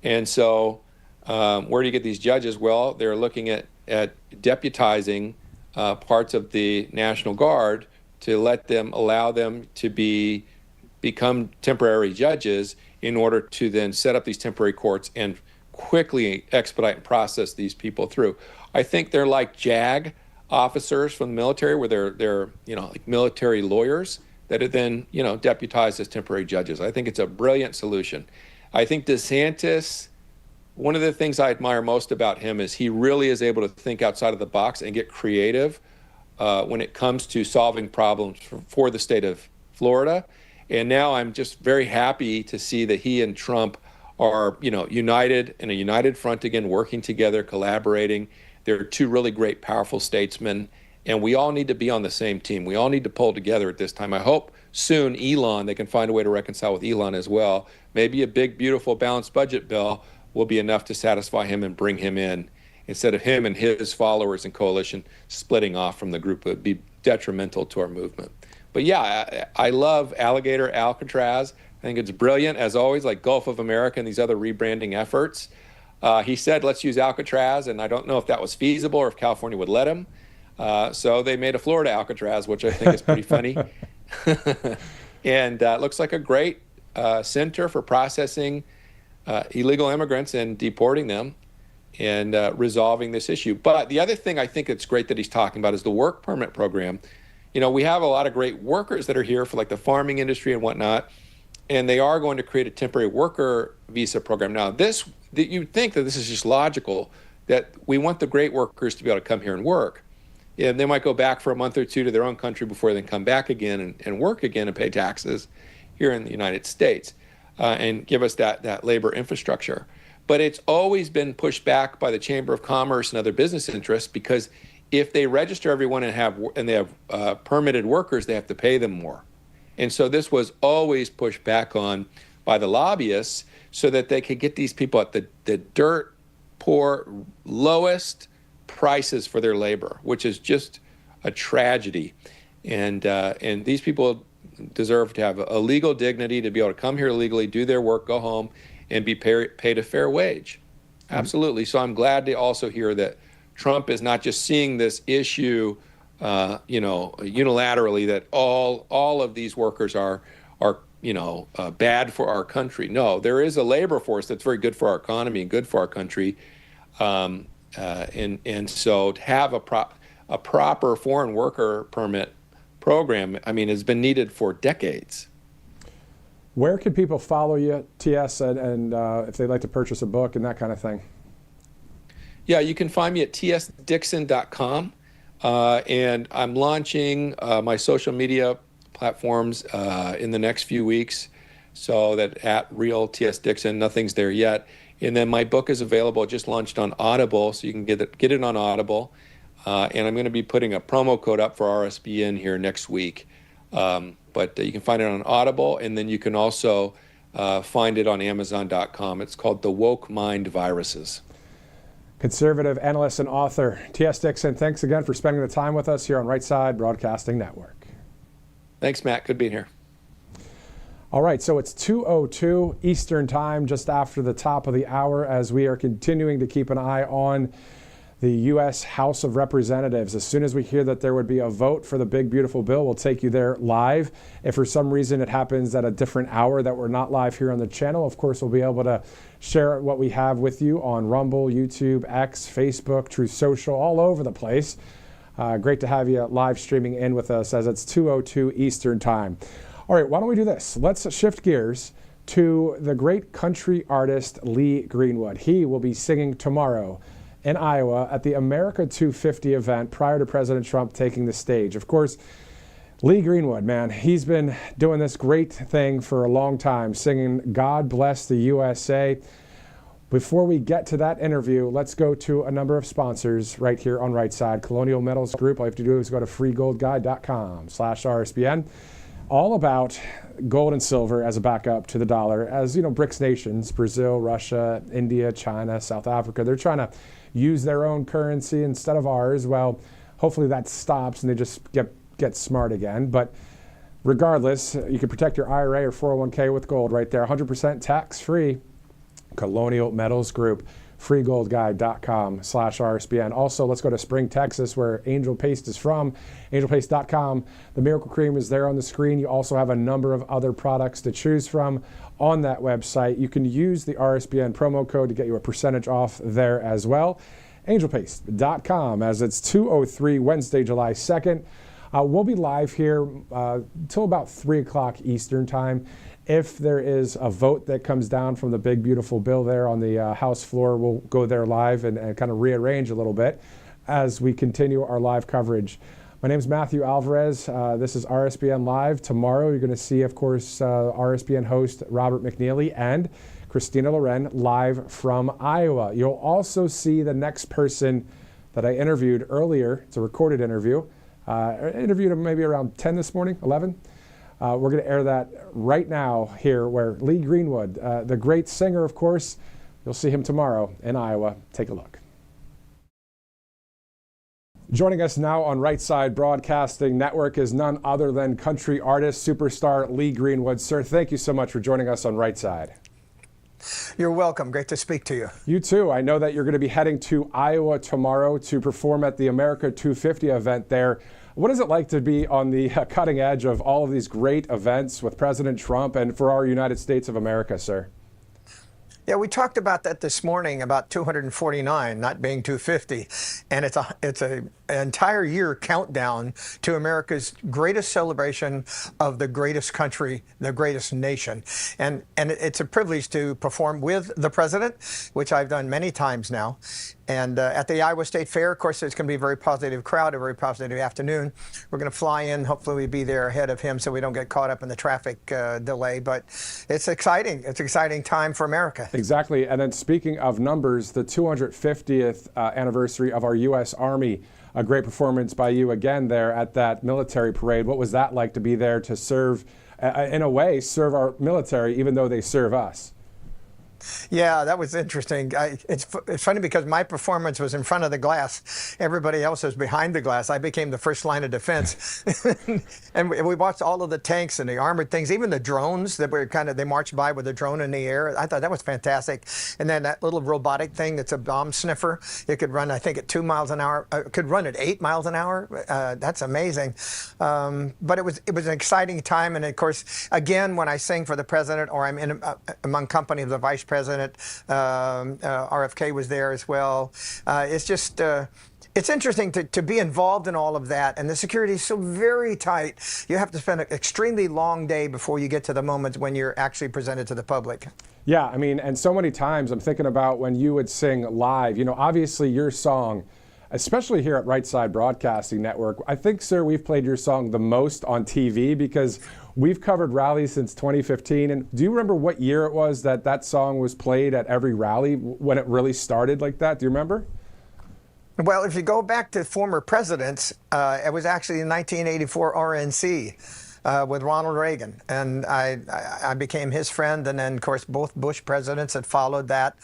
And so where do you get these judges? Well, they're looking at deputizing parts of the National Guard to allow them to become temporary judges in order to then set up these temporary courts and quickly expedite and process these people through. I think they're like JAG officers from the military, where they're like military lawyers that are then deputized as temporary judges. I think it's a brilliant solution. I think DeSantis, one of the things I admire most about him is he really is able to think outside of the box and get creative when it comes to solving problems for the state of Florida. And now I'm just very happy to see that he and Trump are, united in a united front again, working together, collaborating. They're two really great, powerful statesmen, and we all need to be on the same team. We all need to pull together at this time. I hope soon Elon, they can find a way to reconcile with Elon as well. Maybe a big, beautiful, balanced budget bill will be enough to satisfy him and bring him in, instead of him and his followers and coalition splitting off from the group. It would be detrimental to our movement. But yeah, I love Alligator Alcatraz. I think it's brilliant, as always, like Gulf of America and these other rebranding efforts. He said, let's use Alcatraz, and I don't know if that was feasible or if California would let him. So they made a Florida Alcatraz, which I think is pretty funny. And it looks like a great center for processing illegal immigrants and deporting them and resolving this issue. But the other thing I think it's great that he's talking about is the work permit program. We have a lot of great workers that are here for like the farming industry and whatnot, and they are going to create a temporary worker visa program. Now, you'd think that this is just logical, that we want the great workers to be able to come here and work. And they might go back for a month or two to their own country before they come back again and work again and pay taxes here in the United States and give us that labor infrastructure. But it's always been pushed back by the Chamber of Commerce and other business interests, because if they register everyone and they have permitted workers, they have to pay them more. And so this was always pushed back on by the lobbyists so that they could get these people at the dirt poor, lowest prices for their labor, which is just a tragedy. And these people deserve to have a legal dignity, to be able to come here legally, do their work, go home, and be paid a fair wage. Absolutely. So I'm glad to also hear that Trump is not just seeing this issue, unilaterally, that all of these workers are bad for our country. No, there is a labor force that's very good for our economy and good for our country. And so to have a proper foreign worker permit program, has been needed for decades. Where can people follow you, TS, and if they'd like to purchase a book and that kind of thing? Yeah, you can find me at tsdixon.com. And I'm launching my social media platforms in the next few weeks, so that at Real TS Dixon, nothing's there yet. And then my book is available, just launched on Audible, so you can get it on Audible. And I'm going to be putting a promo code up for RSBN here next week. But you can find it on Audible, and then you can also find it on Amazon.com. It's called The Woke Mind Viruses. Conservative analyst and author T.S. Dixon, thanks again for spending the time with us here on Right Side Broadcasting Network. Thanks, Matt. Good being here. All right, so it's 2:02 Eastern Time, just after the top of the hour, as we are continuing to keep an eye on the U.S. House of Representatives. As soon as we hear that there would be a vote for the big, beautiful bill, we'll take you there live. If for some reason it happens at a different hour that we're not live here on the channel, of course, we'll be able to share what we have with you on Rumble, YouTube, X, Facebook, Truth Social, all over the place. Great to have you live streaming in with us as it's 2:02 Eastern Time. All right, why don't we do this? Let's shift gears to the great country artist Lee Greenwood. He will be singing tomorrow in Iowa at the America 250 event prior to President Trump taking the stage. Of course, Lee Greenwood, man, he's been doing this great thing for a long time, singing God Bless the USA. Before we get to that interview, let's go to a number of sponsors right here on Right Side. Colonial Metals Group, all you have to do is go to freegoldguide.com/RSBN. All about gold and silver as a backup to the dollar. As you know, BRICS nations, Brazil, Russia, India, China, South Africa, they're trying to use their own currency instead of ours. Well, hopefully that stops and they just get smart again. But regardless, you can protect your IRA or 401k with gold right there, 100% tax-free. Colonial Metals Group, freegoldguide.com/RSBN. Also, let's go to Spring, Texas, where Angel Paste is from, angelpaste.com. The Miracle Cream is there on the screen. You also have a number of other products to choose from on that website. You can use the RSBN promo code to get you a percentage off there as well. Angelpaste.com, as it's 2:03 Wednesday, July 2nd. We'll be live here till about 3 o'clock Eastern time. If there is a vote that comes down from the big, beautiful bill there on the House floor, we'll go there live and kind of rearrange a little bit as we continue our live coverage. My name is Matthew Alvarez. This is RSBN Live. Tomorrow you're going to see, of course, RSBN host Robert McNeely and Christina Loren live from Iowa. You'll also see the next person that I interviewed earlier. It's a recorded interview. I interviewed him maybe around 10 this morning, 11. We're going to air that right now here, where Lee Greenwood, the great singer, of course, you'll see him tomorrow in Iowa. Take a look. Joining us now on Right Side Broadcasting Network is none other than country artist, superstar Lee Greenwood. Sir, thank you so much for joining us on Right Side. You're welcome. Great to speak to you. You too. I know that you're going to be heading to Iowa tomorrow to perform at the America 250 event there. What is it like to be on the cutting edge of all of these great events with President Trump and for our United States of America, sir? Yeah, we talked about that this morning, about 249 not being 250, and it's an entire year countdown to America's greatest celebration of the greatest country, the greatest nation, and it's a privilege to perform with the president, which I've done many times now. And at the Iowa State Fair, of course, there's going to be a very positive crowd, a very positive afternoon. We're going to fly in. Hopefully we'll be there ahead of him so we don't get caught up in the traffic delay. But it's exciting. It's an exciting time for America. Exactly. And then speaking of numbers, the 250th anniversary of our U.S. Army, a great performance by you again there at that military parade. What was that like to be there to serve, in a way, serve our military, even though they serve us? Yeah, that was interesting. It's funny because my performance was in front of the glass. Everybody else was behind the glass. I became the first line of defense. And we watched all of the tanks and the armored things, even the drones that were they marched by with a drone in the air. I thought that was fantastic. And then that little robotic thing that's a bomb sniffer. It could run, I think, at 2 miles an hour. It could run at 8 miles an hour. That's amazing. But it was an exciting time. And of course, again, when I sing for the president or I'm in among company of the vice president, RFK was there as well. It's just, it's interesting to be involved in all of that. And the security is so very tight. You have to spend an extremely long day before you get to the moment when you're actually presented to the public. Yeah, I mean, and so many times I'm thinking about when you would sing live. You know, obviously your song, especially here at Right Side Broadcasting Network, I think, sir, we've played your song the most on TV because we've covered rallies since 2015. And do you remember what year it was that song was played at every rally when it really started like that? Do you remember? Well, if you go back to former presidents, it was actually in 1984 RNC with Ronald Reagan. And I became his friend. And then, of course, both Bush presidents had followed that.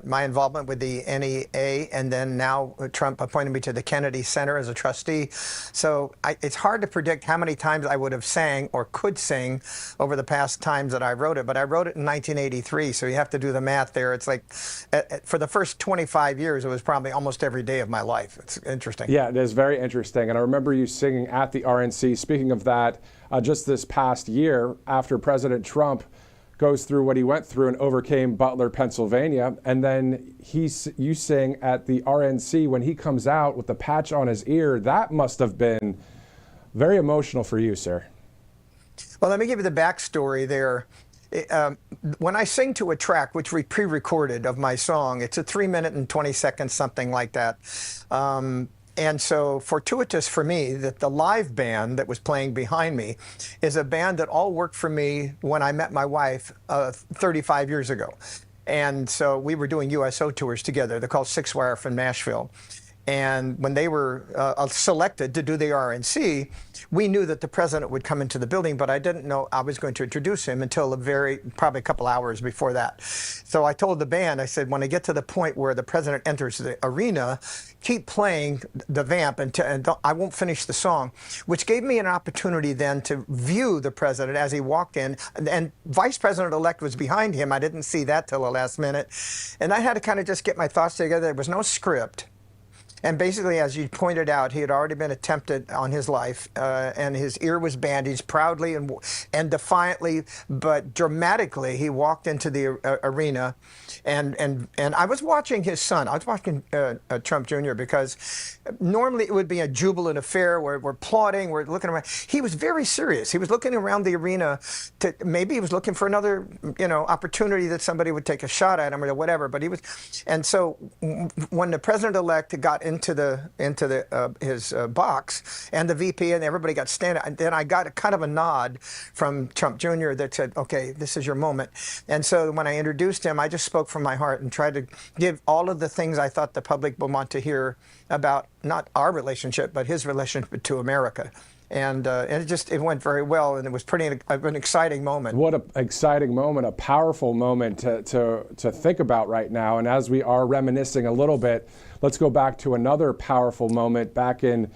My involvement with the NEA, and then now Trump appointed me to the Kennedy Center as a trustee. So it's hard to predict how many times I would have sang or could sing over the past times that I wrote it. But I wrote it in 1983, so you have to do the math there. It's like for the first 25 years, it was probably almost every day of my life. It's interesting. Yeah, it is very interesting. And I remember you singing at the RNC. Speaking of that, just this past year, after President Trump goes through what he went through and overcame Butler, Pennsylvania, and then you sing at the RNC when he comes out with the patch on his ear. That must have been very emotional for you, sir. Well, let me give you the backstory there. When I sing to a track, which we pre-recorded of my song, it's a 3 minute and 20 seconds, something like that. And so fortuitous for me that the live band that was playing behind me is a band that all worked for me when I met my wife 35 years ago. And so we were doing USO tours together. They're called Six Wire from Nashville. And when they were selected to do the RNC, we knew that the president would come into the building, but I didn't know I was going to introduce him until probably a couple hours before that. So I told the band, I said, when I get to the point where the president enters the arena, keep playing the vamp and I won't finish the song, which gave me an opportunity then to view the president as he walked in. And Vice President-elect was behind him. I didn't see that till the last minute. And I had to kind of just get my thoughts together. There was no script. And basically, as you pointed out, he had already been attempted on his life, and his ear was bandaged. Proudly and defiantly, but dramatically, he walked into the arena, and I was watching his son. I was watching Trump Jr. because normally it would be a jubilant affair where we're applauding, we're looking around. He was very serious. He was looking around the arena to maybe he was looking for another, opportunity that somebody would take a shot at him or whatever. But he was, and so when the president-elect got into his box, and the VP and everybody got standing, and then I got kind of a nod from Trump Jr. that said, okay, this is your moment. And so when I introduced him, I just spoke from my heart and tried to give all of the things I thought the public would want to hear about not our relationship, but his relationship to America. And it went very well, and it was an exciting moment. What an exciting moment, a powerful moment to think about right now. And as we are reminiscing a little bit, let's go back to another powerful moment back in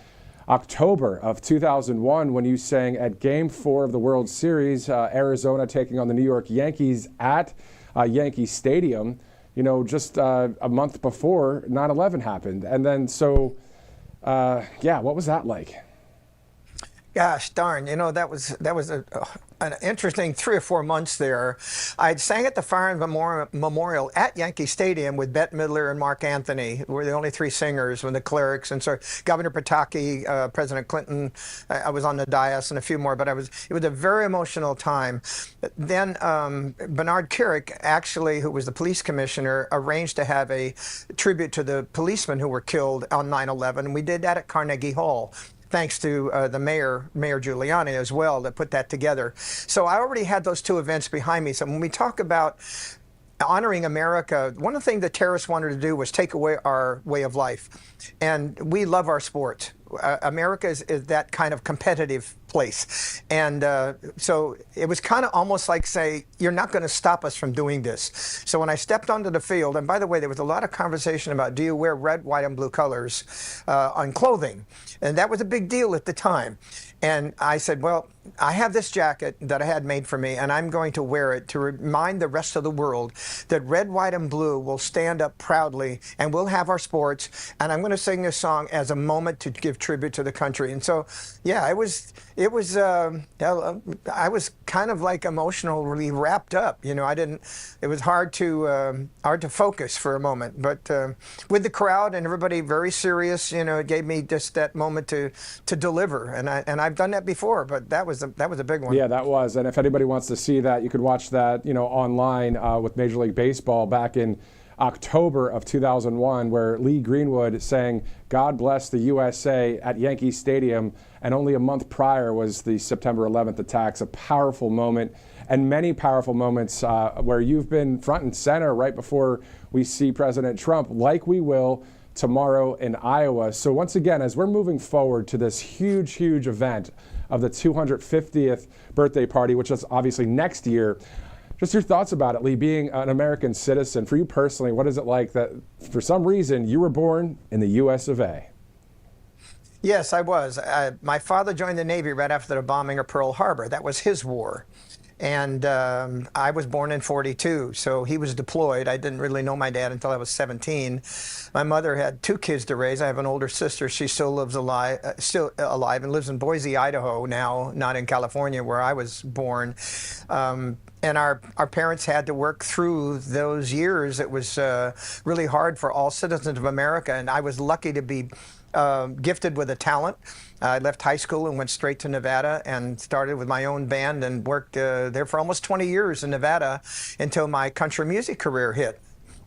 October of 2001 when you sang at Game 4 of the World Series, Arizona taking on the New York Yankees at Yankee Stadium, just a month before 9/11 happened. And then what was that like? Gosh darn, that was an interesting 3 or 4 months there. I'd sang at the Firearms Memorial at Yankee Stadium with Bette Midler and Mark Anthony. We were the only 3 singers when the clerics, and so Governor Pataki, President Clinton, I was on the dais, and a few more, but it was a very emotional time. Then Bernard Kerik, actually, who was the police commissioner, arranged to have a tribute to the policemen who were killed on 9/11, and we did that at Carnegie Hall. Thanks to the Mayor Giuliani as well, that put that together. So I already had those 2 events behind me. So when we talk about honoring America, one of the things the terrorists wanted to do was take away our way of life. And we love our sport. America is that kind of competitive place. And so it was kind of almost like, say, you're not going to stop us from doing this. So when I stepped onto the field, and by the way, there was a lot of conversation about, do you wear red, white, and blue colors on clothing? And that was a big deal at the time. And I said, well, I have this jacket that I had made for me, and I'm going to wear it to remind the rest of the world that red, white, and blue will stand up proudly, and we'll have our sports. And I'm going to sing this song as a moment to give tribute to the country. And so, yeah, I was kind of like emotionally wrapped up. It was hard to focus for a moment. But with the crowd and everybody very serious, it gave me just that moment to deliver. And I've done that before, but that was a big one. Yeah, that was. And if anybody wants to see that, you could watch that, online with Major League Baseball back in October of 2001, where Lee Greenwood sang "God Bless the USA" at Yankee Stadium, and only a month prior was the September 11th attacks. A powerful moment, and many powerful moments where you've been front and center right before we see President Trump, like we will tomorrow in Iowa. So once again, as we're moving forward to this huge, huge event of the 250th birthday party, which is obviously next year, just your thoughts about it, Lee, being an American citizen. For you personally, what is it like that for some reason you were born in the US of A? Yes, I was. My father joined the Navy right after the bombing of Pearl Harbor. That was his war. And I was born in 42, so he was deployed. I didn't really know my dad until I was 17. My mother had 2 kids to raise. I have an older sister. She still lives alive and lives in Boise, Idaho now, not in California where I was born. And our parents had to work through those years. It was really hard for all citizens of America, and I was lucky to be gifted with a talent. I left high school and went straight to Nevada and started with my own band and worked there for almost 20 years in Nevada until my country music career hit.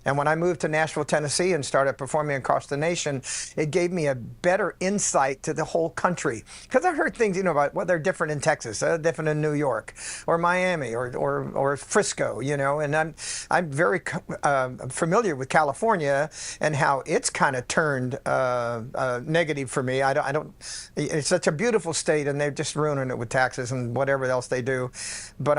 And when I moved to Nashville, Tennessee and started performing across the nation, it gave me a better insight to the whole country. Because I heard things, about, well, they're different in Texas, different in New York, or Miami, or Frisco, and I'm very familiar with California and how it's kind of turned negative for me. I don't. It's such a beautiful state, and they're just ruining it with taxes and whatever else they do. But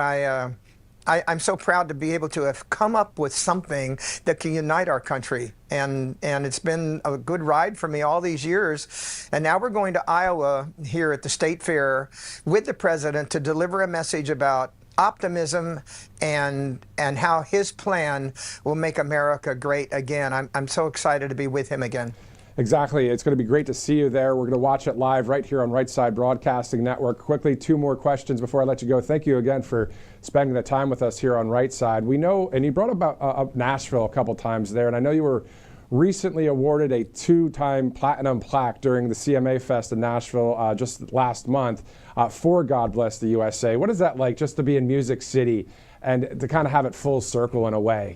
I'm so proud to be able to have come up with something that can unite our country. And it's been a good ride for me all these years. And now we're going to Iowa here at the State Fair with the president to deliver a message about optimism and how his plan will make America great again. I'm so excited to be with him again. Exactly. It's going to be great to see you there. We're going to watch it live right here on Right Side Broadcasting Network. Quickly, 2 more questions before I let you go. Thank you again for spending the time with us here on Right Side. We know, and you brought up Nashville a couple times there, and I know you were recently awarded a 2-time platinum plaque during the CMA Fest in Nashville just last month for God Bless the USA. What is that like, just to be in Music City and to kind of have it full circle in a way,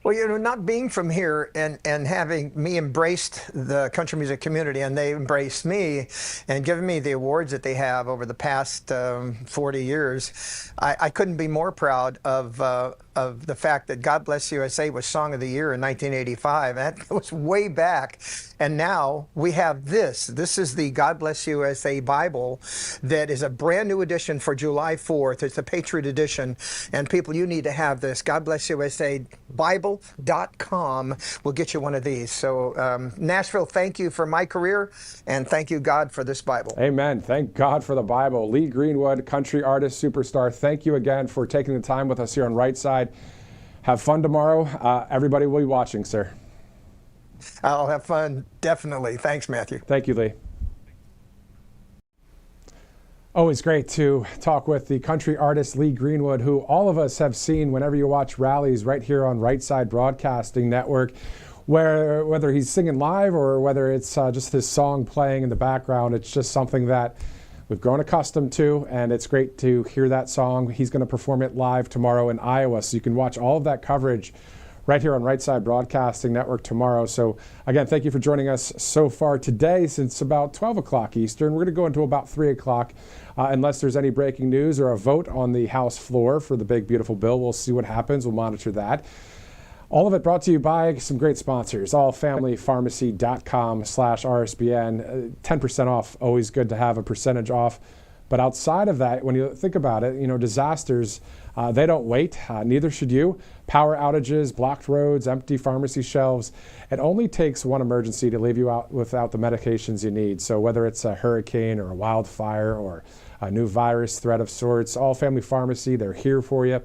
Well, not being from here and having me embraced the country music community, and they embraced me and given me the awards that they have over the past 40 years, I couldn't be more proud of the fact that God Bless USA was Song of the Year in 1985. That was way back. And now we have this. This is the God Bless USA Bible that is a brand new edition for July 4th. It's the Patriot Edition. And people, you need to have this. God Bless USA Bible.com will get you one of these. So Nashville, thank you for my career, and thank you, God, for this Bible. Amen. Thank God for the Bible. Lee Greenwood, country artist, superstar, thank you again for taking the time with us here on Right Side. Have fun tomorrow. Everybody will be watching, sir. I'll have fun, definitely. Thanks, Matthew. Thank you, Lee. Always great to talk with the country artist Lee Greenwood, who all of us have seen whenever you watch rallies right here on Right Side Broadcasting Network, where whether he's singing live or whether it's just his song playing in the background, it's just something that we've grown accustomed to, and it's great to hear that song. He's going to perform it live tomorrow in Iowa, so you can watch all of that coverage right here on Right Side Broadcasting Network tomorrow. So again, thank you for joining us so far today since about 12 o'clock Eastern. We're going to go until about 3 o'clock unless there's any breaking news or a vote on the House floor for the big, beautiful bill. We'll see what happens. We'll monitor that. All of it brought to you by some great sponsors, allfamilypharmacy.com/RSBN. 10% off, always good to have a percentage off. But outside of that, when you think about it, disasters, they don't wait. Neither should you. Power outages, blocked roads, empty pharmacy shelves. It only takes one emergency to leave you out without the medications you need. So whether it's a hurricane or a wildfire or a new virus threat of sorts, All Family Pharmacy, they're here for you.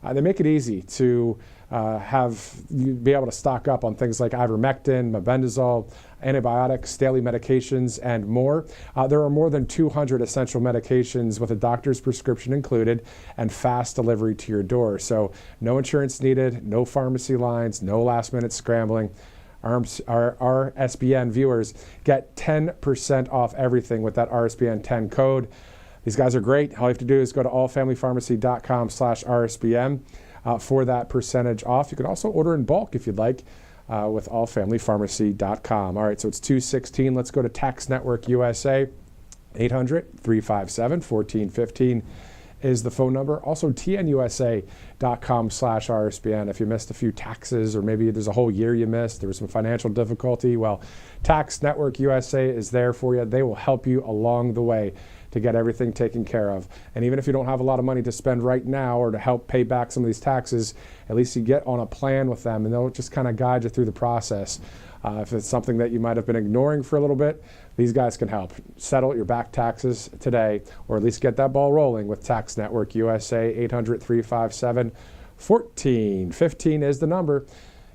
They make it easy to have you be able to stock up on things like ivermectin, mebendazole, antibiotics, daily medications, and more. There are more than 200 essential medications with a doctor's prescription included and fast delivery to your door. So no insurance needed, no pharmacy lines, no last-minute scrambling. Our RSBN viewers get 10% off everything with that RSBN 10 code. These guys are great. All you have to do is go to allfamilypharmacy.com/RSBN for that percentage off. You can also order in bulk if you'd like with allfamilypharmacy.com. All right, so it's 2:16. Let's go to Tax Network USA. 800-357-1415 is the phone number. Also, tnusa.com/RSBN. If you missed a few taxes or maybe there's a whole year you missed, there was some financial difficulty, well, Tax Network USA is there for you. They will help you along the way to get everything taken care of. And even if you don't have a lot of money to spend right now or to help pay back some of these taxes, at least you get on a plan with them and they'll just kind of guide you through the process. If it's something that you might have been ignoring for a little bit, these guys can help. Settle your back taxes today, or at least get that ball rolling with Tax Network USA. 800-357-1415 is the number.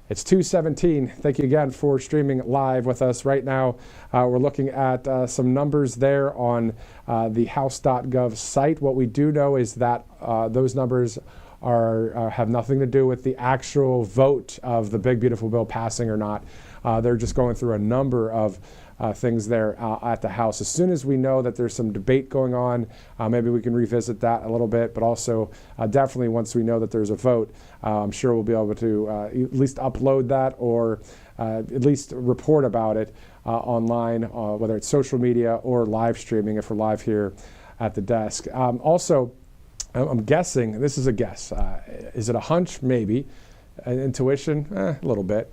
It's 2:17. Thank you again for streaming live with us right now. We're looking at some numbers there on the House.gov site. What we do know is that those numbers have nothing to do with the actual vote of the big, beautiful bill passing or not. They're just going through a number of things there at the House. As soon as we know that there's some debate going on, maybe we can revisit that a little bit, but also definitely once we know that there's a vote, I'm sure we'll be able to at least upload that or at least report about it online, whether it's social media or live streaming if we're live here at the desk. Also, I'm guessing, this is a guess, is it a hunch? Maybe. Intuition? A little bit.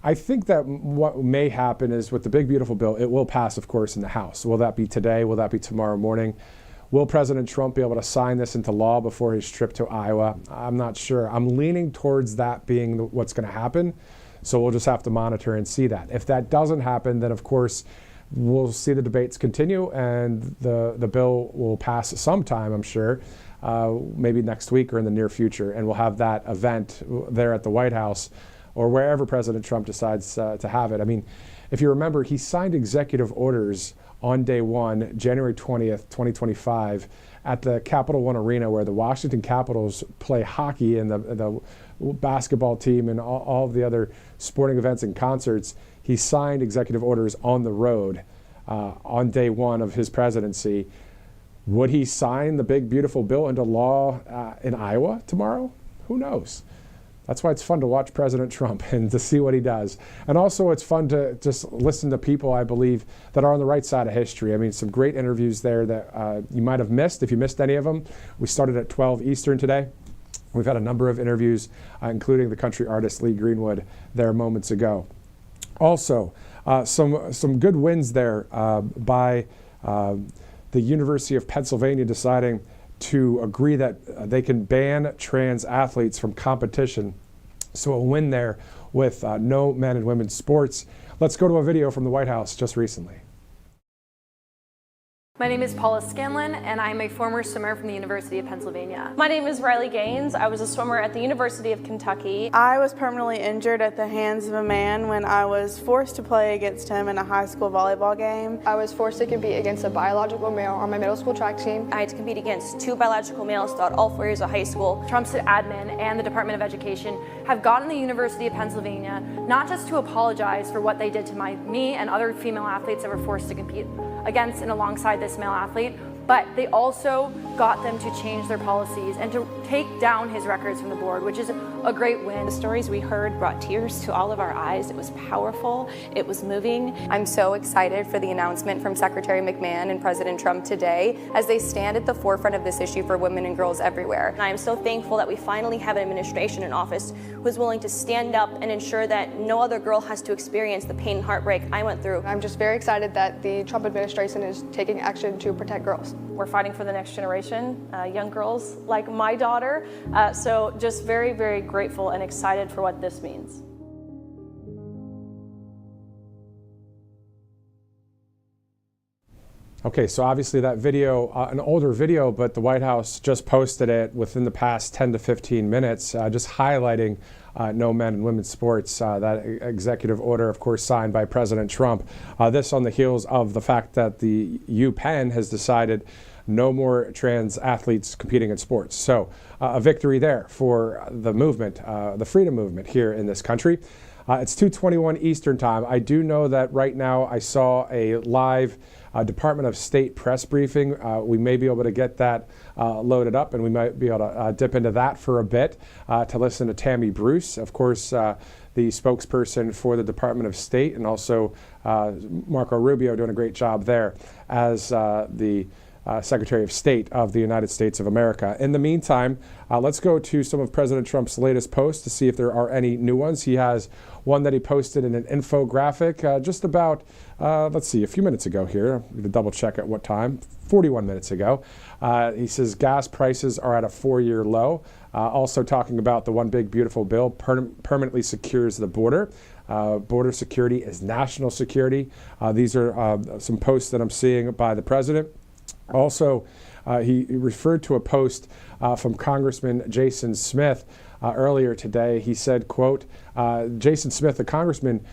I think that what may happen is with the big, beautiful bill, it will pass, of course, in the House. Will that be today? Will that be tomorrow morning? Will President Trump be able to sign this into law before his trip to Iowa? I'm not sure. I'm leaning towards that being what's going to happen. So we'll just have to monitor and see that. If that doesn't happen, then, of course, we'll see the debates continue and the bill will pass sometime, I'm sure, maybe next week or in the near future. And we'll have that event there at the White House or wherever President Trump decides to have it. I mean, if you remember, he signed executive orders on day one, January 20th, 2025, at the Capital One Arena where the Washington Capitals play hockey and the basketball team and all of the other sporting events and concerts. He signed executive orders on the road on day one of his presidency. Would he sign the big, beautiful bill into law in Iowa tomorrow? Who knows? That's why it's fun to watch President Trump and to see what he does. And also it's fun to just listen to people, I believe, that are on the right side of history. I mean, some great interviews there that you might have missed. If you missed any of them, we started at 12 Eastern today. We've had a number of interviews, including the country artist Lee Greenwood there moments ago. Also, some good wins there by the University of Pennsylvania deciding to agree that they can ban trans athletes from competition. So a win there with no men and women's sports. Let's go to a video from the White House just recently. My name is Paula Scanlon, and I'm a former swimmer from the University of Pennsylvania. My name is Riley Gaines. I was a swimmer at the University of Kentucky. I was permanently injured at the hands of a man when I was forced to play against him in a high school volleyball game. I was forced to compete against a biological male on my middle school track team. I had to compete against two biological males throughout all 4 years of high school. Trump's admin and the Department of Education have gotten the University of Pennsylvania not just to apologize for what they did to me and other female athletes that were forced to compete against and alongside this male athlete, but they also got them to change their policies and to take down his records from the board, which is a great win. The stories we heard brought tears to all of our eyes. It was powerful. It was moving. I'm so excited for the announcement from Secretary McMahon and President Trump today as they stand at the forefront of this issue for women and girls everywhere. And I am so thankful that we finally have an administration in office who is willing to stand up and ensure that no other girl has to experience the pain and heartbreak I went through. I'm just very excited that the Trump administration is taking action to protect girls. We're fighting for the next generation, young girls like my daughter. So just very, very grateful and excited for what this means. Okay, so obviously that video, an older video, but the White House just posted it within the past 10 to 15 minutes, just highlighting no men and women's sports, that executive order, of course, signed by President Trump. This on the heels of the fact that the UPenn has decided no more trans athletes competing in sports. So a victory there for the movement, the freedom movement here in this country. It's 2:21 Eastern time. I do know that right now I saw a live Department of State press briefing. We may be able to get that loaded up, and we might be able to dip into that for a bit to listen to Tammy Bruce, of course, the spokesperson for the Department of State, and also Marco Rubio doing a great job there as the Secretary of State of the United States of America. In the meantime, let's go to some of President Trump's latest posts to see if there are any new ones. He has one that he posted in an infographic just about, let's see, a few minutes ago here. I'm going to double check at what time, 41 minutes ago. He says gas prices are at a 4-year low. Also talking about the one big beautiful bill permanently secures the border. Border security is national security. These are some posts that I'm seeing by the president. Also, he referred to a post from Congressman Jason Smith earlier today. He said, quote, Jason Smith, the congressman,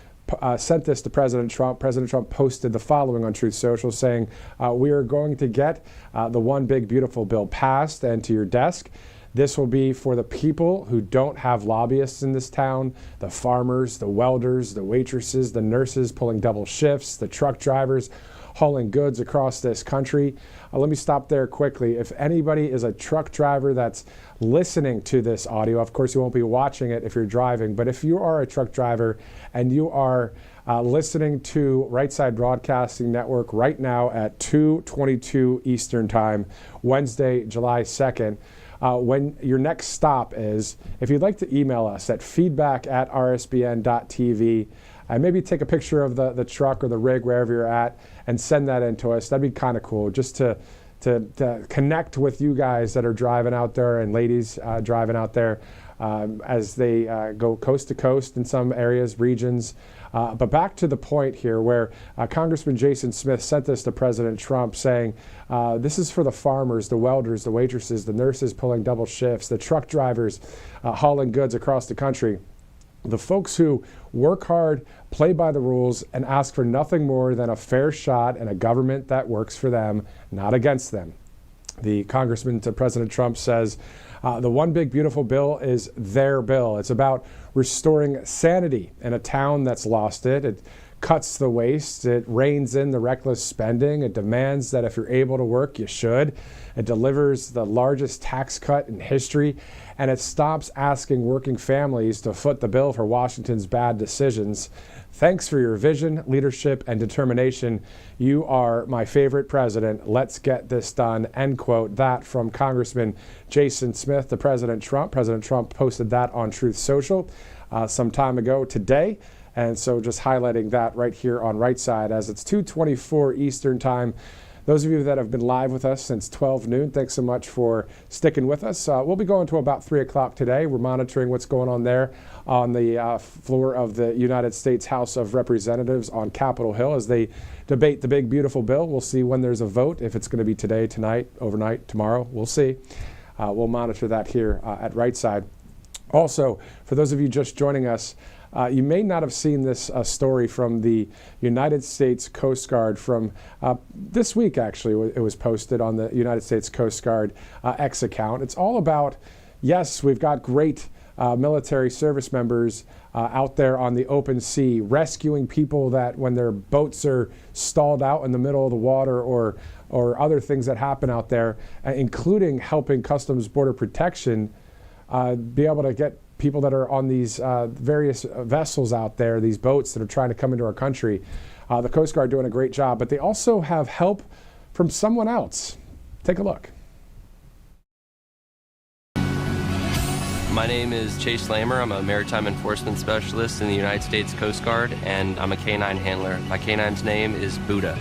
sent this to President Trump. President Trump posted the following on Truth Social saying, we are going to get the one big beautiful bill passed and to your desk. This will be for the people who don't have lobbyists in this town, the farmers, the welders, the waitresses, the nurses pulling double shifts, the truck drivers hauling goods across this country. Let me stop there quickly. If anybody is a truck driver that's listening to this audio, of course you won't be watching it if you're driving, but if you are a truck driver and you are listening to Right Side Broadcasting Network right now at 2:22 Eastern Time, Wednesday, July 2nd, when your next stop is, if you'd like to email us at feedback@rsbn.tv, and maybe take a picture of the truck or the rig wherever you're at and send that in to us. That'd be kind of cool, just to connect with you guys that are driving out there, and ladies driving out there as they go coast to coast in some areas, regions. But back to the point here where Congressman Jason Smith sent this to President Trump saying, this is for the farmers, the welders, the waitresses, the nurses pulling double shifts, the truck drivers hauling goods across the country. The folks who work hard, play by the rules, and ask for nothing more than a fair shot and a government that works for them, not against them. The congressman to President Trump says, the one big beautiful bill is their bill. It's about restoring sanity in a town that's lost it. It cuts the waste. It reins in the reckless spending. It demands that if you're able to work, you should. It delivers the largest tax cut in history. And it stops asking working families to foot the bill for Washington's bad decisions. Thanks for your vision, leadership, and determination. You are my favorite president. Let's get this done. End quote. That from Congressman Jason Smith to President Trump. President Trump posted that on Truth Social some time ago today. And so just highlighting that right here on Right Side as it's 2:24 Eastern Time. Those of you that have been live with us since 12 noon, thanks so much for sticking with us. We'll be going to about 3 o'clock today. We're monitoring what's going on there on the floor of the United States House of Representatives on Capitol Hill as they debate the big, beautiful bill. We'll see when there's a vote, if it's going to be today, tonight, overnight, tomorrow. We'll see. We'll monitor that here at Right Side. Also, for those of you just joining us, you may not have seen this story from the United States Coast Guard from this week, actually. It was posted on the United States Coast Guard X account. It's all about, yes, we've got great military service members out there on the open sea, rescuing people that when their boats are stalled out in the middle of the water or other things that happen out there, including helping Customs Border Protection be able to get people that are on these various vessels out there, these boats that are trying to come into our country. The Coast Guard doing a great job, but they also have help from someone else. Take a look. My name is Chase Lammer. I'm a maritime enforcement specialist in the United States Coast Guard, and I'm a canine handler. My canine's name is Buddha.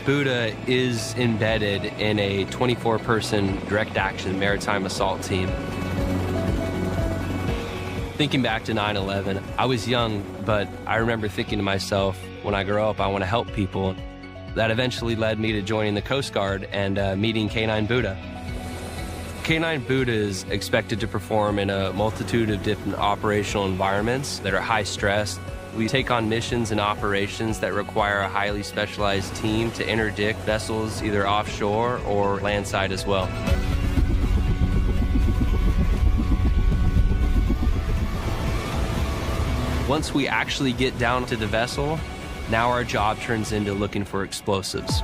Buddha is embedded in a 24-person direct action maritime assault team. Thinking back to 9/11, I was young, but I remember thinking to myself, when I grow up, I want to help people. That eventually led me to joining the Coast Guard and meeting Canine Buddha. Canine Buddha is expected to perform in a multitude of different operational environments that are high stress. We take on missions and operations that require a highly specialized team to interdict vessels either offshore or landside as well. Once we actually get down to the vessel, now our job turns into looking for explosives.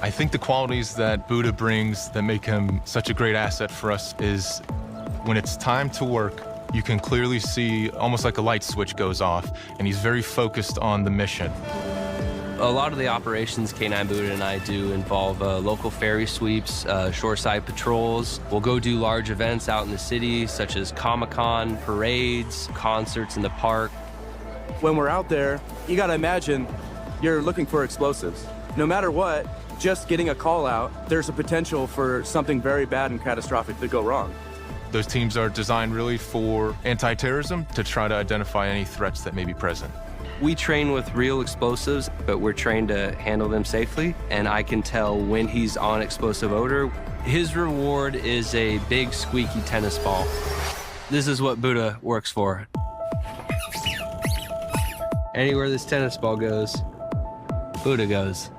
I think the qualities that Buddha brings that make him such a great asset for us is when it's time to work, you can clearly see almost like a light switch goes off, and he's very focused on the mission. A lot of the operations Canine Buddha and I do involve local ferry sweeps, shoreside patrols. We'll go do large events out in the city, such as Comic-Con, parades, concerts in the park. When we're out there, you gotta imagine you're looking for explosives. No matter what, just getting a call out, there's a potential for something very bad and catastrophic to go wrong. Those teams are designed really for anti-terrorism to try to identify any threats that may be present. We train with real explosives, but we're trained to handle them safely, and I can tell when he's on explosive odor. His reward is a big squeaky tennis ball. This is what Buddha works for. Anywhere this tennis ball goes, Buddha goes.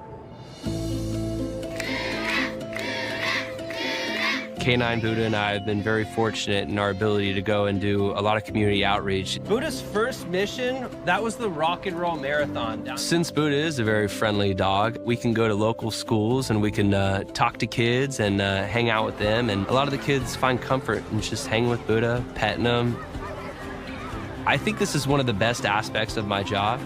Canine Buddha and I have been very fortunate in our ability to go and do a lot of community outreach. Buddha's first mission, that was the rock and roll marathon. Since Buddha is a very friendly dog, we can go to local schools and we can talk to kids and hang out with them. And a lot of the kids find comfort in just hanging with Buddha, petting them. I think this is one of the best aspects of my job.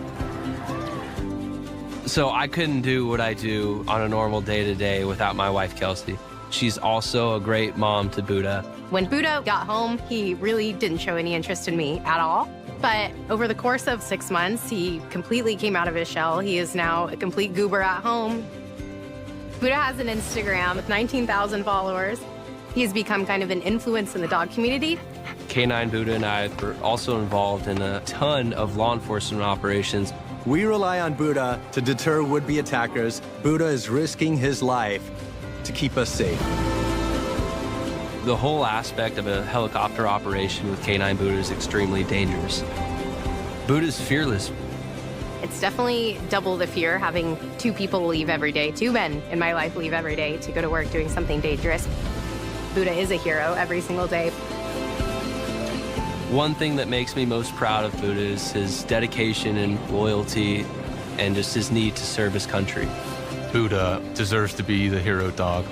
So I couldn't do what I do on a normal day-to-day without my wife, Kelsey. She's also a great mom to Buddha. When Buddha got home, he really didn't show any interest in me at all. But over the course of 6 months, he completely came out of his shell. He is now a complete goober at home. Buddha has an Instagram with 19,000 followers. He's become kind of an influence in the dog community. Canine Buddha and I were also involved in a ton of law enforcement operations. We rely on Buddha to deter would-be attackers. Buddha is risking his life to keep us safe. The whole aspect of a helicopter operation with Canine Buddha is extremely dangerous. Buddha's fearless. It's definitely double the fear having two people leave every day, two men in my life leave every day to go to work doing something dangerous. Buddha is a hero every single day. One thing that makes me most proud of Buddha is his dedication and loyalty and just his need to serve his country. Buddha deserves to be the hero dog.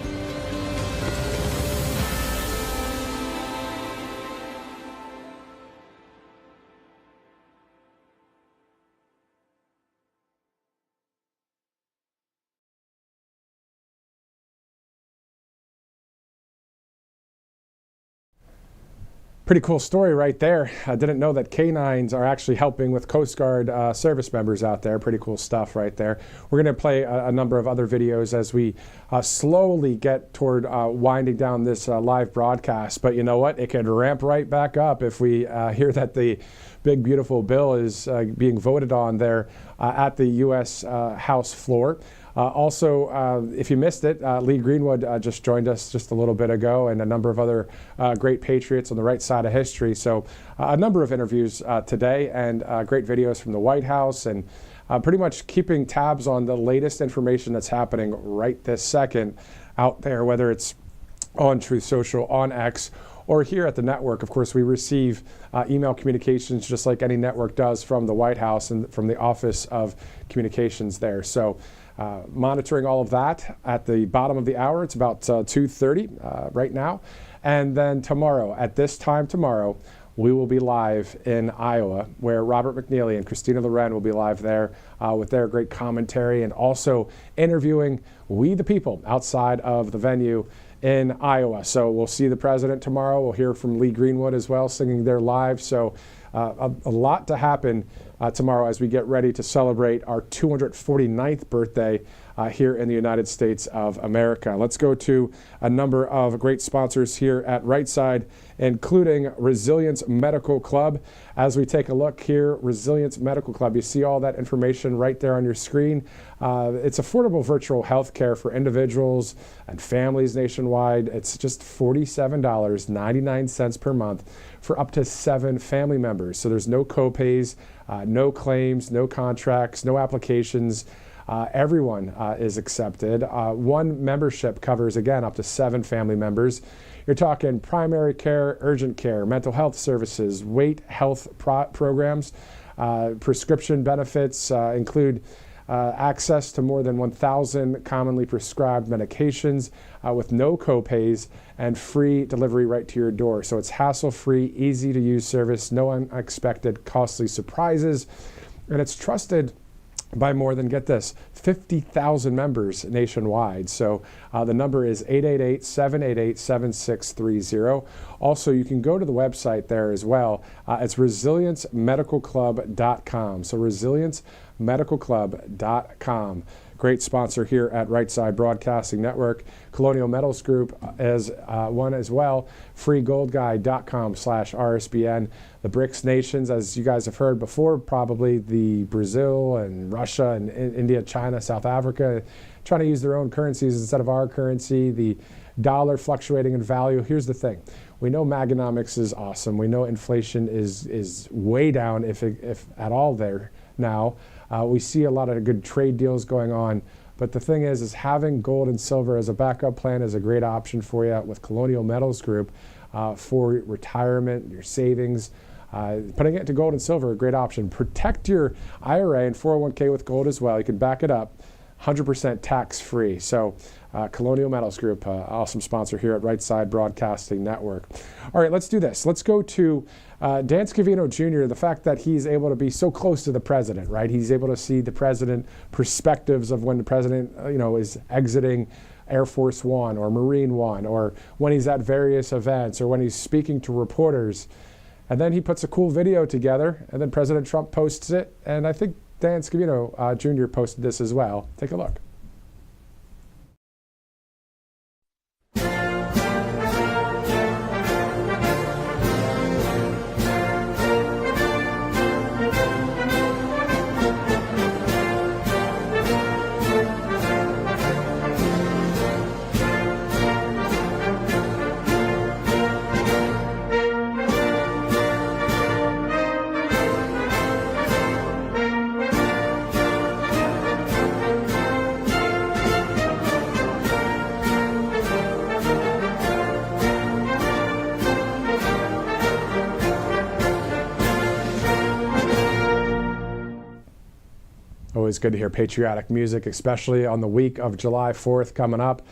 Pretty cool story right there. I didn't know that canines are actually helping with Coast Guard service members out there. Pretty cool stuff right there. We're going to play a number of other videos as we slowly get toward winding down this live broadcast. But you know what? It could ramp right back up if we hear that the big, beautiful bill is being voted on there at the U.S. House floor. Also, if you missed it, Lee Greenwood just joined us just a little bit ago, and a number of other great patriots on the right side of history. So a number of interviews today, and great videos from the White House, and pretty much keeping tabs on the latest information that's happening right this second out there, whether it's on Truth Social, on X, or here at the network. Of course, we receive email communications just like any network does from the White House and from the Office of Communications there. So monitoring all of that at the bottom of the hour. It's about 2:30 right now. And then tomorrow, at this time tomorrow, we will be live in Iowa, where Robert McNeely and Christina Loren will be live there with their great commentary and also interviewing we the people outside of the venue in Iowa. So we'll see the president tomorrow. We'll hear from Lee Greenwood as well, singing there live. So a lot to happen tomorrow as we get ready to celebrate our 249th birthday here in the United States of America. Let's go to a number of great sponsors here at Right Side, including Resilience Medical Club. As we take a look here, Resilience Medical Club, you see all that information right there on your screen. It's affordable virtual health care for individuals and families nationwide. It's just $47.99 per month for up to 7 family members. So there's no copays, no claims, no contracts, no applications. Everyone is accepted. One membership covers, again, up to 7 family members. You're talking primary care, urgent care, mental health services, weight health programs, prescription benefits include access to more than 1,000 commonly prescribed medications with no copays and free delivery right to your door. So it's hassle-free, easy-to-use service, no unexpected costly surprises, and it's trusted by more than, get this, 50,000 members nationwide. So the number is 888-788-7630. Also, you can go to the website there as well. It's resiliencemedicalclub.com. So resiliencemedicalclub.com. Great sponsor here at Right Side Broadcasting Network. Colonial Metals Group is one as well. freegoldguide.com/RSBN. The BRICS nations, as you guys have heard before, probably the Brazil and Russia and India, China, South Africa, trying to use their own currencies instead of our currency. The dollar fluctuating in value. Here's the thing. We know Maganomics is awesome. We know inflation is way down, if at all there now. We see a lot of good trade deals going on, But the thing is having gold and silver as a backup plan is a great option for you with Colonial Metals Group for retirement, your savings. Putting it to gold and silver, a great option. Protect your IRA and 401k with gold as well. You can back it up, 100% tax-free. So Colonial Metals Group, awesome sponsor here at Right Side Broadcasting Network. All right, let's do this. Let's go to Dan Scavino Jr., the fact that he's able to be so close to the president, right? He's able to see the president perspectives of when the president, is exiting Air Force One or Marine One, or when he's at various events, or when he's speaking to reporters. And then he puts a cool video together, and then President Trump posts it. And I think Dan Scavino Jr. posted this as well. Take a look. Always good to hear patriotic music, especially on the week of July 4th coming up.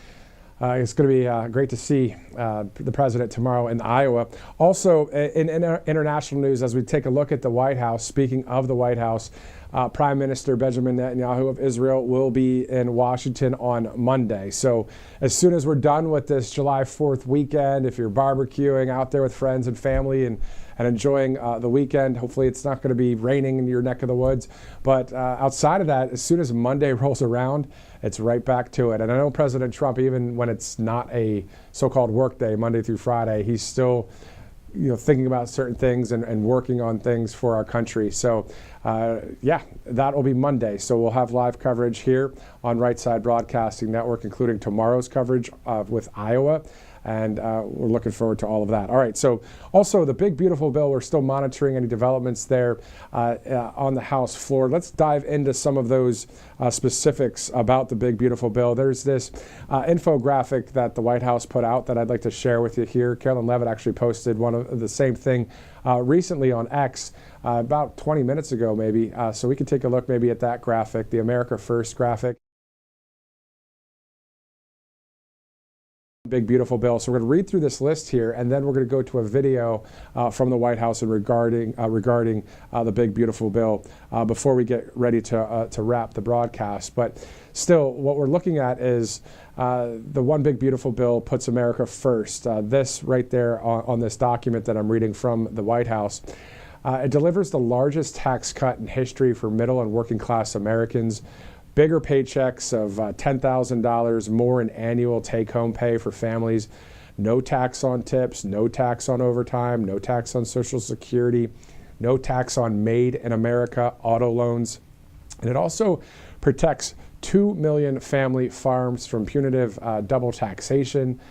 It's going to be great to see the president tomorrow in Iowa. Also, in international news, as we take a look at the White House, speaking of the White House, Prime Minister Benjamin Netanyahu of Israel will be in Washington on Monday. So as soon as we're done with this July 4th weekend, if you're barbecuing out there with friends and family and enjoying the weekend, hopefully it's not going to be raining in your neck of the woods. But outside of that, as soon as Monday rolls around, it's right back to it. And I know President Trump, even when it's not a so-called work day, Monday through Friday, he's still thinking about certain things and working on things for our country. So yeah, that will be Monday. So we'll have live coverage here on Right Side Broadcasting Network, including tomorrow's coverage with Iowa. And we're looking forward to all of that. All right, so also the big, beautiful bill, we're still monitoring any developments there on the House floor. Let's dive into some of those specifics about the big, beautiful bill. There's this infographic that the White House put out that I'd like to share with you here. Carolyn Levitt actually posted one of the same thing recently on X about 20 minutes ago, maybe. So we can take a look maybe at that graphic, the America First graphic. Big, beautiful bill. So we're going to read through this list here, and then we're going to go to a video from the White House and regarding the big, beautiful bill before we get ready to wrap the broadcast. But still, what we're looking at is the one big, beautiful bill puts America first. This right there on this document that I'm reading from the White House. It delivers the largest tax cut in history for middle and working class Americans. Bigger paychecks of $10,000 more in annual take-home pay for families. No tax on tips, no tax on overtime, no tax on Social Security, no tax on Made in America auto loans. And it also protects 2 million family farms from punitive double taxation.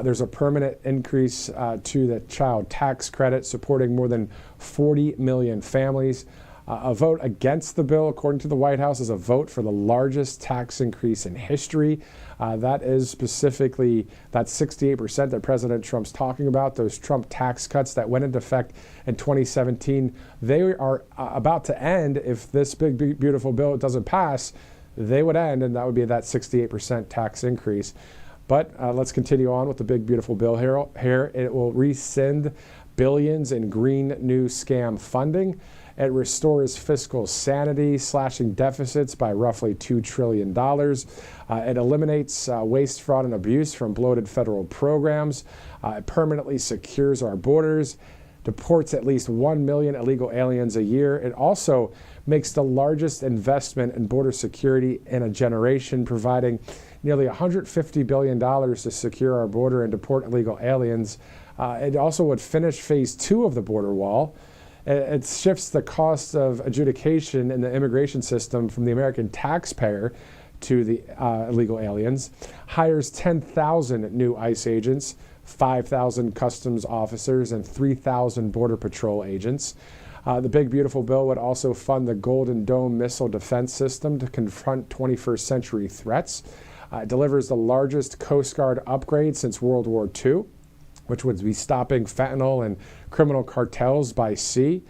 There's a permanent increase to the child tax credit, supporting more than 40 million families. A vote against the bill, according to the White House, is a vote for the largest tax increase in history. That is specifically that 68% that President Trump's talking about, those Trump tax cuts that went into effect in 2017. They are about to end. If this big, beautiful bill doesn't pass, they would end, and that would be that 68% tax increase. But let's continue on with the big, beautiful bill here. It will rescind billions in green new scam funding. It restores fiscal sanity, slashing deficits by roughly $2 trillion. It eliminates waste, fraud, and abuse from bloated federal programs. It permanently secures our borders, deports at least 1 million illegal aliens a year. It also makes the largest investment in border security in a generation, providing nearly $150 billion to secure our border and deport illegal aliens. It also would finish phase 2 of the border wall. It shifts the cost of adjudication in the immigration system from the American taxpayer to the illegal aliens, hires 10,000 new ICE agents, 5,000 customs officers, and 3,000 Border Patrol agents. The big beautiful bill would also fund the Golden Dome missile defense system to confront 21st century threats. It delivers the largest Coast Guard upgrade since World War II, which would be stopping fentanyl and criminal cartels by sea.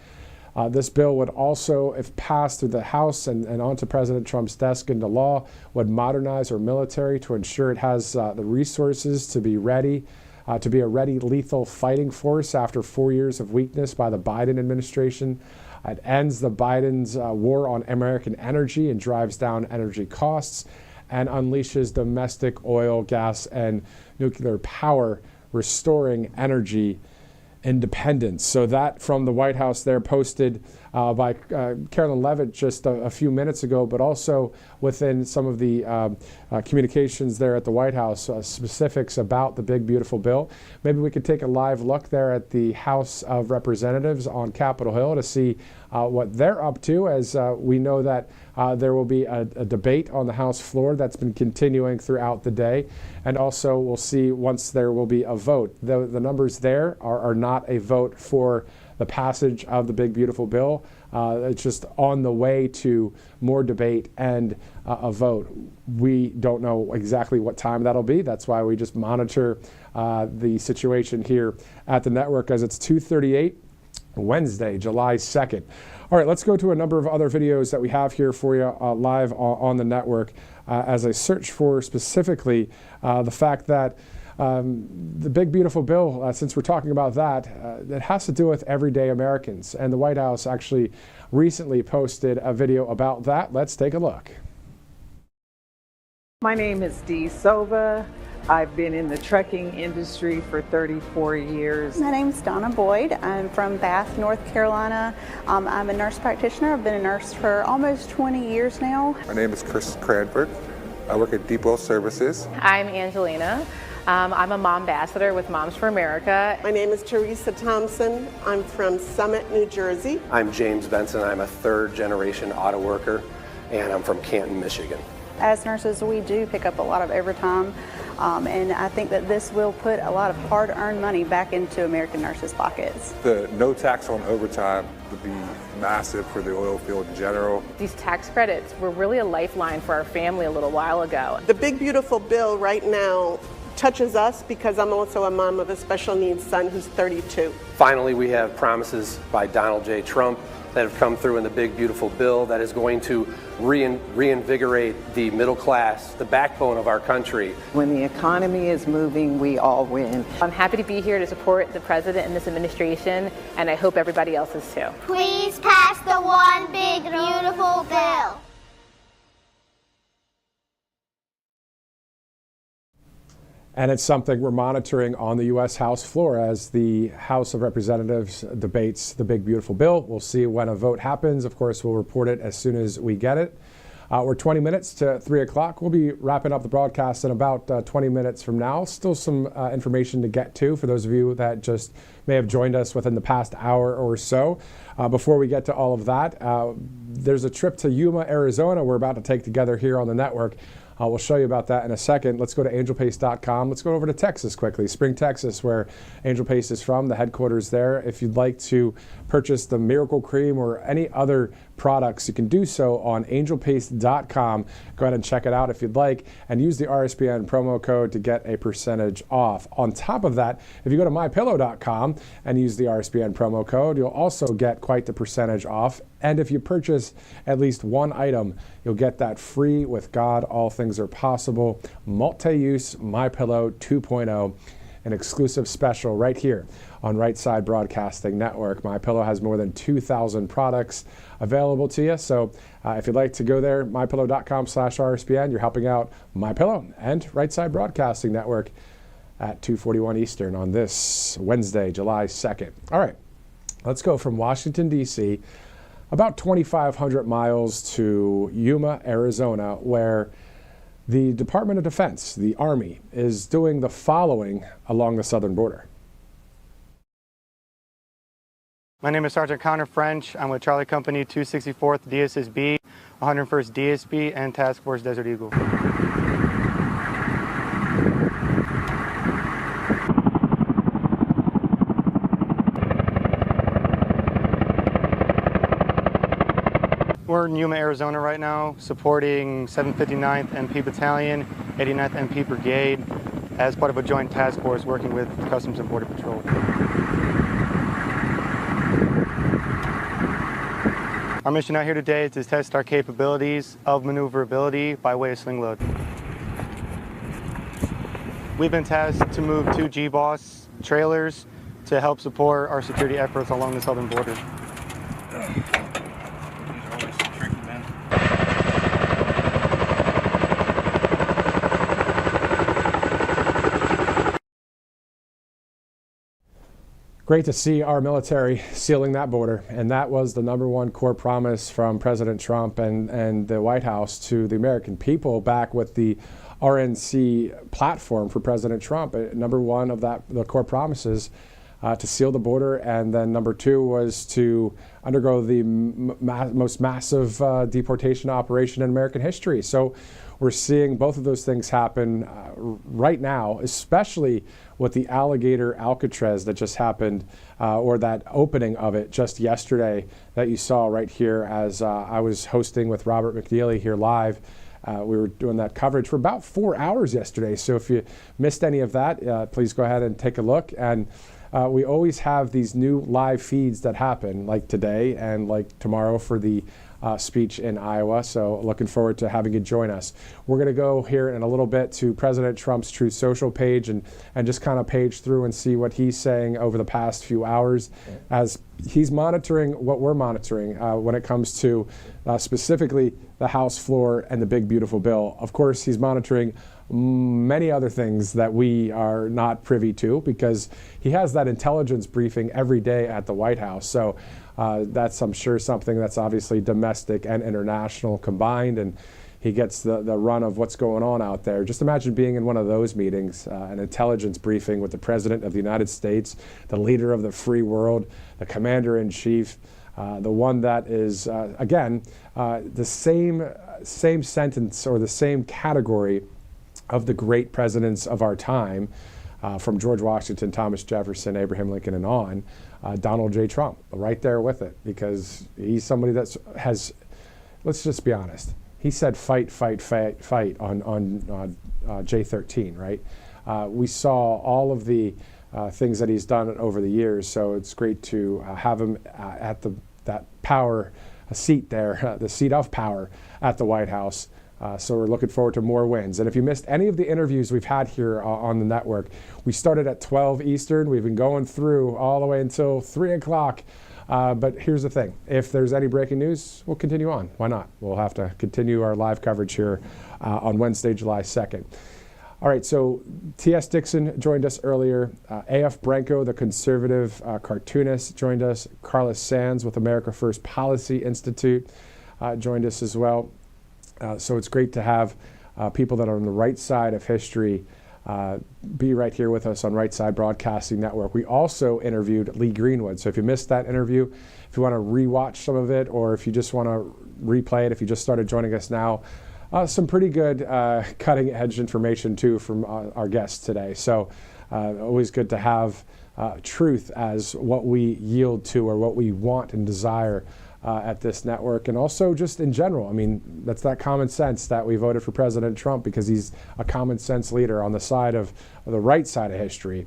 This bill would also, if passed through the House and onto President Trump's desk into law, would modernize our military to ensure it has the resources to be ready, to be a ready lethal fighting force after 4 years of weakness by the Biden administration. It ends the Biden's war on American energy and drives down energy costs and unleashes domestic oil, gas, and nuclear power, restoring energy independence. So that from the White House there, posted by Carolyn Levitt just a few minutes ago, but also within some of the communications there at the White House, specifics about the big beautiful bill. Maybe we could take a live look there at the House of Representatives on Capitol Hill to see what they're up to, as we know that there will be a debate on the House floor that's been continuing throughout the day. And also we'll see once there will be a vote. The numbers there are not a vote for the passage of the big beautiful bill. It's just on the way to more debate and a vote. We don't know exactly what time that'll be. That's why we just monitor the situation here at the network, as it's 2:38 Wednesday, July 2nd. All right, let's go to a number of other videos that we have here for you live on the network as I search for specifically the fact that the big beautiful bill, since we're talking about that, it has to do with everyday Americans. And the White House actually recently posted a video about that. Let's take a look. My name is Dee Sova. I've been in the trucking industry for 34 years. My name's Donna Boyd. I'm from Bath, North Carolina. I'm a nurse practitioner. I've been a nurse for almost 20 years now. My name is Chris Cranford. I work at Depot Services. I'm Angelina. I'm a mom ambassador with Moms for America. My name is Teresa Thompson. I'm from Summit, New Jersey. I'm James Benson. I'm a third-generation auto worker, and I'm from Canton, Michigan. As nurses, we do pick up a lot of overtime, and I think that this will put a lot of hard-earned money back into American nurses' pockets. The no tax on overtime would be massive for the oil field in general. These tax credits were really a lifeline for our family a little while ago. The big beautiful bill right now touches us because I'm also a mom of a special needs son who's 32. Finally, we have promises by Donald J. Trump that have come through in the big beautiful bill that is going to reinvigorate the middle class, the backbone of our country. When the economy is moving, we all win. I'm happy to be here to support the president and this administration, and I hope everybody else is too. Please pass the one big beautiful bill. And it's something we're monitoring on the U.S. House floor as the House of Representatives debates the big beautiful bill. We'll see when a vote happens. Of course, we'll report it as soon as we get it. We're 20 minutes to 3 o'clock. We'll be wrapping up the broadcast in about 20 minutes from now. Still some information to get to for those of you that just may have joined us within the past hour or so. Before we get to all of that, there's a trip to Yuma, Arizona we're about to take together here on the network. We'll show you about that in a second. Let's go to angelpace.com. Let's go over to Texas quickly, Spring, Texas, where Angel Pace is from, the headquarters there. If you'd like to purchase the Miracle Cream or any other products, you can do so on angelpace.com. Go ahead and check it out if you'd like, and use the RSBN promo code to get a percentage off. On top of that, if you go to mypillow.com and use the RSBN promo code, you'll also get quite the percentage off. And if you purchase at least one item, you'll get that free with God All Things Are Possible multi-use MyPillow 2.0, an exclusive special right here on Right Side Broadcasting Network. MyPillow has more than 2,000 products available to you. So if you'd like to go there, mypillow.com/RSBN, you're helping out MyPillow and Right Side Broadcasting Network at 2:41 Eastern on this Wednesday, July 2nd. All right, let's go from Washington, D.C., about 2,500 miles to Yuma, Arizona, where the Department of Defense, the Army, is doing the following along the southern border. My name is Sergeant Connor French. I'm with Charlie Company 264th DSSB, 101st DSB, and Task Force Desert Eagle. We're in Yuma, Arizona right now, supporting 759th MP Battalion, 89th MP Brigade, as part of a joint task force working with Customs and Border Patrol. Our mission out here today is to test our capabilities of maneuverability by way of sling load. We've been tasked to move 2 GBOSS trailers to help support our security efforts along the southern border. Great to see our military sealing that border, and that was the #1 core promise from President Trump and the White House to the American people back with the RNC platform for President Trump. #1 of the core promises to seal the border, and then #2 was to undergo the most massive deportation operation in American history. So we're seeing both of those things happen right now, especially with the Alligator Alcatraz that just happened, or that opening of it just yesterday that you saw right here as I was hosting with Robert McNeely here live. We were doing that coverage for about 4 hours yesterday. So if you missed any of that, please go ahead and take a look. And we always have these new live feeds that happen, like today and like tomorrow for the speech in Iowa. So looking forward to having you join us. We're going to go here in a little bit to President Trump's Truth Social page and just kind of page through and see what he's saying over the past few hours as he's monitoring what we're monitoring when it comes to specifically the House floor and the big beautiful bill. Of course, he's monitoring many other things that we are not privy to because he has that intelligence briefing every day at the White House. So that's, I'm sure, something that's obviously domestic and international combined, and he gets the run of what's going on out there. Just imagine being in one of those meetings, an intelligence briefing with the President of the United States, the leader of the free world, the Commander-in-Chief, the one that is, again, the same sentence or the same category of the great presidents of our time, from George Washington, Thomas Jefferson, Abraham Lincoln, and on, Donald J. Trump, right there with it, because he's somebody that has, let's just be honest, he said fight, fight, fight, fight on J13, right? We saw all of the things that he's done over the years, so it's great to have him at that power seat there, the seat of power at the White House. So we're looking forward to more wins. And if you missed any of the interviews we've had here on the network, we started at 12 Eastern. We've been going through all the way until 3 o'clock. But here's the thing. If there's any breaking news, we'll continue on. Why not? We'll have to continue our live coverage here on Wednesday, July 2nd. All right, so T.S. Dixon joined us earlier. A.F. Branco, the conservative cartoonist, joined us. Carlos Sands with America First Policy Institute joined us as well. So it's great to have people that are on the right side of history be right here with us on Right Side Broadcasting Network. We also interviewed Lee Greenwood. So if you missed that interview, if you want to rewatch some of it, or if you just want to replay it, if you just started joining us now, some pretty good cutting edge information too from our guests today. So always good to have truth as what we yield to or what we want and desire at this network, and also just in general. I mean, that's that common sense that we voted for President Trump because he's a common sense leader on the side of the right side of history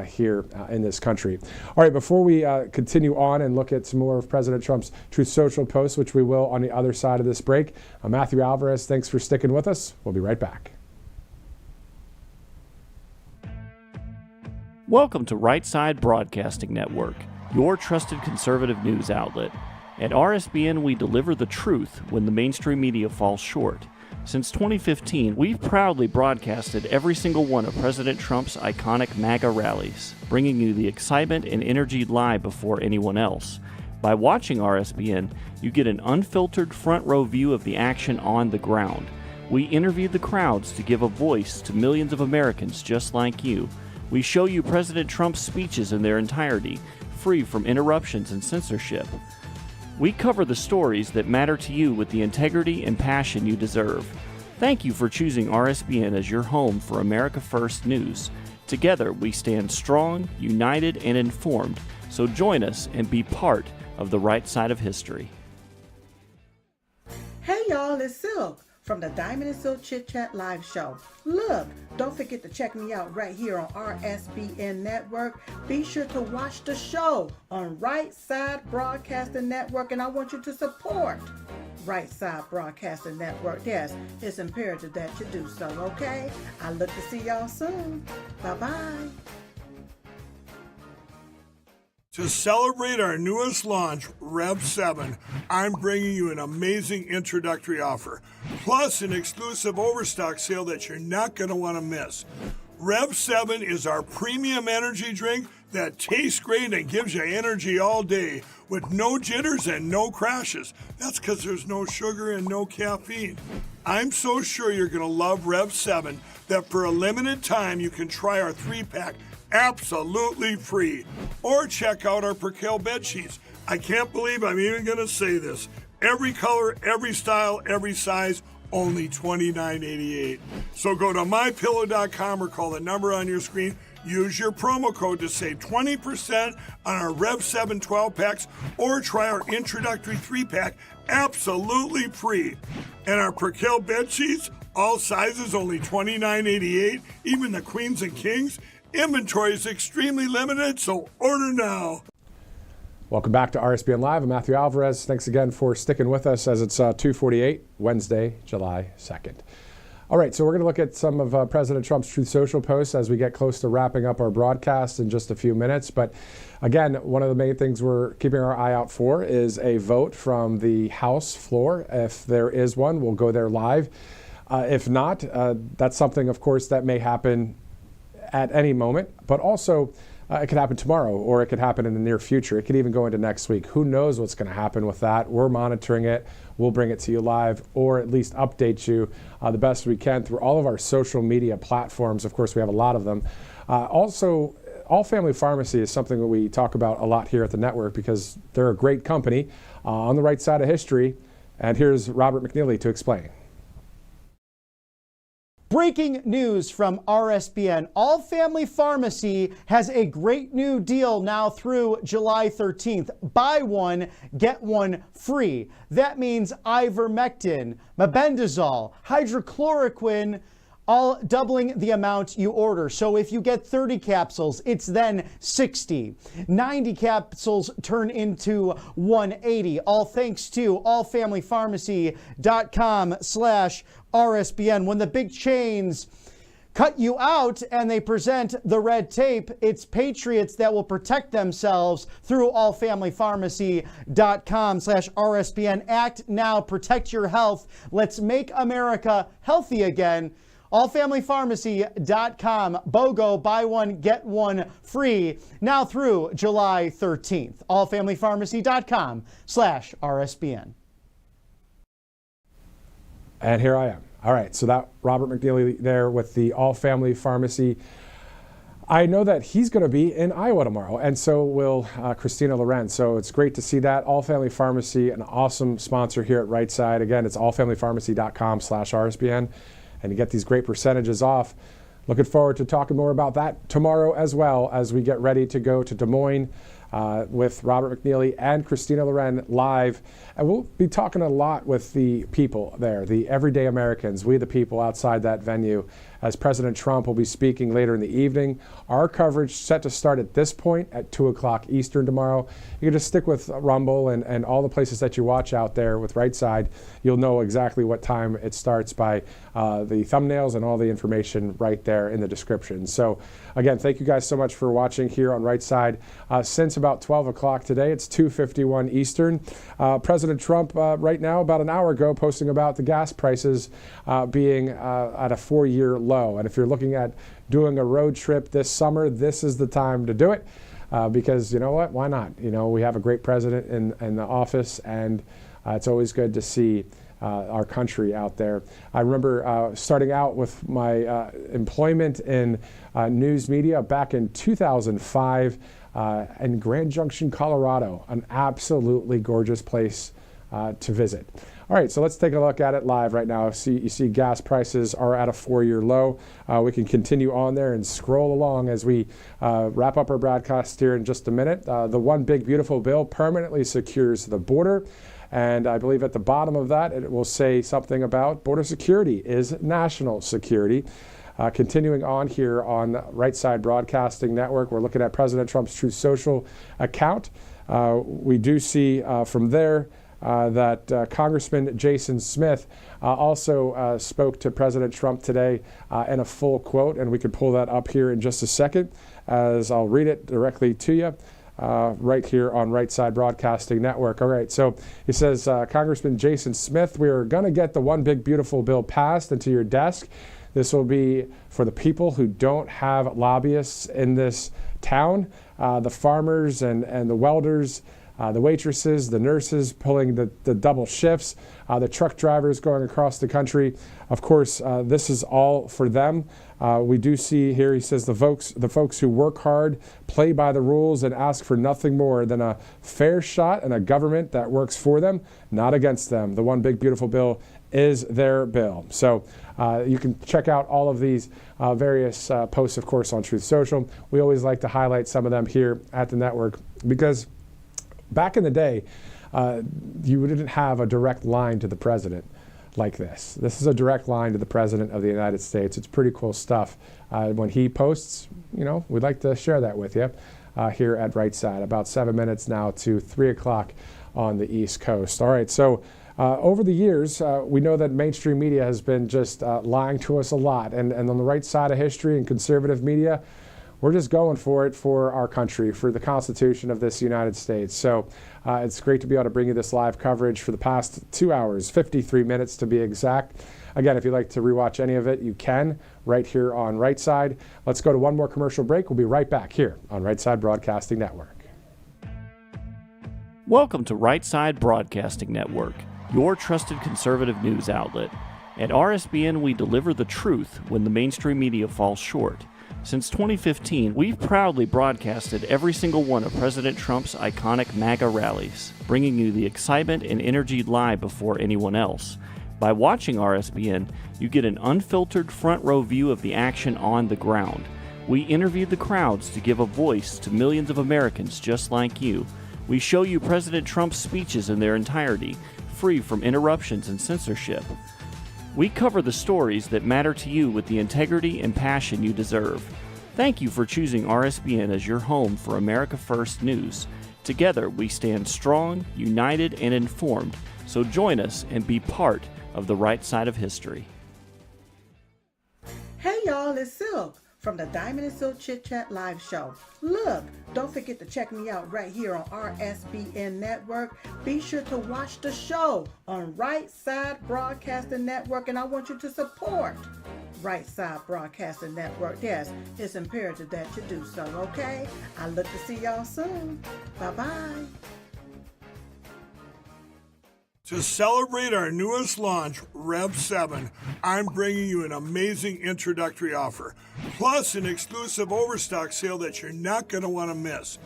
here in this country. All right, before we continue on and look at some more of President Trump's Truth Social posts, which we will on the other side of this break, Matthew Alvarez, thanks for sticking with us. We'll be right back. Welcome to Right Side Broadcasting Network, your trusted conservative news outlet. At RSBN, we deliver the truth when the mainstream media falls short. Since 2015, we've proudly broadcasted every single one of President Trump's iconic MAGA rallies, bringing you the excitement and energy live before anyone else. By watching RSBN, you get an unfiltered front row view of the action on the ground. We interview the crowds to give a voice to millions of Americans just like you. We show you President Trump's speeches in their entirety, free from interruptions and censorship. We cover the stories that matter to you with the integrity and passion you deserve. Thank you for choosing RSBN as your home for America First News. Together, we stand strong, united, and informed. So join us and be part of the right side of history. y'all, it's Silk from the Diamond and Silk Chit Chat live show. Look, don't forget to check me out right here on RSBN Network. Be sure to watch the show on Right Side Broadcasting Network, and I want you to support Right Side Broadcasting Network. Yes, it's imperative that you do so, okay? I look to see y'all soon. Bye-bye. To celebrate our newest launch, Rev 7, I'm bringing you an amazing introductory offer, plus an exclusive overstock sale that you're not going to want to miss. Rev 7 is our premium energy drink that tastes great and gives you energy all day with no jitters and no crashes. That's because there's no sugar and no caffeine. I'm so sure you're going to love Rev 7 that for a limited time you can try our 3-pack absolutely free. Or check out our Percale bed sheets. I can't believe I'm even going to say this. Every color, every style, every size, only $29.88. So go to mypillow.com or call the number on your screen. Use your promo code to save 20% on our Rev 7 12-packs or try our introductory 3-pack absolutely free. And our Percale bed sheets, all sizes only $29.88, even the queens and kings. Inventory is extremely limited, so order now. Welcome back to RSBN Live. I'm Matthew Alvarez. Thanks again for sticking with us as it's 2:48, Wednesday, July 2nd. All right, so we're going to look at some of President Trump's Truth Social posts as we get close to wrapping up our broadcast in just a few minutes. But again, one of the main things we're keeping our eye out for is a vote from the House floor. If there is one, we'll go there live. If not, that's something, of course, that may happen at any moment, but also it could happen tomorrow, or it could happen in the near future. It could even go into next week. Who knows what's going to happen with that? We're monitoring it. We'll bring it to you live, or at least update you the best we can through all of our social media platforms. Of course, we have a lot of them. Also, All Family Pharmacy is something that we talk about a lot here at the network because they're a great company on the right side of history. And here's Robert McNeely to explain. Breaking news from RSBN. All Family Pharmacy has a great new deal now through July 13th. Buy one, get one free. That means ivermectin, mebendazole, hydrochloroquine, all doubling the amount you order. So if you get 30 capsules, it's then 60. 90 capsules turn into 180. All thanks to allfamilypharmacy.com/RSBN. When the big chains cut you out and they present the red tape, it's patriots that will protect themselves through allfamilypharmacy.com/RSBN. Act now, protect your health. Let's make America healthy again. Allfamilypharmacy.com. BOGO, buy one, get one free, now through July 13th. Allfamilypharmacy.com/RSBN. And here I am. All right, so that Robert McNeely there with the All Family Pharmacy. I know that he's going to be in Iowa tomorrow, and so will Christina Loren. So it's great to see that. All Family Pharmacy, an awesome sponsor here at Right Side. Again, it's allfamilypharmacy.com/RSBN. And you get these great percentages off. Looking forward to talking more about that tomorrow as well as we get ready to go to Des Moines with Robert McNeely and Christina Loren live. And we'll be talking a lot with the people there, the everyday Americans, we the people outside that venue, as President Trump will be speaking later in the evening. Our coverage set to start at this point at 2 o'clock Eastern tomorrow. You can just stick with Rumble and all the places that you watch out there with Right Side. You'll know exactly what time it starts by the thumbnails and all the information right there in the description. So again, thank you guys so much for watching here on Right Side. Since about 12 o'clock today, it's 2:51 Eastern. President Trump right now, about an hour ago, posting about the gas prices being at a 4-year low. And if you're looking at doing a road trip this summer, this is the time to do it because you know what? Why not? You know, we have a great president in the office, and it's always good to see our country out there. I remember starting out with my employment in news media back in 2005 in Grand Junction, Colorado, an absolutely gorgeous place to visit. All right, so let's take a look at it live right now. You see gas prices are at a 4-year low. We can continue on there and scroll along as we wrap up our broadcast here in just a minute. The one big beautiful bill permanently secures the border. And I believe at the bottom of that, it will say something about border security is national security. Continuing on here on Right Side Broadcasting Network, we're looking at President Trump's Truth Social account. We do see from there that Congressman Jason Smith also spoke to President Trump today in a full quote, and we could pull that up here in just a second as I'll read it directly to you. Right here on Right Side Broadcasting Network. All right, so he says, Congressman Jason Smith, we are going to get the one big beautiful bill passed into your desk. This will be for the people who don't have lobbyists in this town, the farmers and the welders, the waitresses, the nurses pulling the double shifts, the truck drivers going across the country. Of course, this is all for them. We do see here, he says, the folks who work hard, play by the rules, and ask for nothing more than a fair shot and a government that works for them, not against them. The one big beautiful bill is their bill. So you can check out all of these various posts, of course, on Truth Social. We always like to highlight some of them here at the network because back in the day, you didn't have a direct line to the president like this. This is a direct line to the President of the United States. It's pretty cool stuff. When he posts, we'd like to share that with you here at Right Side. About 7 minutes now to 3 o'clock on the East Coast. All right, so over the years, we know that mainstream media has been just lying to us a lot. And on the right side of history and conservative media, we're just going for it for our country, for the Constitution of this United States. So it's great to be able to bring you this live coverage for the past 2 hours, 53 minutes to be exact. Again, if you'd like to rewatch any of it, you can right here on Right Side. Let's go to one more commercial break. We'll be right back here on Right Side Broadcasting Network. Welcome to Right Side Broadcasting Network, your trusted conservative news outlet. At RSBN, we deliver the truth when the mainstream media falls short. Since 2015, we've proudly broadcasted every single one of President Trump's iconic MAGA rallies, bringing you the excitement and energy live before anyone else. By watching RSBN, you get an unfiltered front row view of the action on the ground. We interview the crowds to give a voice to millions of Americans just like you. We show you President Trump's speeches in their entirety, free from interruptions and censorship. We cover the stories that matter to you with the integrity and passion you deserve. Thank you for choosing RSBN as your home for America First News. Together, we stand strong, united, and informed. So join us and be part of the right side of history. Hey y'all, it's Silk from the Diamond and Silk Chit Chat live show. Look, don't forget to check me out right here on RSBN Network. Be sure to watch the show on Right Side Broadcasting Network, and I want you to support Right Side Broadcasting Network. Yes, it's imperative that you do so, okay? I look to see y'all soon. Bye-bye. To celebrate our newest launch, Rev 7, I'm bringing you an amazing introductory offer, plus an exclusive overstock sale that you're not going to want to miss.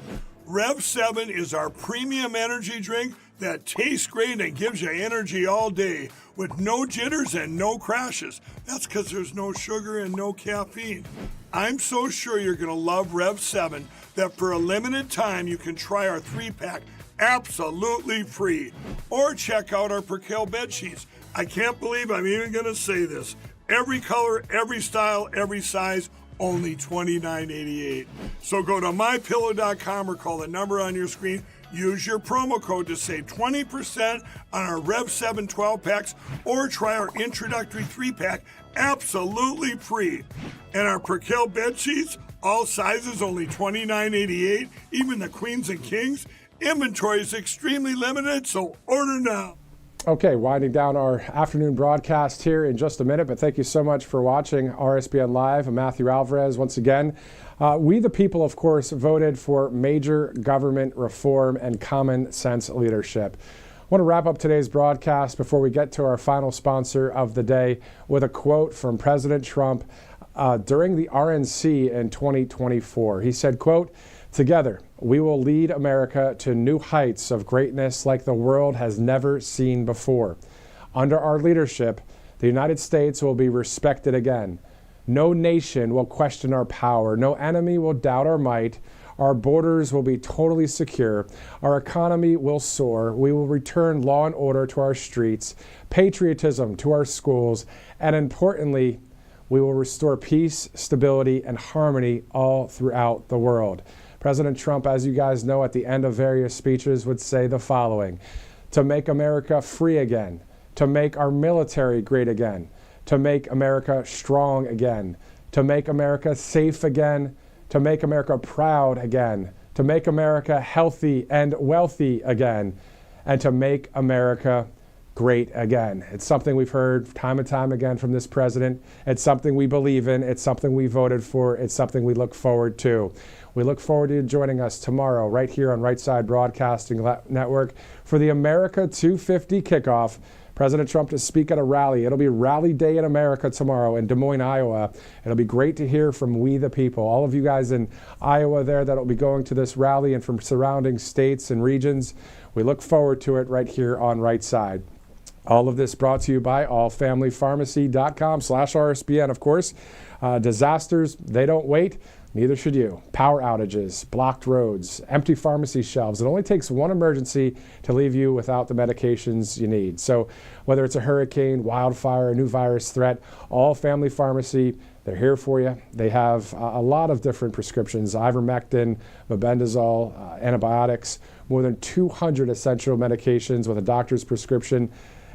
Rev 7 is our premium energy drink that tastes great and gives you energy all day with no jitters and no crashes. That's because there's no sugar and no caffeine. I'm so sure you're going to love Rev 7 that for a limited time you can try our 3-pack absolutely free. Or check out our Percale bed sheets. I can't believe I'm even going to say this. Every color, every style, every size, only $29.88. So go to mypillow.com or call the number on your screen. Use your promo code to save 20% on our Rev 7 12-packs or try our introductory 3-pack absolutely free. And our Percale bed sheets, all sizes, only $29.88, even the queens and kings. Inventory is extremely limited, so order now. Okay, winding down our afternoon broadcast here in just a minute, but thank you so much for watching RSBN Live. I'm Matthew Alvarez once again. We the people, of course, voted for major government reform and common sense leadership. I want to wrap up today's broadcast before we get to our final sponsor of the day with a quote from President Trump during the RNC in 2024. He said, quote, "Together, we will lead America to new heights of greatness like the world has never seen before. Under our leadership, the United States will be respected again. No nation will question our power. No enemy will doubt our might. Our borders will be totally secure. Our economy will soar. We will return law and order to our streets, patriotism to our schools, and importantly, we will restore peace, stability, and harmony all throughout the world. President Trump, as you guys know, at the end of various speeches would say the following: to make America free again, to make our military great again, to make America strong again, to make America safe again, to make America proud again, to make America healthy and wealthy again, and to make America great again. It's something we've heard time and time again from this president. It's something we believe in. It's something we voted for. It's something we look forward to. We look forward to you joining us tomorrow right here on Right Side Broadcasting Network for the America 250 kickoff. President Trump to speak at a rally. It'll be Rally Day in America tomorrow in Des Moines, Iowa. It'll be great to hear from we the people, all of you guys in Iowa there that'll be going to this rally and from surrounding states and regions. We look forward to it right here on Right Side. All of this brought to you by allfamilypharmacy.com/RSBN, of course. Disasters, they don't wait. Neither should you. Power outages, blocked roads, empty pharmacy shelves. It only takes one emergency to leave you without the medications you need. So whether it's a hurricane, wildfire, a new virus threat, All Family Pharmacy, they're here for you. They have a lot of different prescriptions: ivermectin, mebendazole, antibiotics, more than 200 essential medications with a doctor's prescription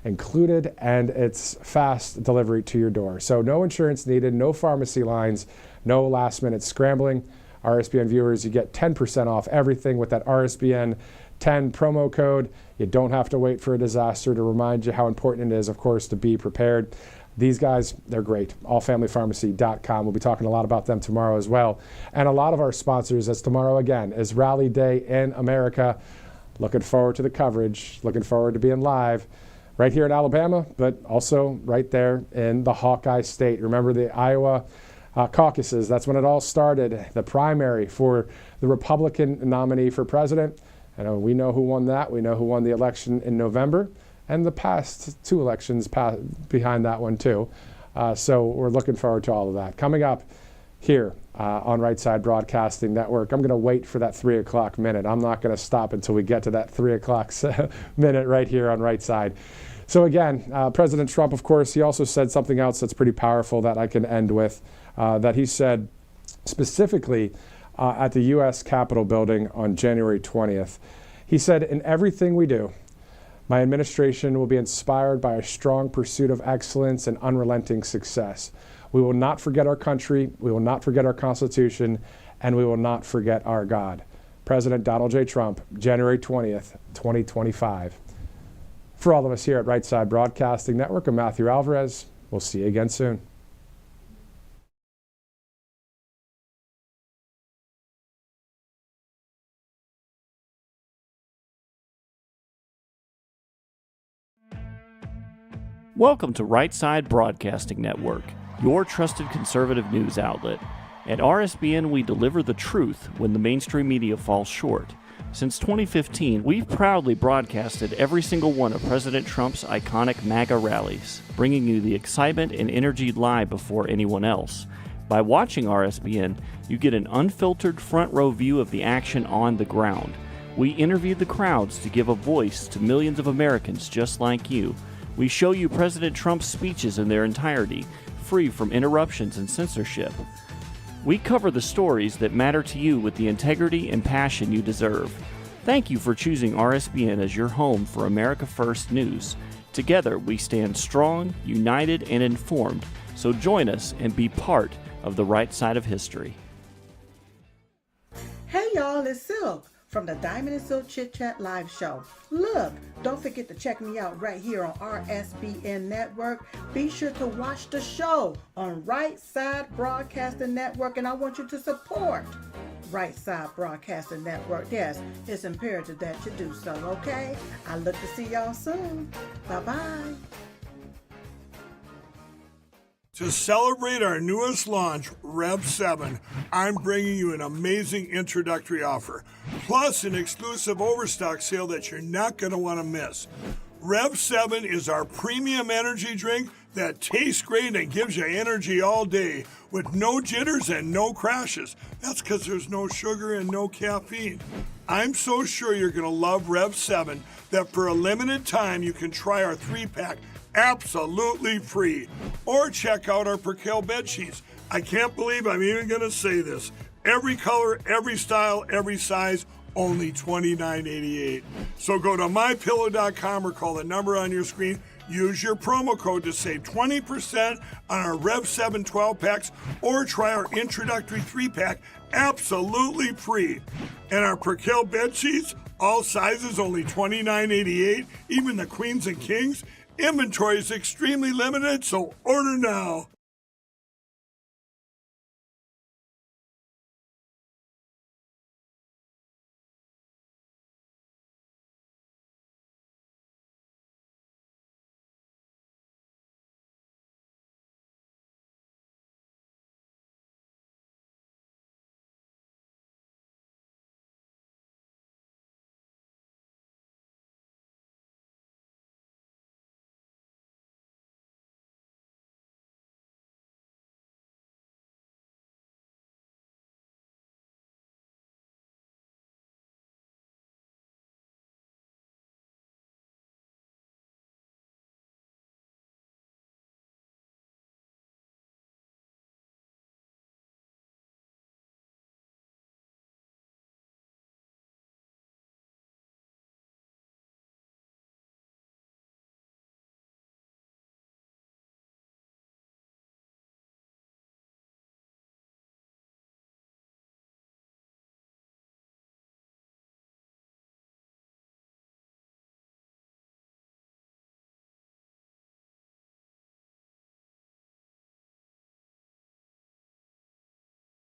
included, and it's fast delivery to your door. So no insurance needed, no pharmacy lines, no last-minute scrambling. RSBN viewers, you get 10% off everything with that RSBN 10 promo code. You don't have to wait for a disaster to remind you how important it is, of course, to be prepared. These guys, they're great. Allfamilypharmacy.com. We'll be talking a lot about them tomorrow as well. And a lot of our sponsors, as tomorrow again is Rally Day in America. Looking forward to the coverage. Looking forward to being live right here in Alabama, but also right there in the Hawkeye State. Remember the Iowa caucuses? That's when it all started. The primary for the Republican nominee for president. And we know who won that. We know who won the election in November, and the past two elections behind that one too. So we're looking forward to all of that. Coming up here on Right Side Broadcasting Network, I'm going to wait for that 3 o'clock minute. I'm not going to stop until we get to that 3 o'clock minute right here on Right Side. So again, President Trump, of course, he also said something else that's pretty powerful that I can end with, that he said specifically at the U.S. Capitol building on January 20th. He said, "In everything we do, my administration will be inspired by a strong pursuit of excellence and unrelenting success. We will not forget our country, we will not forget our Constitution, and we will not forget our God." President Donald J. Trump, January 20th, 2025. For all of us here at Right Side Broadcasting Network, I'm Matthew Alvarez. We'll see you again soon. Welcome to Right Side Broadcasting Network, your trusted conservative news outlet. At RSBN, we deliver the truth when the mainstream media falls short. Since 2015, we've proudly broadcasted every single one of President Trump's iconic MAGA rallies, bringing you the excitement and energy live before anyone else. By watching RSBN, you get an unfiltered front row view of the action on the ground. We interview the crowds to give a voice to millions of Americans just like you. We show you President Trump's speeches in their entirety, free from interruptions and censorship. We cover the stories that matter to you with the integrity and passion you deserve. Thank you for choosing RSBN as your home for America First News. Together, we stand strong, united, and informed. So join us and be part of the right side of history. Hey y'all, it's Silk from the Diamond and Silk Chit Chat live show. Look, don't forget to check me out right here on RSBN Network. Be sure to watch the show on Right Side Broadcasting Network, and I want you to support Right Side Broadcasting Network. Yes, it's imperative that you do so, okay? I look to see y'all soon. Bye-bye. To celebrate our newest launch, Rev 7, I'm bringing you an amazing introductory offer, plus an exclusive overstock sale that you're not going to want to miss. Rev 7 is our premium energy drink that tastes great and gives you energy all day with no jitters and no crashes. That's because there's no sugar and no caffeine. I'm so sure you're going to love Rev 7 that for a limited time you can try our 3-pack absolutely free. Or check out our Percale bed sheets. I can't believe I'm even going to say this. Every color, every style, every size, only $29.88. So go to mypillow.com or call the number on your screen. Use your promo code to save 20% on our Rev 7 12-packs or try our introductory 3-pack absolutely free. And our Percale bed sheets, all sizes only $29.88, even the queens and kings. Inventory is extremely limited, so order now.